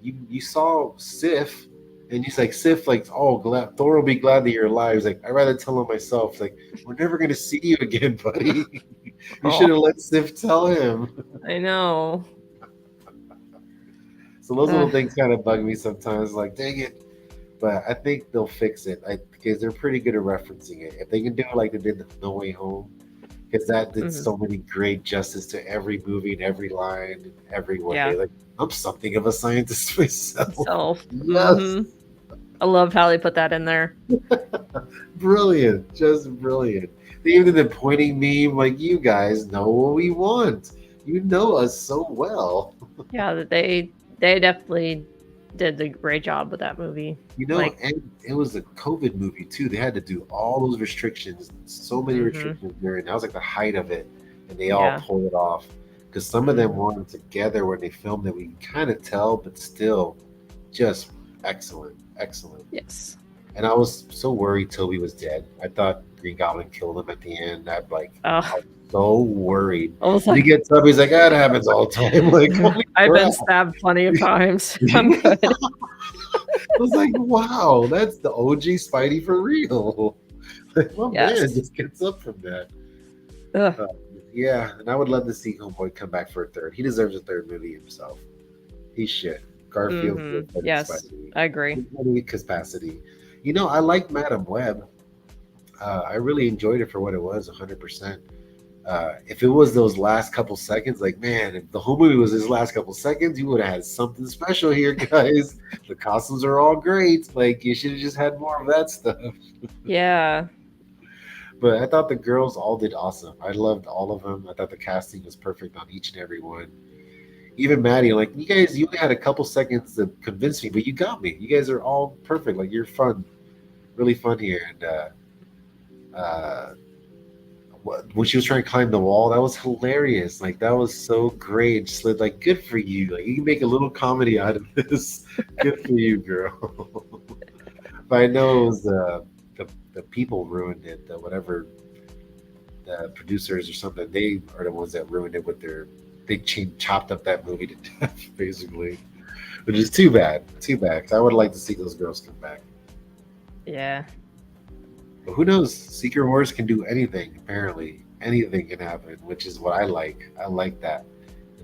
you saw Sif, and he's like, Sif, like, oh, glad Thor will be glad that you're alive. He's like, I'd rather tell him myself. Like, we're never gonna see you again, buddy. You should
Oh,
have let Sif tell him.
I know.
So those
Uh,
little things kind of bug me sometimes. Like, dang it. But I think they'll fix it. Because they're pretty good at referencing it. If they can do it like they did the No Way Home, because that did
mhm.
so many great justice to every movie and every line and everyone.
Yeah.
They like, I'm something of a scientist myself.
Self.
Yes,
I love how they put that in there.
brilliant, just brilliant. They even did the pointing meme, like you guys know what we want. You know us so well.
Yeah, that they definitely did a great job with that movie.
You know,
Like,
and it was a COVID movie too. They had to do all those restrictions, so many
hmm,
restrictions during. That was like the height of it, and they all
yeah,
pulled it off. Because some of them
hmm,
weren't together when they filmed it. We can kind of tell, but still, just excellent, excellent.
yes.
And I was so worried Toby was dead. I thought Green Goblin killed him at the end. I
Oh,
was so worried.
I was
And he
like,
gets up, he's like, that happens all the time. Like, holy
I've
crap.
been stabbed plenty of times. I'm
I
good.
was like, wow, that's the OG Spidey for real. Like, my man
Yes.
just gets up from that.
Ugh.
Uh, yeah, and I would love to see Homeboy come back for a third. He deserves a third movie himself. He should. Garfield
Hmm.
did better than
Yes,
Spidey.
I agree.
Any capacity. You know, I like Madam Web. I really enjoyed it for what it was, 100%. If it was those last couple seconds, like man, if the whole movie was his last couple seconds, you would have had something special here, guys. The costumes are all great. Like you should have just had more of that stuff.
Yeah.
But I thought the girls all did awesome. I loved all of them. I thought the casting was perfect on each and every one. Even Maddie, like you guys, you only had a couple seconds to convince me, but you got me. You guys are all perfect. Like you're fun, really fun here. And uh, when she was trying to climb the wall, that was hilarious. Like that was so great. Just like good for you. Like you can make a little comedy out of this. Good for you, girl. But I know it was the people ruined it. The whatever the producers or something, they are the ones that ruined it with their. They chopped up that movie to death, basically, which is too bad. Too bad. 'Cause I would like to see those girls come back.
Yeah.
But who knows? Secret Wars can do anything. Apparently, anything can happen, which is what I like. I like that.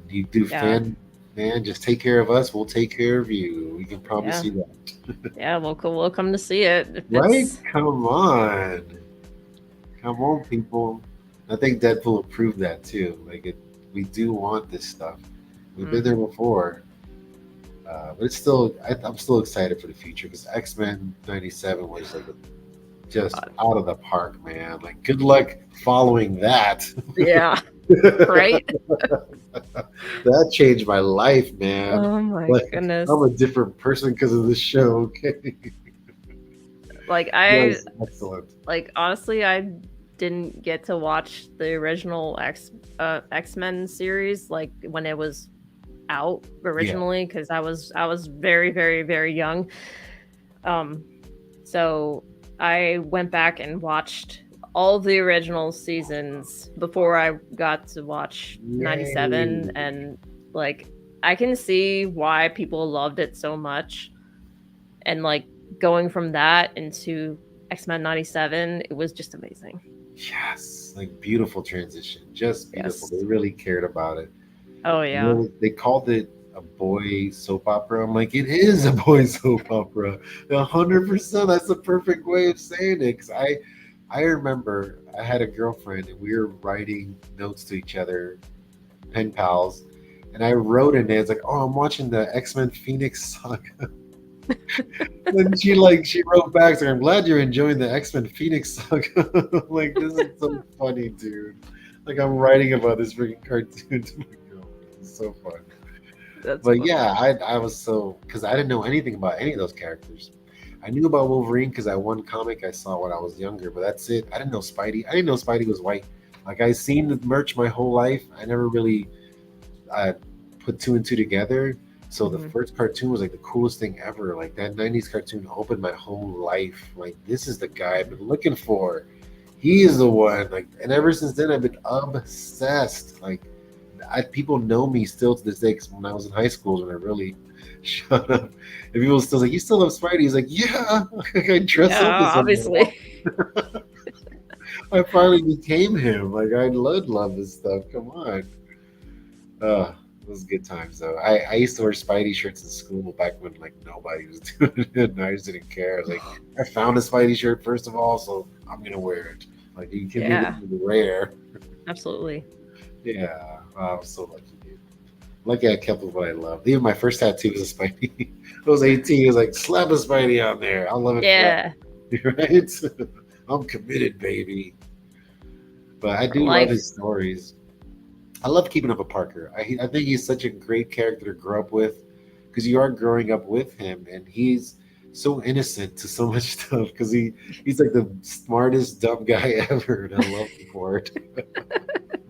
You do
Yeah.
fan, man. Just take care of us. We'll take care of you. We can promise
Yeah.
you that.
Yeah. We'll come to see it if
Right?
it's.
Come on, come on, people. I think Deadpool proved that too. Like it, we do want this stuff. We've been there
Hmm.
before. But it's still, I'm still excited for the future because X Men '97 was like just out of the park, man. Like, good luck following that.
Yeah. Right.
That changed my life, man.
Oh my
Like, I'm
goodness.
a different person because of this show. Okay,
Like I
yes, excellent.
like honestly, I didn't get to watch the original X-Men series like when it was out
Yeah,
originally because I was very very very young. Um, so I went back and watched all the original seasons before I got to watch
yay.
97, and like I can see why people loved it so much, and like going from that into X-Men 97, it was just amazing.
Yes, like beautiful transition, just beautiful.
Yes.
They really cared about it.
Oh
You
yeah.
know, they called it a boy soap opera. I'm like, it is a boy soap opera. 100%. That's the perfect way of saying it. 'Cause I remember I had a girlfriend and we were writing notes to each other, pen pals, and I wrote in there, it's like, oh, I'm watching the X-Men Phoenix Saga. Then she wrote back saying, I'm glad you're enjoying the X-Men Phoenix Saga. I'm like, this is so funny, dude. Like I'm writing about this freaking cartoon to my girlfriend. It's so fun.
That's
But
funny.
yeah, I was so because I didn't know anything about any of those characters. I knew about Wolverine because that one comic I saw when I was younger, but that's it. I didn't know Spidey. I didn't know Spidey was white. Like I seen the merch my whole life. I never really put two and two together. So the
Mhm.
first cartoon was like the coolest thing ever. Like that '90s cartoon opened my whole life. Like this is the guy I've been looking for. He is the one. Like, and ever since then I've been obsessed. Like, people know me still to this day. Because when I was in high school, when I really shut up, and people still like, "You still love Spidey?" He's like, "Yeah, I dress up
Yeah,
as him now."
obviously.
I finally became him. Like I love this stuff. Come on. Those good times though. I used to wear Spidey shirts in school back when like nobody was doing it, and I just didn't care. I was like, I found a Spidey shirt first of all, so I'm gonna wear it. Like you can be this
Yeah,
is rare.
absolutely.
Yeah, I was so lucky, dude. Lucky I kept with what I love. Even my first tattoo was a Spidey. I was 18. It was like slap a Spidey on there. I'll love it forever.
Yeah,
Right? I'm committed, baby. But I
for
do love
life.
his stories. I love keeping up with Parker. I think he's such a great character to grow up with because you are growing up with him, and he's so innocent to so much stuff because he's like the smartest dumb guy ever, and I love him for it.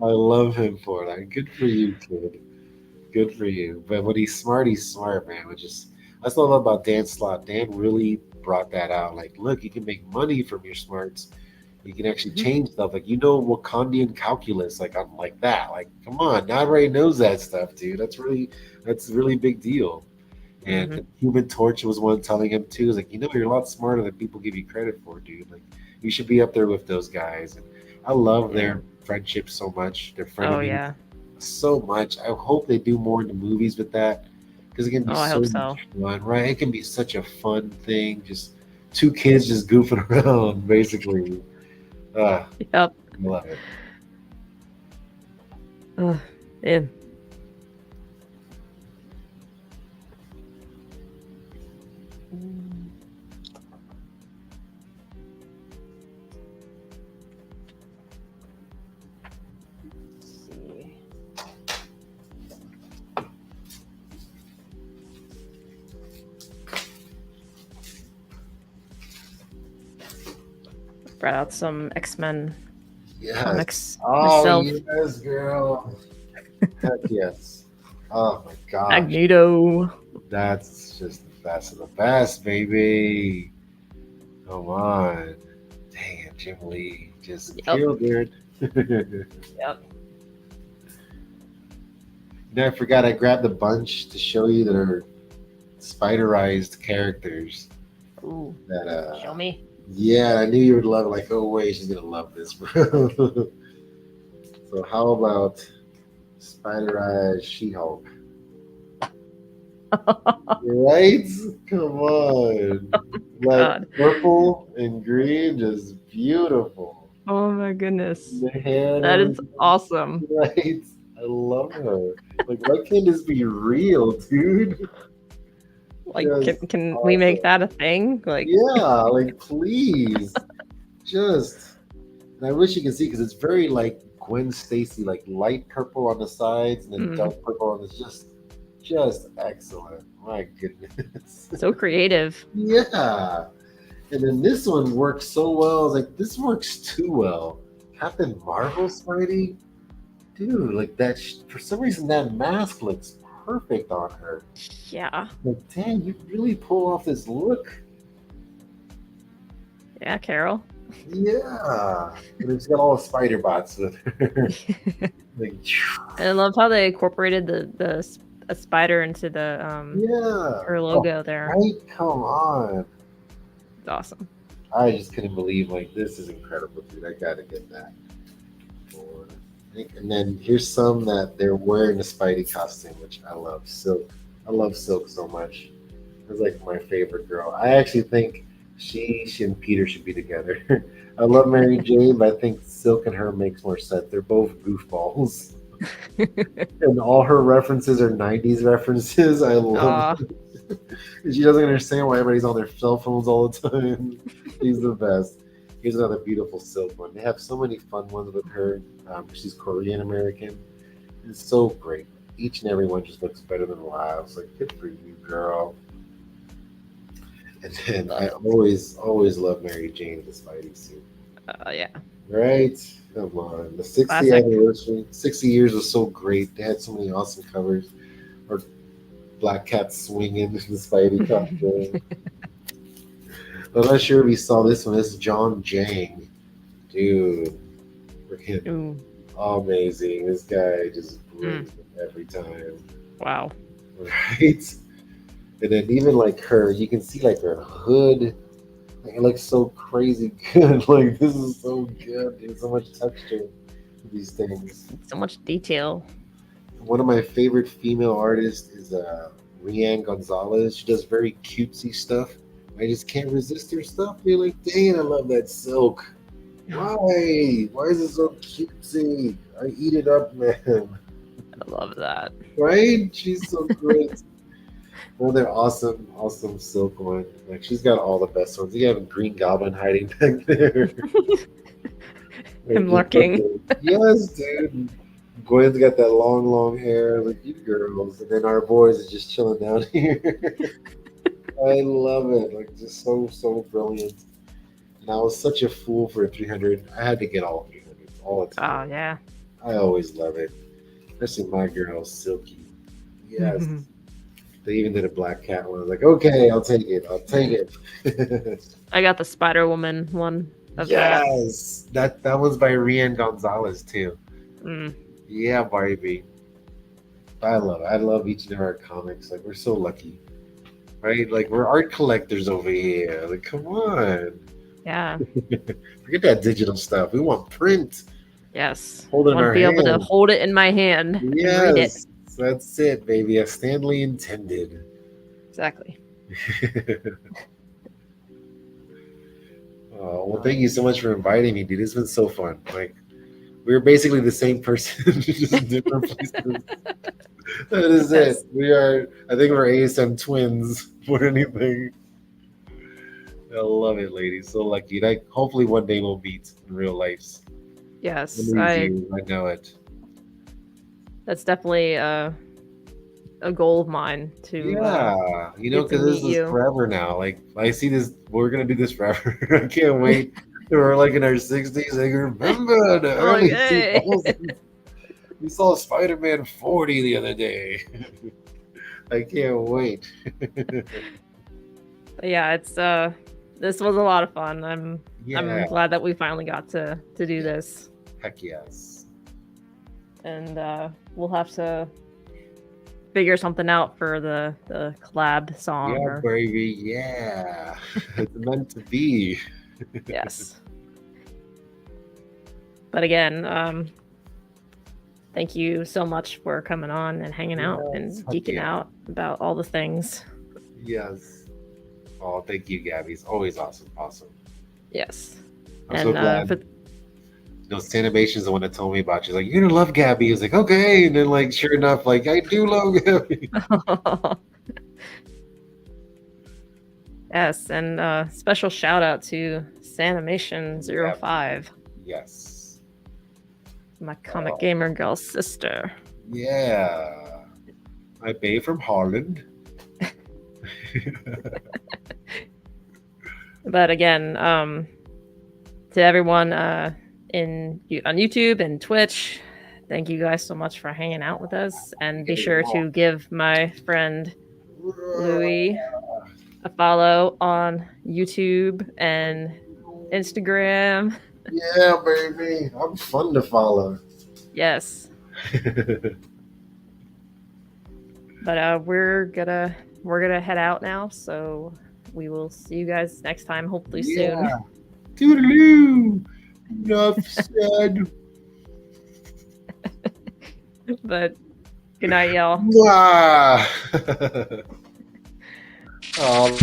I love him for it. Like, good for you, kid. Good for you. But when he's smart, man. Which is that's what I love about Dan Slott. Dan really brought that out. Like, look, you can make money from your smarts. You can actually
Mhm.
change stuff. Like you know Wakandian calculus. Like I'm like that. Like come on, not everybody knows that stuff, dude. That's a really big deal. And
Mhm.
the Human Torch was one telling him too. Is like you're a lot smarter than people give you credit for, dude. Like you should be up there with those guys. And I love
Yeah.
their friendship so much. Their
Oh
frenemies
yeah.
so much. I hope they do more in the movies with that because it can be
Oh, I
so
hope so.
much fun, right? It can be such a fun thing. Just two kids just goofing around, basically. Ah,
Yep.
I love it.
Ugh, yeah. Mm, let's see. Brought out some X-Men
Yes.
comics
Oh,
myself.
yes, girl. Heck yes. Oh my gosh.
Magneto.
That's just the best of the best, baby. Come on. Dang it, Jim Lee just
Yep.
killed it.
Yep.
I forgot I grabbed a bunch to show you that are spiderized characters
Ooh.
that
Show me.
yeah, I knew you would love it. Like, oh wait, she's gonna love this, bro. So how about spiderized She-Hulk? Right? Come on. Like
God.
purple and green, just beautiful.
Oh my goodness.
The hair and
That is
everything.
awesome.
Right? I love her. Like, why can't this be real, dude?
Like,
Just
can we make
awesome.
that a thing? Like,
Yeah, like please. Just and I wish you could see because it's very like Gwen Stacy, like light purple on the sides and then
mm,
dark purple on the just excellent. My goodness.
so creative.
Yeah. And then this one works so well. I was like, this works too well. Captain Marvel, Spidey, dude, like that. For some reason, that mask looks perfect on her.
Yeah.
Like, dang, you really pull off this look.
Yeah, Carol.
Yeah, and it's got all the spider bots with her. Like,
And I love how they incorporated a spider into the
yeah.
her
Oh,
logo there.
right? Come on.
It's awesome.
I just couldn't believe like this is incredible, dude. I gotta get that. And then here's some that they're wearing a Spidey costume, which I love. Silk. I love Silk so much. It's like my favorite girl. I actually think she and Peter should be together. I love Mary Jane, but I think Silk and her makes more sense. They're both goofballs. And all her references are 90s references. I love
Aw.
it. She doesn't understand why everybody's on their cell phones all the time. She's the best. Here's another beautiful Silk one. They have so many fun ones with her. She's Korean American. It's so great. Each and every one just looks better than the last. Like, good for you, girl. And then
Love
I
it.
always love Mary Jane in the Spidey suit.
Yeah.
Right? Come on. The 60th
Classic.
anniversary, 60 years was so great. They had so many awesome covers. Or Black Cat swinging in the Spidey costume. I'm not sure if you saw this one. This is John Jang. Dude, freaking
Ooh.
amazing. This guy just
Mm.
brings it every time.
Wow.
Right? And then even like her, you can see like her hood. Like, it looks so crazy good. Like this is so good. There's so much texture to these things.
So much detail.
One of my favorite female artists is Rianne Gonzalez. She does very cutesy stuff. I just can't resist her stuff. You're like, dang, I love that silk. Why? Why is it so cutesy? I eat it up, man.
I love that.
Right? She's so great. Well, they're awesome silk one. Like she's got all the best ones. You have a Green Goblin hiding back there. Like,
I'm
just
lurking.
yes, dude. Gwen's got that long hair, like you girls, and then our boys are just chilling down here. I love it. Like just so brilliant. And I was such a fool for a 300. I had to get all 300 all the time.
Oh yeah.
I always love it. Especially my girl, Silky. Yes. They even did a Black Cat one. I was like, okay, I'll take it. I'll take it.
I got the Spider Woman one of
yes. That one's by Rian Gonzalez too.
that.
Yeah, Barbie. I love it. I love each of our comics. Like we're so lucky. Right? Like we're art collectors over here. Like, come on.
Yeah.
Forget that digital stuff. We want print.
Yes.
Hold it
I
in
want
our
to be able to
hand.
hold it in my hand and read it.
Yes. That's it, baby. As Stanley intended.
Exactly.
Oh, well, thank you so much for inviting me, dude. It's been so fun. Like, we're basically the same person, just in different places. That is
Yes.
it. We are, I think we're ASM twins more than anything. I love it, ladies. So lucky. Like, hopefully one day we'll meet in real life.
Yes.
I know it.
That's definitely a goal of mine to
Yeah, you know,
get to
because this
meet
is
you.
forever now. Like, I see this. We're gonna do this forever. I can't wait. We're like in our 60s. Like, remember the early
hey.
2000s? We saw Spider-Man 40 the other day. I can't wait.
But yeah, it's this was a lot of fun. I'm glad that we finally got to do this.
Heck yes.
And we'll have to figure something out for the collab song.
Yeah, baby. Yeah. It's meant to be.
Yes. But again, thank you so much for coming on and hanging out and geeking out about all the things.
Yes. Oh, thank you, Gabby. It's always awesome.
Yes.
I'm so glad. Sanimation's the one that told me about you. Like, you're gonna love Gabby. He was like, okay. And then, like, sure enough, like, I do love Gabby.
Yes, and special shout out to Sanimation05.
Yes.
My comic gamer girl sister.
Yeah. I bae from Holland.
But again, to everyone on YouTube and Twitch, thank you guys so much for hanging out with us. And be sure to give my friend Louis a follow on YouTube and Instagram.
Yeah, baby. I'm fun to follow.
Yes. But we're gonna head out now, so we will see you guys next time, hopefully soon.
Toodaloo. Enough said.
But good night, y'all.
Oh.